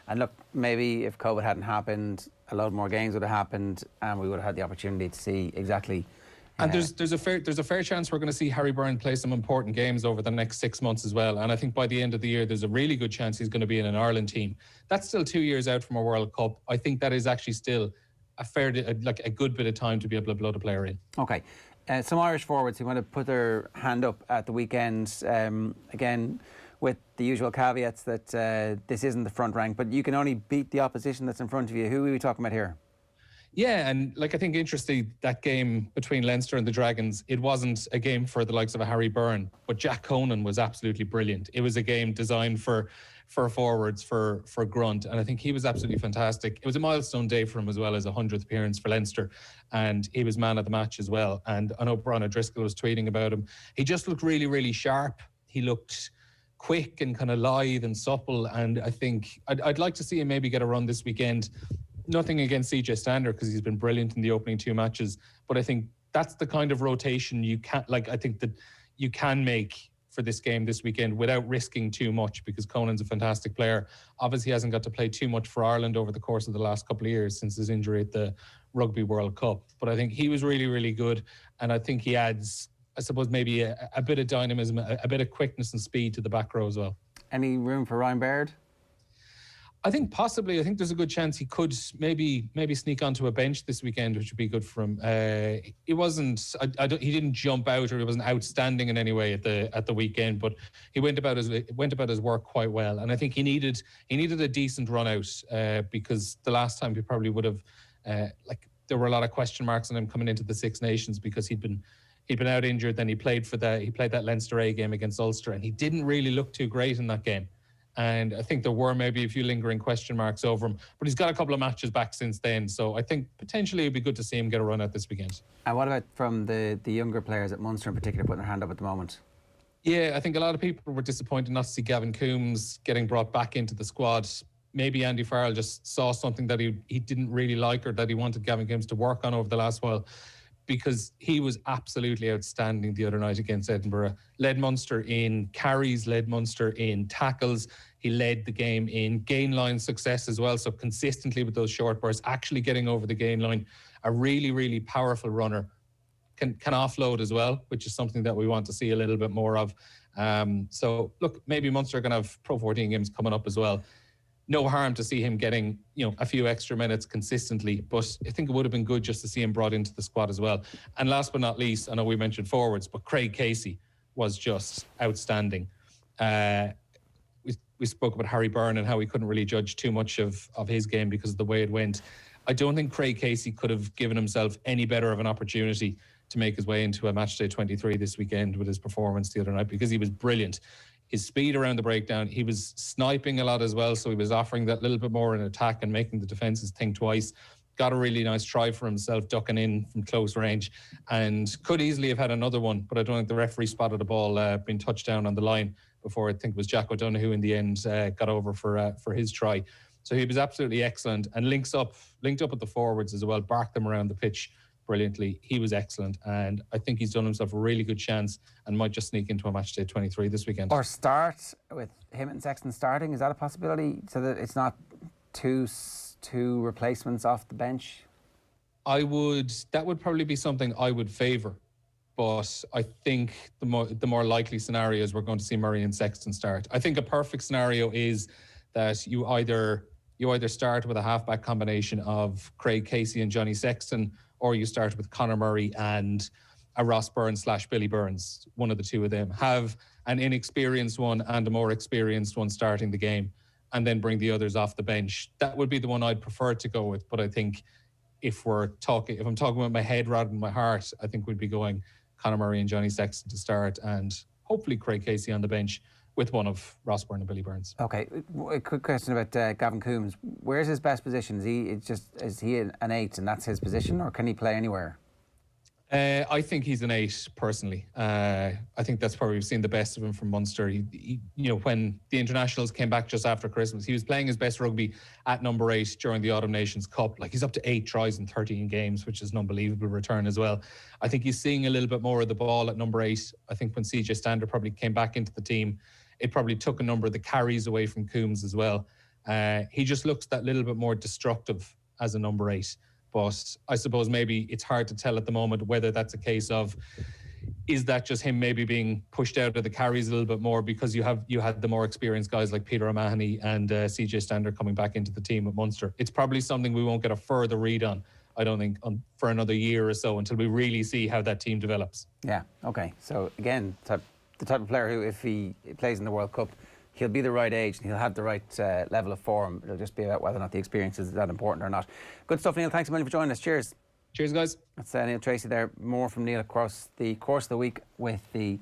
And look, maybe if COVID hadn't happened, a lot more games would have happened and we would have had the opportunity to see exactly. And there's a fair chance we're going to see Harry Byrne play some important games over the next 6 months as well. And I think by the end of the year, there's a really good chance he's going to be in an Ireland team. That's still 2 years out from a World Cup. I think that is actually still a good bit of time to be able to blood a player in. Okay. Some Irish forwards who want to put their hand up at the weekend, again, with the usual caveats that this isn't the front rank, but you can only beat the opposition that's in front of you. Who are we talking about here? Yeah, and I think interestingly, that game between Leinster and the Dragons, it wasn't a game for the likes of a Harry Byrne, but Jack Conan was absolutely brilliant. It was a game designed for forwards, for grunt, and I think he was absolutely fantastic. It was a milestone day for him as well as a 100th appearance for Leinster, and he was man of the match as well. And I know Brian O'Driscoll was tweeting about him. He just looked really, really sharp. He looked quick and kind of lithe and supple, and I think I'd like to see him maybe get a run this weekend. Nothing against CJ Stander because he's been brilliant in the opening 2 matches, but I think that's the kind of rotation you can make for this game this weekend without risking too much, because Conan's a fantastic player. Obviously, he hasn't got to play too much for Ireland over the course of the last couple of years since his injury at the Rugby World Cup, but I think he was really, really good, and I think he adds, I suppose, maybe a bit of dynamism, a bit of quickness and speed to the back row as well. Any room for Ryan Baird? I think possibly. I think there's a good chance he could maybe sneak onto a bench this weekend, which would be good for him. He wasn't. He didn't jump out, or he wasn't outstanding in any way at the weekend, but he went about his work quite well. And I think he needed a decent run out because the last time he probably would have there were a lot of question marks on him coming into the Six Nations because he'd been out injured. Then he played that Leinster A game against Ulster, and he didn't really look too great in that game. And I think there were maybe a few lingering question marks over him, but he's got a couple of matches back since then. So I think potentially it'd be good to see him get a run out this weekend. And what about from the younger players at Munster in particular putting their hand up at the moment? Yeah, I think a lot of people were disappointed not to see Gavin Coombes getting brought back into the squad. Maybe Andy Farrell just saw something that he didn't really like, or that he wanted Gavin Coombes to work on over the last while, because he was absolutely outstanding the other night against Edinburgh. Led Munster in carries, led Munster in tackles. He led the game in gain line success as well. So consistently with those short bursts, actually getting over the gain line. A really, really powerful runner. Can offload as well, which is something that we want to see a little bit more of. So look, maybe Munster are going to have Pro 14 games coming up as well. No harm to see him getting, a few extra minutes consistently, but I think it would have been good just to see him brought into the squad as well. And last but not least, I know we mentioned forwards, but Craig Casey was just outstanding. We spoke about Harry Byrne and how we couldn't really judge too much of his game because of the way it went. I don't think Craig Casey could have given himself any better of an opportunity to make his way into a matchday 23 this weekend with his performance the other night, because he was brilliant. His speed around the breakdown, he was sniping a lot as well, so he was offering that little bit more in attack and making the defences think twice. Got a really nice try for himself, ducking in from close range, and could easily have had another one, but I don't think the referee spotted the ball being touched down on the line before. I think it was Jack O'Donoghue in the end got over for his try. So he was absolutely excellent, and linked up with the forwards as well, barked them around the pitch brilliantly. He was excellent, and I think he's done himself a really good chance and might just sneak into a matchday 23 this weekend. Or start with him and Sexton starting. Is that a possibility, so that it's not two replacements off the bench? That would probably be something I would favour, but I think the more likely scenario is we're going to see Murray and Sexton start. I think a perfect scenario is that you either start with a halfback combination of Craig Casey and Johnny Sexton, or you start with Conor Murray and a Ross Byrne / Billy Burns, one of the two of them. Have an inexperienced one and a more experienced one starting the game, and then bring the others off the bench. That would be the one I'd prefer to go with. But I think if I'm talking with my head rather than my heart, I think we'd be going Conor Murray and Johnny Sexton to start, and hopefully Craig Casey on the bench with one of Ross Byrne and Billy Burns. Okay, a quick question about Gavin Coombes. Where's his best position? Is he an 8 and that's his position, or can he play anywhere? I think he's an 8 personally. I think that's probably we've seen the best of him from Munster. He, when the internationals came back just after Christmas, he was playing his best rugby at number 8 during the Autumn Nations Cup. Like, he's up to 8 tries in 13 games, which is an unbelievable return as well. I think he's seeing a little bit more of the ball at number 8. I think when CJ Stander probably came back into the team, it probably took a number of the carries away from Coombes as well. He just looks that little bit more destructive as a number 8. But I suppose maybe it's hard to tell at the moment whether that's a case of, is that just him maybe being pushed out of the carries a little bit more because you had the more experienced guys like Peter O'Mahony and CJ Stander coming back into the team at Munster. It's probably something we won't get a further read on, I don't think, for another year or so until we really see how that team develops. Yeah, okay. So again, the type of player who, if he plays in the World Cup, he'll be the right age and he'll have the right level of form. It'll just be about whether or not the experience is that important or not. Good stuff, Neil. Thanks a million for joining us. Cheers. Cheers, guys. That's Neil Tracy there. More from Neil across the course of the week with the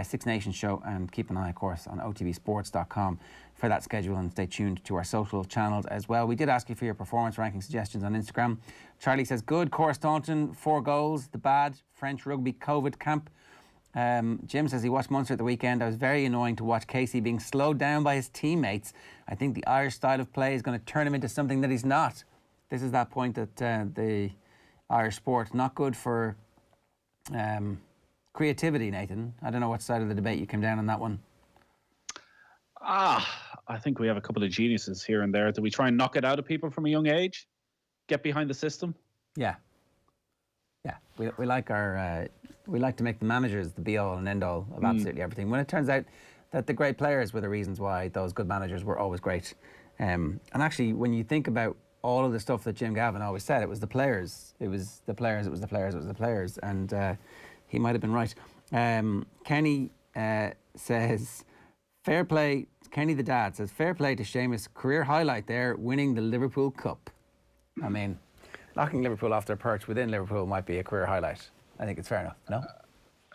Six Nations show, and keep an eye, of course, on otbsports.com for that schedule, and stay tuned to our social channels as well. We did ask you for your performance ranking suggestions on Instagram. Charlie says, good, Cora Staunton, 4 goals. The bad, French rugby COVID camp. Jim says he watched Munster at the weekend. I was very annoying to watch Casey being slowed down by his teammates. I think the Irish style of play is going to turn him into something that he's not. This is that point that the Irish sport, not good for creativity, Nathan. I don't know what side of the debate you came down on that one. I think we have a couple of geniuses here and there. Do we try and knock it out of people from a young age? Get behind the system? Yeah. Yeah, we like our we like to make the managers the be all and end all of absolutely everything. When it turns out that the great players were the reasons why those good managers were always great. And actually, when you think about all of the stuff that Jim Gavin always said, it was the players. It was the players. It was the players. It was the players. And he might have been right. Kenny says, fair play. Kenny the dad says, fair play to Seamus. Career highlight there, winning the Liverpool Cup. I mean, knocking Liverpool off their perch within Liverpool might be a career highlight. I think it's fair enough, no?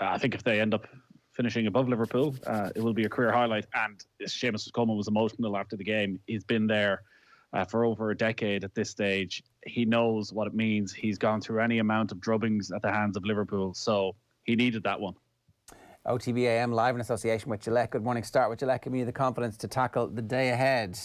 I think if they end up finishing above Liverpool, it will be a career highlight. And Seamus Coleman was emotional after the game. He's been there for over a decade at this stage. He knows what it means. He's gone through any amount of drubbings at the hands of Liverpool, so he needed that one. OTB AM live in association with Gillette. Good morning. Start with Gillette. Give me the confidence to tackle the day ahead.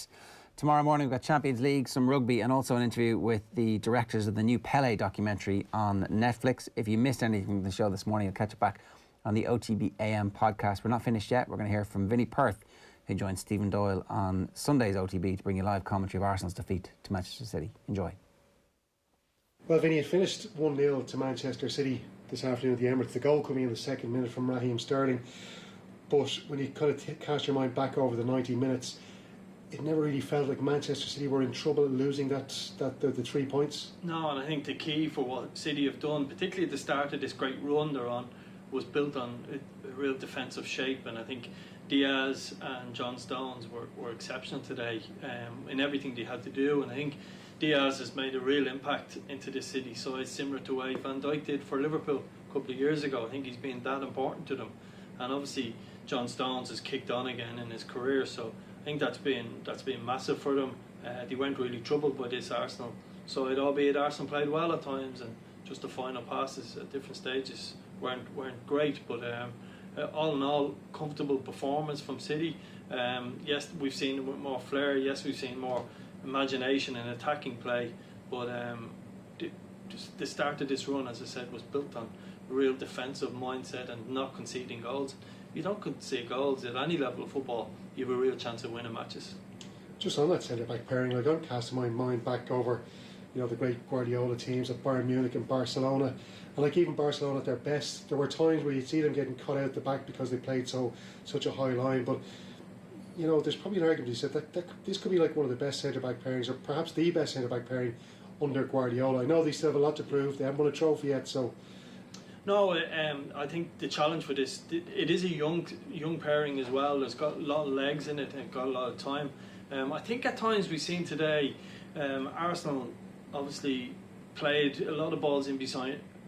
Tomorrow morning we've got Champions League, some rugby, and also an interview with the directors of the new Pele documentary on Netflix. If you missed anything from the show this morning, you'll catch it back on the OTB AM podcast. We're not finished yet. We're going to hear from Vinny Perth, who joins Stephen Doyle on Sunday's OTB to bring you live commentary of Arsenal's defeat to Manchester City. Enjoy. Well, Vinny, it finished 1-0 to Manchester City this afternoon at the Emirates. The goal coming in the second minute from Raheem Sterling. But when you kind of cast your mind back over the 90 minutes, it never really felt like Manchester City were in trouble losing the 3 points. No, and I think the key for what City have done, particularly at the start of this great run they're on, was built on a real defensive shape. And I think Diaz and John Stones were exceptional today in everything they had to do. And I think Diaz has made a real impact into the City side, similar to what Van Dijk did for Liverpool a couple of years ago. I think he's been that important to them. And obviously John Stones has kicked on again in his career, so I think that's been massive for them. They weren't really troubled by this Arsenal side, albeit Arsenal played well at times, and just the final passes at different stages weren't great. But all in all, comfortable performance from City. Yes, we've seen more flair. Yes, we've seen more imagination and attacking play. But the start of this run, as I said, was built on a real defensive mindset and not conceding goals. You don't concede goals at any level of football, you have a real chance of winning matches. Just on that centre-back pairing, I don't cast my mind back over, the great Guardiola teams at Bayern Munich and Barcelona. And like even Barcelona at their best, there were times where you'd see them getting cut out the back because they played such a high line. But, there's probably an argument to say that this could be like one of the best centre-back pairings, or perhaps the best centre-back pairing under Guardiola. I know they still have a lot to prove. They haven't won a trophy yet, so... No, I think the challenge for this, it is a young pairing as well. It's got a lot of legs in it and got a lot of time. I think at times we've seen today, Arsenal obviously played a lot of balls in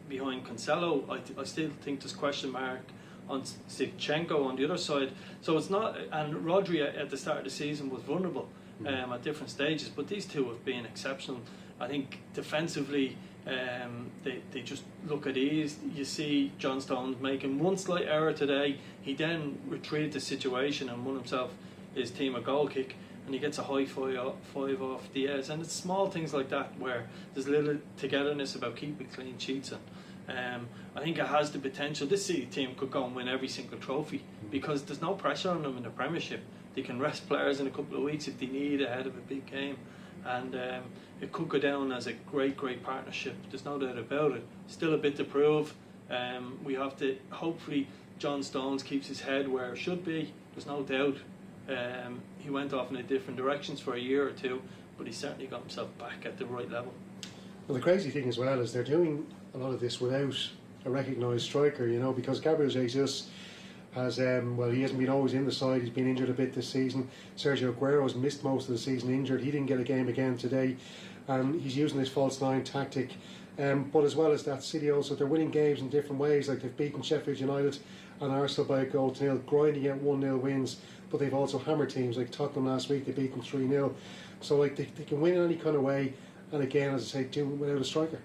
behind Cancelo. I still think there's question mark on Zinchenko on the other side. So it's not, and Rodri at the start of the season was vulnerable at different stages, but these two have been exceptional. I think defensively, they just look at ease. You see John Stones making one slight error today. He then retrieved the situation and won himself his team a goal kick, and he gets a high five off Diaz. And it's small things like that where there's a little togetherness about keeping clean sheets. And I think it has the potential. This City team could go and win every single trophy because there's no pressure on them in the Premiership. They can rest players in a couple of weeks if they need ahead of a big game. And it could go down as a great partnership. There's no doubt about it. Still a bit to prove. We have to, hopefully John Stones keeps his head where it should be. There's no doubt. He went off in different directions for a year or two, but he certainly got himself back at the right level. Well, the crazy thing as well is they're doing a lot of this without a recognised striker, you know, because Gabriel Jesus has, well, he hasn't been always in the side. He's been injured a bit this season. Sergio Aguero's missed most of the season injured. He didn't get a game again today, and he's using this false nine tactic. But as well as that, City also, they're winning games in different ways. Like they've beaten Sheffield United and Arsenal by a goal to nil, grinding out 1-0 wins. But they've also hammered teams like Tottenham last week. They beat them 3-0. So like they can win in any kind of way. And again, as I say, do it without a striker.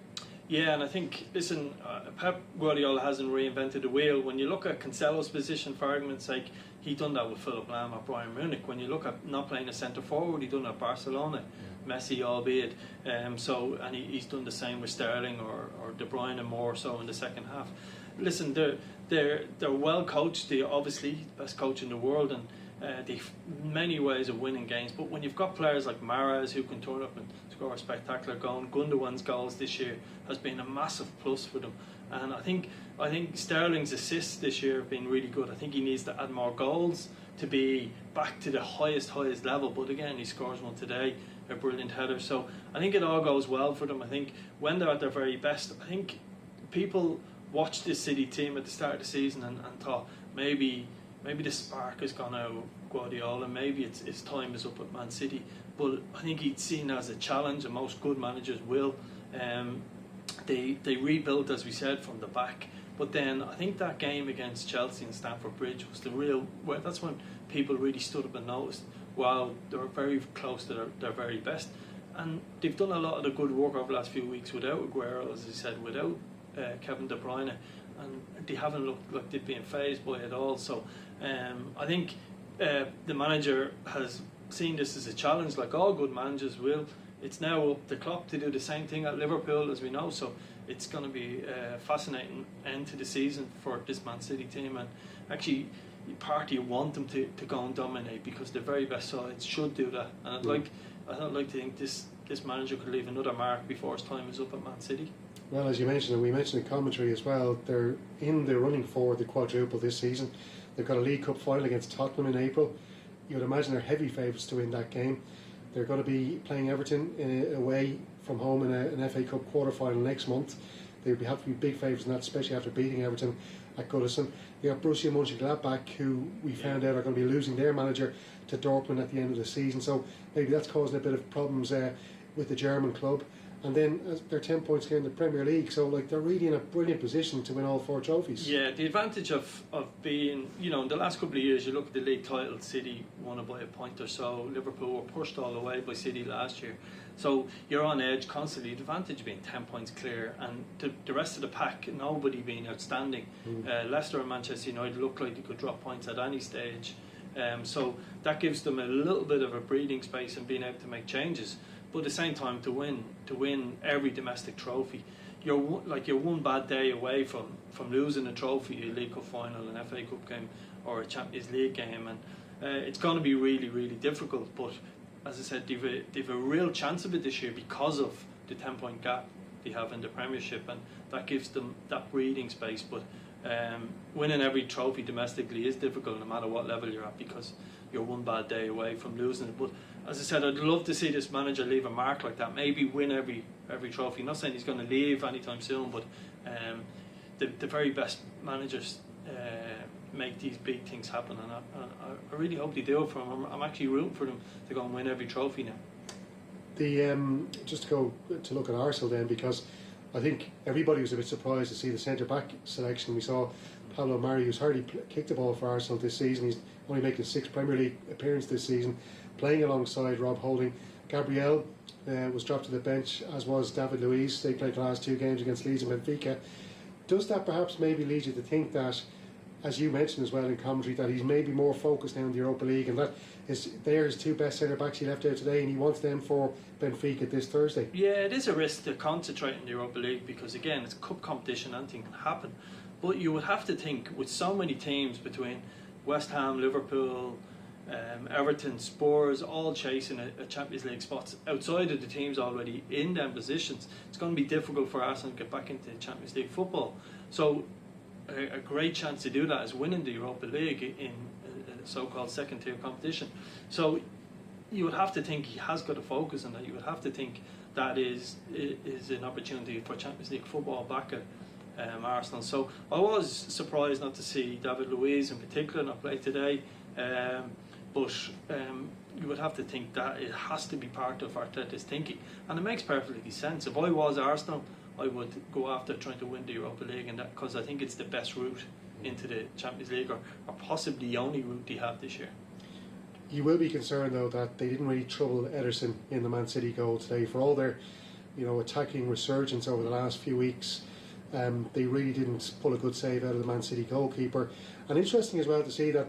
Yeah, and I think, listen, Pep Guardiola hasn't reinvented the wheel. When you look at Cancelo's position, for argument's sake, he done that with Philip Lahm at Bayern Munich. When you look at not playing a centre forward, he done it at Barcelona. Messi, albeit. And he's done the same with Sterling or De Bruyne, and more so in the second half. Listen, they're well coached. They're obviously the best coach in the world, and they've many ways of winning games. But when you've got players like Mahrez who can turn up and score a spectacular goal, Gundogan's goals this year has been a massive plus for them. And I think Sterling's assists this year have been really good. I think he needs to add more goals to be back to the highest level. But again, he scores one today, a brilliant header. So I think it all goes well for them. I think when they're at their very best, I think people watched this City team at the start of the season and thought maybe the spark has gone out of Guardiola, maybe his time is up at Man City. But I think he'd seen it as a challenge, and most good managers will. They rebuilt, as we said, from the back. But then I think that game against Chelsea and Stamford Bridge was that's when people really stood up and noticed, wow, they were very close to their very best. And they've done a lot of the good work over the last few weeks without Aguero, as I said, without Kevin De Bruyne, and they haven't looked like they've been fazed by it at all. So I think the manager has seen this as a challenge, like all good managers will. It's now up to Klopp to do the same thing at Liverpool, as we know. So it's going to be a fascinating end to the season for this Man City team. And actually, partly you want them to go and dominate, because the very best sides should do that. And I'd like to think this manager could leave another mark before his time is up at Man City. Well, as you mentioned, and we mentioned in commentary as well, they're in the running for the quadruple this season. They've got a League Cup final against Tottenham in April. You would imagine they're heavy favourites to win that game. They're going to be playing Everton away from home in an FA Cup quarter-final next month. They would have to be big favourites in that, especially after beating Everton at Goodison. You got Borussia Mönchengladbach, who we found out are going to be losing their manager to Dortmund at the end of the season. So maybe that's causing a bit of problems with the German club. And then they're 10 points clear in the Premier League, so like they're really in a brilliant position to win all 4 trophies. Yeah, the advantage of being, in the last couple of years, you look at the league title, City won it by a point or so, Liverpool were pushed all the way by City last year. So you're on edge constantly. The advantage being 10 points clear, and the rest of the pack, nobody being outstanding. Leicester and Manchester United look like they could drop points at any stage. So that gives them a little bit of a breathing space and being able to make changes. But at the same time, to win every domestic trophy, you're one bad day away from losing a trophy, a League Cup final, an FA Cup game, or a Champions League game, and it's going to be really, really difficult. But as I said, they've a real chance of it this year because of the 10-point gap they have in the Premiership, and that gives them that breathing space. But winning every trophy domestically is difficult, no matter what level you're at, because you're one bad day away from losing it. But as I said, I'd love to see this manager leave a mark like that. Maybe win every trophy. Not saying he's going to leave anytime soon, but the very best managers make these big things happen, and I really hope they do it for him. I'm actually rooting for them to go and win every trophy now. Just to go to look at Arsenal then, because I think everybody was a bit surprised to see the centre-back selection. We saw Pablo Mari, who's hardly kicked the ball for Arsenal this season. He's only making 6 Premier League appearances this season, playing alongside Rob Holding. Gabriel was dropped to the bench, as was David Luiz. They played the last 2 games against Leeds and Benfica. Does that perhaps maybe lead you to think that, as you mentioned as well in commentary, that he's maybe more focused now in the Europa League, and that they're his 2 best centre-backs he left out today, and he wants them for Benfica this Thursday? Yeah, it is a risk to concentrate in the Europa League because, again, it's cup competition, anything can happen. But you would have to think, with so many teams between West Ham, Liverpool, Everton, Spurs, all chasing a Champions League spot outside of the teams already in them positions, it's going to be difficult for Arsenal to get back into Champions League football. So a great chance to do that is winning the Europa League in a so-called second-tier competition. So you would have to think he has got to focus on that. You would have to think that is an opportunity for Champions League football back at Arsenal. So I was surprised not to see David Luiz in particular not play today. But you would have to think that it has to be part of Arteta's thinking, and it makes perfectly sense. If I was Arsenal, I would go after trying to win the Europa League, and that because I think it's the best route into the Champions League, or possibly the only route they have this year. You will be concerned though that they didn't really trouble Ederson in the Man City goal today. For all their, attacking resurgence over the last few weeks, they really didn't pull a good save out of the Man City goalkeeper. And interesting as well to see that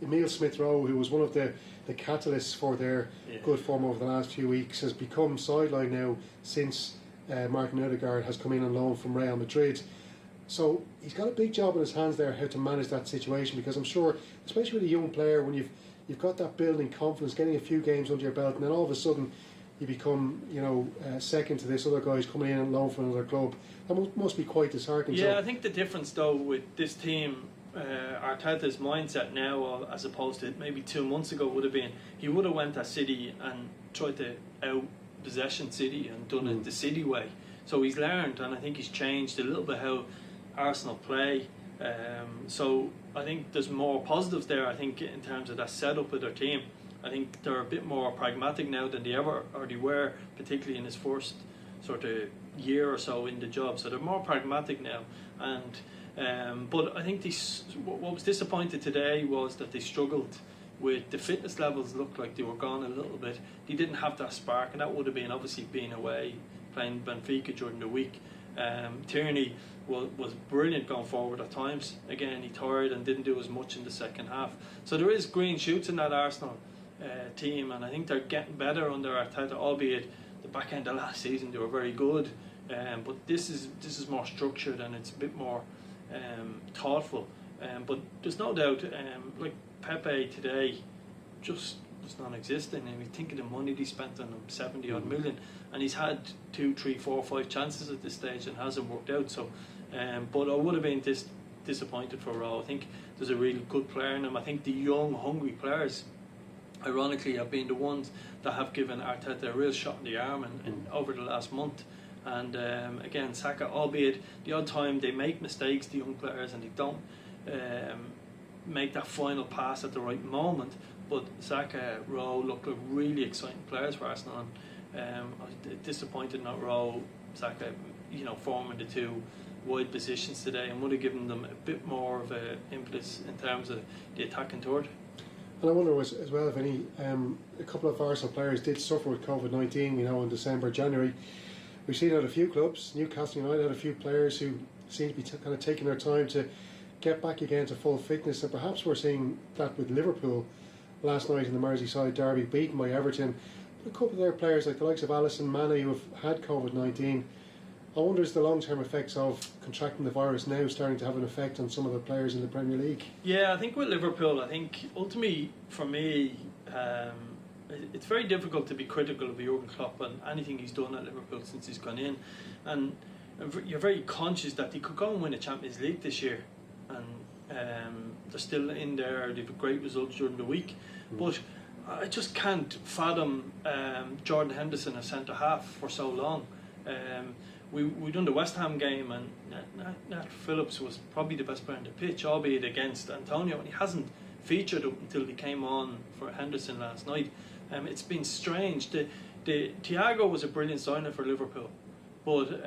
Emile Smith-Rowe, who was one of the catalysts for their good form over the last few weeks, has become sidelined now since Martin Odegaard has come in on loan from Real Madrid. So he's got a big job in his hands there, how to manage that situation, because I'm sure, especially with a young player, when you've got that building confidence, getting a few games under your belt, and then all of a sudden you become second to this other guy who's coming in on loan from another club, that must be quite disheartening. Yeah, I think the difference though with this team, Arteta's mindset now, as opposed to maybe 2 months ago, would have been he would have went at City and tried to out possession City and done it the City way. So he's learned, and I think he's changed a little bit how Arsenal play. So I think there's more positives there. I think in terms of that setup of their team, I think they're a bit more pragmatic now than they were, particularly in his first sort of year or so in the job. So they're more pragmatic now, and. But I think what was disappointed today was that they struggled with the fitness levels. Looked like they were gone a little bit. They didn't have that spark, and that would have been obviously being away playing Benfica during the week. Tierney was brilliant going forward at times. Again, he tired and didn't do as much in the second half. So there is green shoots in that Arsenal team, and I think they're getting better under Arteta, albeit the back end of last season they were very good. But this is more structured, and it's a bit more thoughtful, but there's no doubt like Pepe today just was non-existent, and we think of the money they spent on him, 70 odd million, and he's had 2, 3, 4, 5 chances at this stage and hasn't worked out. So but I would have been disappointed for Rowe. I think there's a really good player in him. I think the young hungry players ironically have been the ones that have given Arteta a real shot in the arm and over the last month. And again, Saka, albeit the odd time they make mistakes, the young players, and they don't make that final pass at the right moment, but Saka, Rowe look like really exciting players for Arsenal, and I was disappointed not Rowe, Saka, forming the 2 wide positions today, and would have given them a bit more of an impetus in terms of the attacking third. And I wonder as well if a couple of Arsenal players did suffer with COVID-19, in December, January. We've seen at a few clubs, Newcastle United had a few players who seem to be kind of taking their time to get back again to full fitness, and perhaps we're seeing that with Liverpool last night in the Merseyside derby, beaten by Everton. But a couple of their players, like the likes of Alisson, Mane, who have had COVID-19, I wonder is the long-term effects of contracting the virus now starting to have an effect on some of the players in the Premier League? Yeah, I think with Liverpool, I think ultimately for me, it's very difficult to be critical of Jurgen Klopp and anything he's done at Liverpool since he's gone in, and you're very conscious that they could go and win a Champions League this year, and they're still in there. They've had great results during the week, but I just can't fathom Jordan Henderson as centre half for so long. We done the West Ham game, and Nat Phillips was probably the best player on the pitch, albeit against Antonio, and he hasn't featured up until he came on for Henderson last night. It's been strange. The Thiago was a brilliant signing for Liverpool, but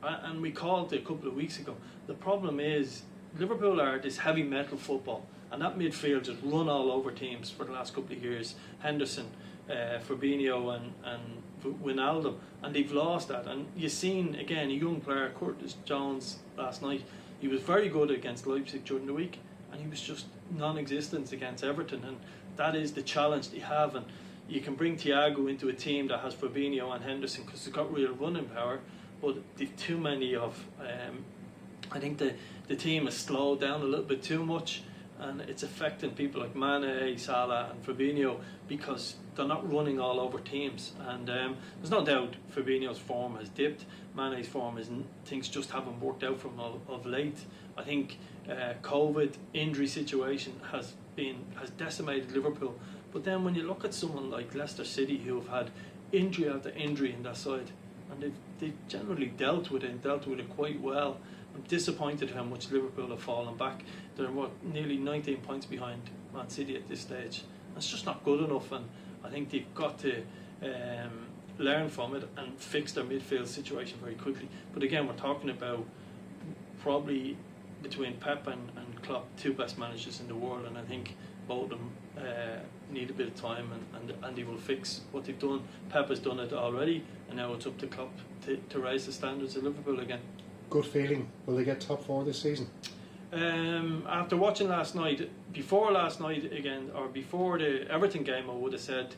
and we called it a couple of weeks ago. The problem is Liverpool are this heavy metal football, and that midfield just run all over teams for the last couple of years. Henderson, Fabinho and Wijnaldum, and they've lost that. And you've seen again a young player, Curtis Jones, last night. He was very good against Leipzig during the week, and he was just non-existent against Everton. And that is the challenge they have. And you can bring Thiago into a team that has Fabinho and Henderson because they've got real running power, but they've too many of. I think the team has slowed down a little bit too much, and it's affecting people like Mane, Salah and Fabinho because they're not running all over teams. And there's no doubt Fabinho's form has dipped. Mane's form isn't. Things just haven't worked out for him of late. I think COVID injury situation has decimated Liverpool. But then when you look at someone like Leicester City, who have had injury after injury in their side, and they've generally dealt with it quite well. I'm disappointed how much Liverpool have fallen back. They're nearly 19 points behind Man City at this stage. That's just not good enough, and I think they've got to learn from it and fix their midfield situation very quickly. But again, we're talking about probably between Pep and Klopp, two best managers in the world, and I think both of them need a bit of time, and they will fix what they've done. Pep has done it already, and now it's up to Klopp to raise the standards of Liverpool again. Good feeling. Will they get top 4 this season? After watching last night, before the Everton game, I would have said,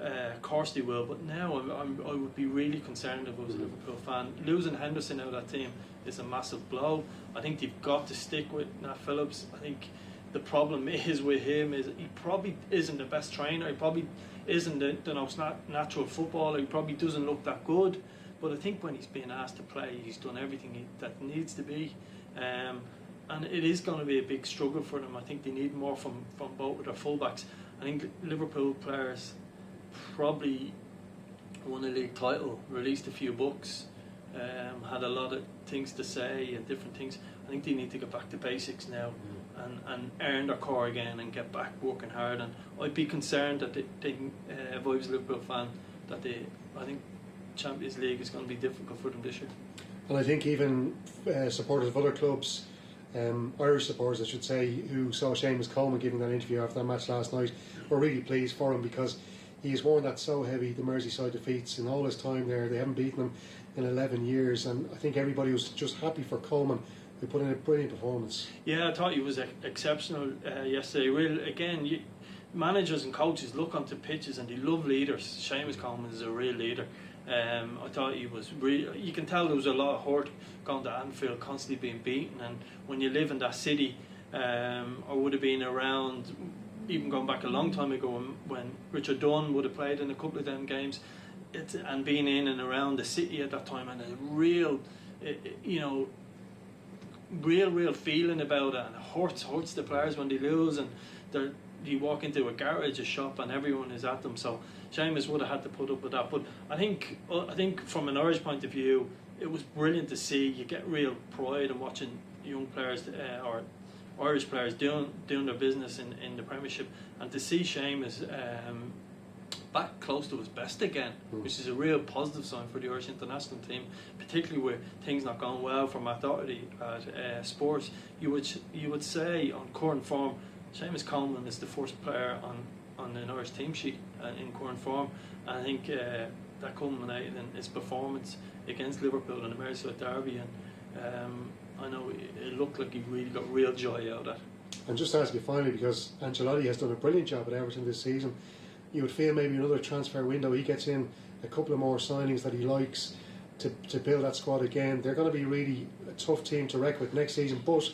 of course they will. But now I would be really concerned if I was a Liverpool fan. Losing Henderson out of that team is a massive blow. I think they've got to stick with Nat Phillips. I think the problem is with him is he probably isn't the best trainer. He probably isn't the most natural footballer. He probably doesn't look that good. But I think when he's being asked to play, he's done everything that needs to be. And it is going to be a big struggle for them. I think they need more from both of their fullbacks. I think Liverpool players probably won a league title, released a few books, had a lot of things to say and different things. I think they need to get back to basics now and earn their core again and get back working hard. And I'd be concerned that if I was a Liverpool fan, I think Champions League is going to be difficult for them this year. And I think even supporters of other clubs, Irish supporters I should say, who saw Seamus Coleman giving that interview after that match last night, were really pleased for him because he's worn that so heavy, the Merseyside defeats in all his time there. They haven't beaten him in 11 years, and I think everybody was just happy for Coleman, who put in a brilliant performance. Yeah, I thought he was exceptional yesterday. Managers and coaches look onto pitches and they love leaders. Seamus Coleman is a real leader. I thought he was really. You can tell there was a lot of hurt going to Anfield, constantly being beaten, and when you live in that city, I would have been around, even going back a long time ago when Richard Dunn would have played in a couple of them games, and being in and around the city at that time, and a real feeling about it, and it hurts the players when they lose, and you walk into a garage, a shop, and everyone is at them. So Seamus would have had to put up with that. But I think from an Irish point of view, it was brilliant to see. You get real pride in watching young players or Irish players doing their business in the Premiership, and to see Seamus back close to his best again, which is a real positive sign for the Irish international team, particularly with things not going well for Matt Doherty at Spurs. You would say on current form, Seamus Coleman is the first player on an Irish team sheet in current form. And I think that culminated in his performance against Liverpool in the Merseyside derby, and I know it looked like he really got real joy out of that. And just to ask you finally, because Ancelotti has done a brilliant job at Everton this season, you would feel maybe another transfer window, he gets in a couple of more signings that he likes to build that squad again. They're going to be really a tough team to wreck with next season, but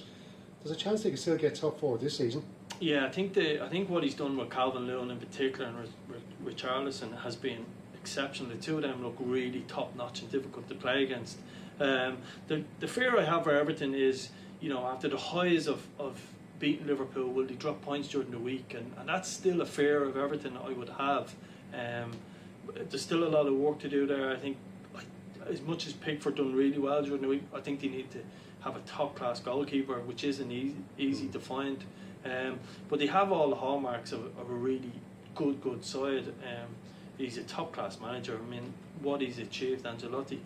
there's a chance they can still get top 4 this season. Yeah, I think what he's done with Calvert-Lewin in particular and with Richarlison has been exceptional. The two of them look really top notch and difficult to play against. The fear I have for Everton is, after the highs of beating Liverpool, will they drop points during the week? And that's still a fear of Everton I would have. There's still a lot of work to do there. I think as much as Pickford done really well during the week, I think they need to have a top class goalkeeper, which isn't easy to find. But they have all the hallmarks of a really good side. He's a top class manager. I mean, what he's achieved, Ancelotti,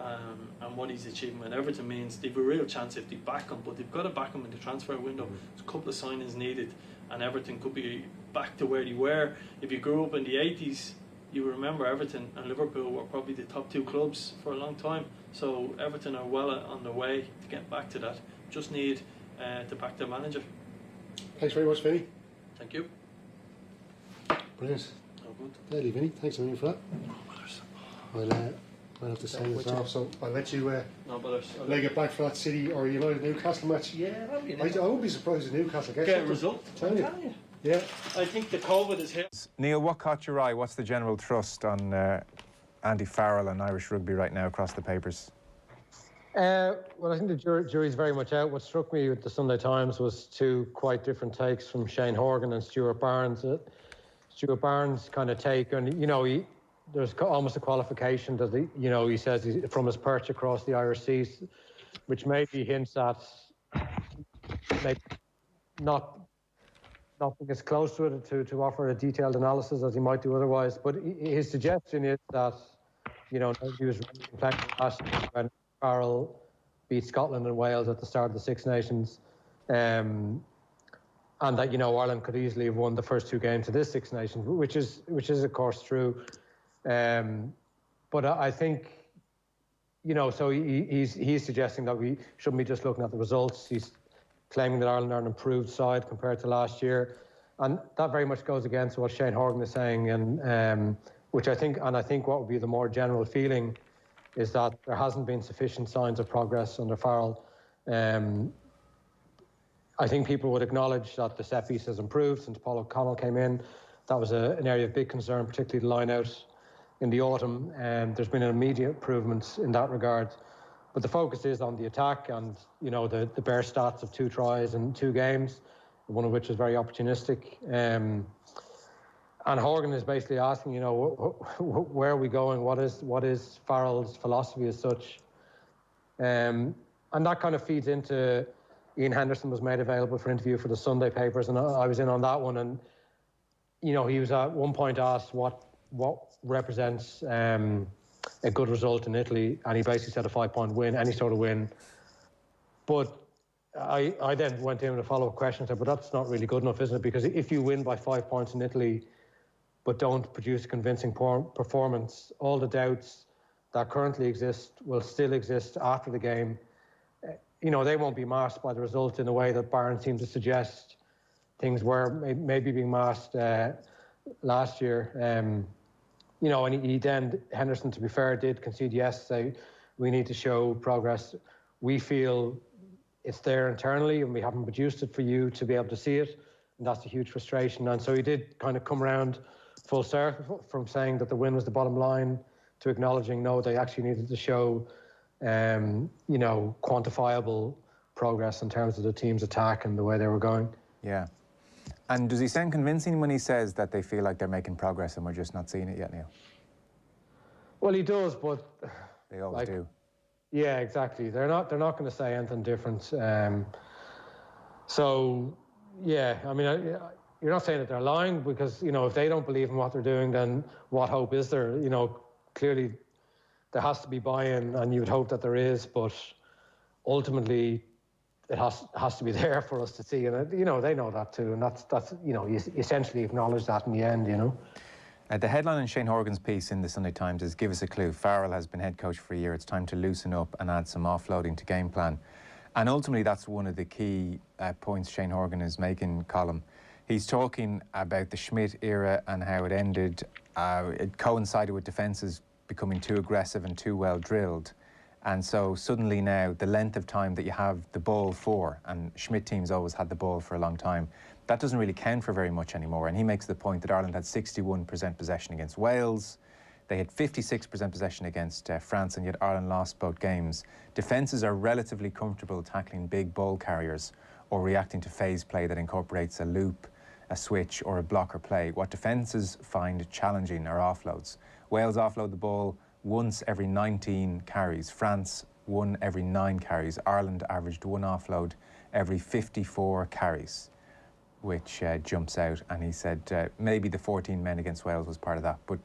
and what he's achieving with Everton means they've a real chance if they back him, but they've got to back him in the transfer window. There's a couple of signings needed, and Everton could be back to where they were. If you grew up in the 80s, you remember Everton and Liverpool were probably the top 2 clubs for a long time. So Everton are well on their way to get back to that. Just need to back their manager. Thanks very much, Vinny. Thank you. Brilliant. Oh, good. Daily, Vinny. Thanks a million for that. I'll have to say as well, so I'll let you leg it back for that City or United Newcastle match. Yeah, that'll be I won't be surprised if Newcastle get a result. I'm telling you. Yeah. I think the COVID is here. Neil, what caught your eye? What's the general thrust on Andy Farrell and Irish rugby right now across the papers? Well, I think the jury's very much out. What struck me with the Sunday Times was 2 quite different takes from Shane Horgan and Stuart Barnes. Stuart Barnes' kind of take, and there's almost a qualification that he says he's from his perch across the Irish seas, which maybe hints at maybe not being as close to it to offer a detailed analysis as he might do otherwise. But his suggestion is that nobody was really complaining last year when Farrell beat Scotland and Wales at the start of the Six Nations, and that Ireland could easily have won the first 2 games of this Six Nations, which is of course true. But I think, so he's suggesting that we shouldn't be just looking at the results. He's claiming that Ireland are an improved side compared to last year, and that very much goes against what Shane Horgan is saying, and I think what would be the more general feeling is that there hasn't been sufficient signs of progress under Farrell. I think people would acknowledge that the set piece has improved since Paul O'Connell came in. That was an area of big concern, particularly the line out in the autumn, and there's been an immediate improvement in that regard. But the focus is on the attack, and the bare stats of 2 tries in 2 games, one of which was very opportunistic. And Horgan is basically asking, where are we going? What is Farrell's philosophy as such? And that kind of feeds into Ian Henderson was made available for interview for the Sunday papers, and I was in on that one. And he was at one point asked what represents a good result in Italy, and he basically said a 5-point win, any sort of win. But I then went to him with a follow-up question and said, but that's not really good enough, isn't it? Because if you win by 5 points in Italy, but don't produce a convincing performance, all the doubts that currently exist will still exist after the game. They won't be masked by the result in a way that Byrne seemed to suggest things were maybe being masked last year. And he then, Henderson, to be fair, did concede yes, say we need to show progress. We feel it's there internally and we haven't produced it for you to be able to see it. And that's a huge frustration. And so he did kind of come around full circle from saying that the win was the bottom line to acknowledging, no, they actually needed to show, quantifiable progress in terms of the team's attack and the way they were going. Yeah. And does he sound convincing when he says that they feel like they're making progress and we're just not seeing it yet, Neil? Well, he does, but they always do. Yeah, exactly. They're not going to say anything different. So, yeah, I mean, you're not saying that they're lying because, if they don't believe in what they're doing, then what hope is there? Clearly there has to be buy-in, and you would hope that there is, but ultimately it has to be there for us to see. And, they know that too. And that's you essentially acknowledge that in the end, The headline in Shane Horgan's piece in the Sunday Times is, give us a clue. Farrell has been head coach for a year. It's time to loosen up and add some offloading to game plan. And ultimately, that's one of the key points Shane Horgan is making, Colm. He's talking about the Schmidt era and how it ended. It coincided with defences becoming too aggressive and too well drilled. And so suddenly now, the length of time that you have the ball for, and Schmidt teams always had the ball for a long time, that doesn't really count for very much anymore. And he makes the point that Ireland had 61% possession against Wales. They had 56% possession against France, and yet Ireland lost both games. Defences are relatively comfortable tackling big ball carriers or reacting to phase play that incorporates a loop, a switch or a blocker play. What defences find challenging are offloads. Wales offload the ball once every 19 carries. France, 1 every 9 carries. Ireland averaged 1 offload every 54 carries, which jumps out. And he said maybe the 14 men against Wales was part of that, but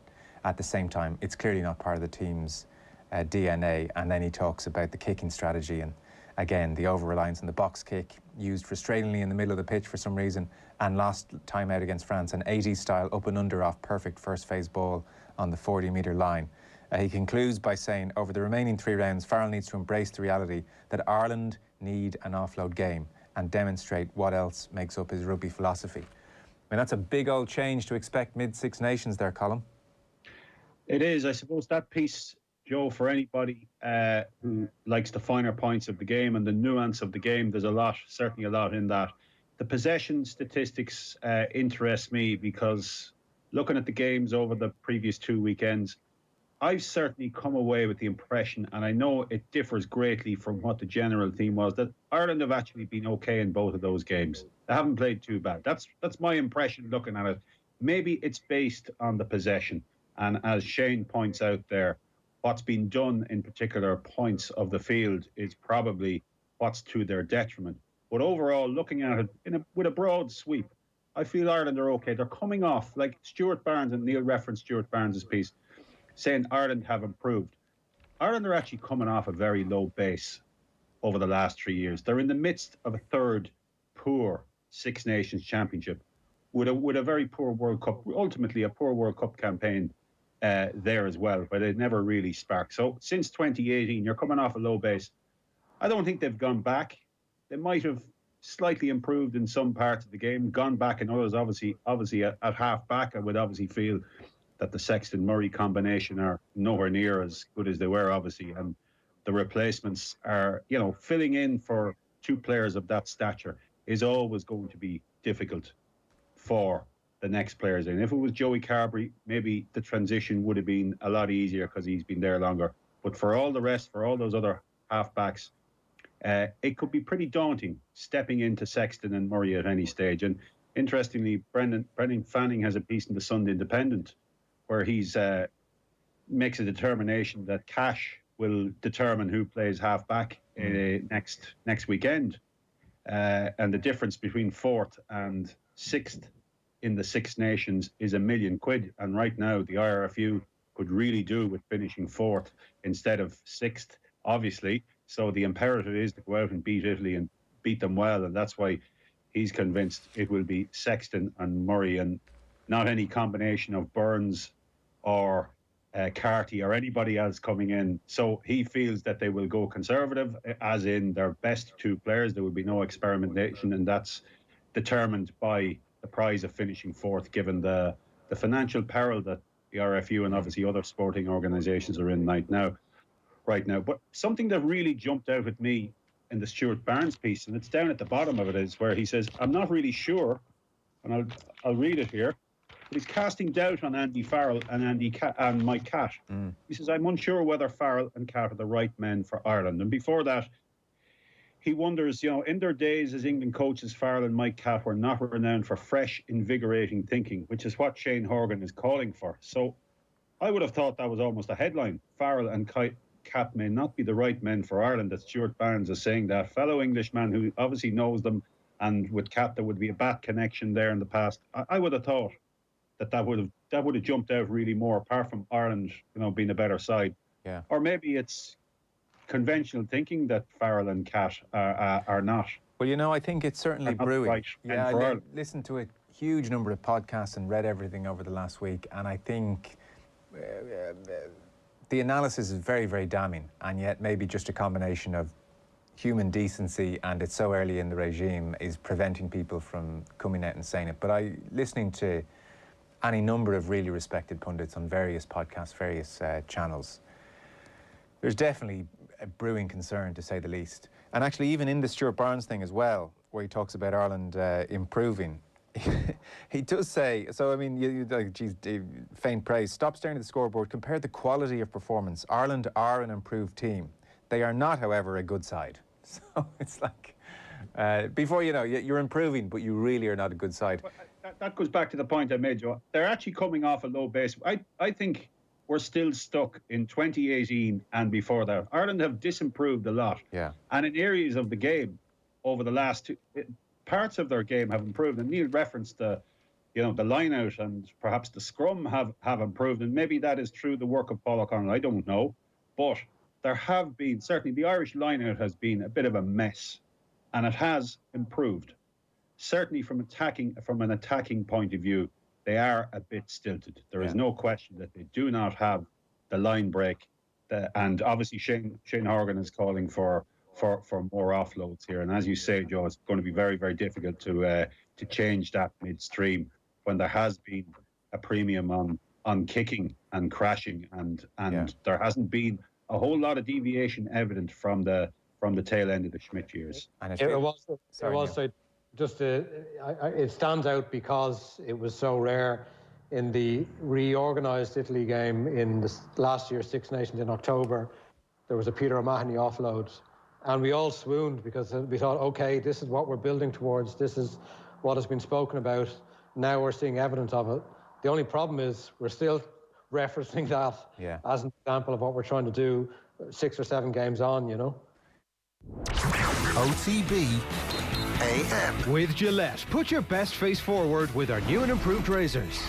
at the same time, it's clearly not part of the team's DNA. And then he talks about the kicking strategy and, again, the over-reliance on the box kick, used frustratingly in the middle of the pitch for some reason, and last time out against France, an 80s style up and under off perfect first phase ball on the 40-metre line. He concludes by saying, over the remaining 3 rounds, Farrell needs to embrace the reality that Ireland need an offload game and demonstrate what else makes up his rugby philosophy. I mean, that's a big old change to expect mid-Six Nations there, Colm. It is. I suppose that piece, Joe, for anybody who likes the finer points of the game and the nuance of the game, there's certainly a lot in that. The possession statistics interest me because looking at the games over the previous 2 weekends, I've certainly come away with the impression, and I know it differs greatly from what the general theme was, that Ireland have actually been okay in both of those games. They haven't played too bad. That's my impression looking at it. Maybe it's based on the possession. And as Shane points out there, what's been done in particular points of the field is probably what's to their detriment. But overall, looking at it with a broad sweep, I feel Ireland are okay. They're coming off, like Stuart Barnes, and Neil referenced Stuart Barnes' piece, saying Ireland have improved. Ireland are actually coming off a very low base over the last 3 years. They're in the midst of a third poor Six Nations championship with a very poor World Cup, ultimately a poor World Cup campaign there as well, where they never really sparked. So since 2018, you're coming off a low base. I don't think they've gone back. They might have slightly improved in some parts of the game, gone back in others. Obviously at half back, I would obviously feel that the Sexton-Murray combination are nowhere near as good as they were, obviously, and the replacements are, filling in for 2 players of that stature is always going to be difficult for the next players in. If it was Joey Carberry, maybe the transition would have been a lot easier because he's been there longer. But for all the rest, for all those other halfbacks, it could be pretty daunting stepping into Sexton and Murray at any stage. And interestingly, Brendan Fanning has a piece in the Sunday Independent where he's makes a determination that Cash will determine who plays halfback next weekend. And the difference between 4th and 6th in the Six Nations is £1 million. And right now, the IRFU could really do with finishing 4th instead of 6th, obviously. So the imperative is to go out and beat Italy and beat them well. And that's why he's convinced it will be Sexton and Murray and not any combination of Burns or Carty or anybody else coming in. So he feels that they will go conservative, as in their best 2 players. There will be no experimentation, and that's determined by the prize of finishing 4th, given the financial peril that the RFU and obviously other sporting organisations are in right now. But something that really jumped out at me in the Stuart Barnes piece, and it's down at the bottom of it, is where he says, I'm not really sure, and I'll read it here, but he's casting doubt on Andy Farrell and Mike Catt. He says, I'm unsure whether Farrell and Catt are the right men for Ireland. And before that, he wonders, in their days as England coaches, Farrell and Mike Catt were not renowned for fresh, invigorating thinking, which is what Shane Horgan is calling for. So I would have thought that was almost a headline. Farrell and Catt may not be the right men for Ireland, that Stuart Barnes is saying that. Fellow Englishman who obviously knows them, and with Catt there would be a bad connection there in the past. I would have thought that would have jumped out really more, apart from Ireland, being a better side. Yeah. Or maybe it's conventional thinking that Farrell and Catt are not. Well, I think it's certainly brewing. Right. Yeah, I listened to a huge number of podcasts and read everything over the last week, and I think the analysis is very, very damning, and yet maybe just a combination of human decency and it's so early in the regime is preventing people from coming out and saying it. But listening to any number of really respected pundits on various podcasts, various channels, there's definitely a brewing concern, to say the least. And actually, even in the Stuart Barnes thing as well, where he talks about Ireland improving, he does say, so I mean, you faint praise. Stop staring at the scoreboard. Compare the quality of performance. Ireland are an improved team. They are not, however, a good side. So it's like, before you're improving, but you really are not a good side. That goes back to the point I made, Joe. They're actually coming off a low base. I think we're still stuck in 2018 and before that. Ireland have disimproved a lot. Yeah. And in areas of the game over the last parts of their game have improved. And Neil referenced the line out and perhaps the scrum have improved. And maybe that is through the work of Paul O'Connell. I don't know. But there have been, certainly the Irish line-out has been a bit of a mess, and it has improved. Certainly from an attacking point of view, they are a bit stilted. There is no question that they do not have the line break. And obviously Shane Horgan is calling for more offloads here. And as you say, Joe, it's going to be very, very difficult to change that midstream when there has been a premium on kicking and crashing, and there hasn't been a whole lot of deviation evident from the tail end of the Schmidt years. And it stands out because it was so rare in the reorganised Italy game in the last year's Six Nations in October. There was a Peter O'Mahony offload, and we all swooned because we thought, okay, this is what we're building towards. This is what has been spoken about. Now we're seeing evidence of it. The only problem is we're still referencing that as an example of what we're trying to do 6 or 7 games on, you know. OTB AM. With Gillette, put your best face forward with our new and improved razors.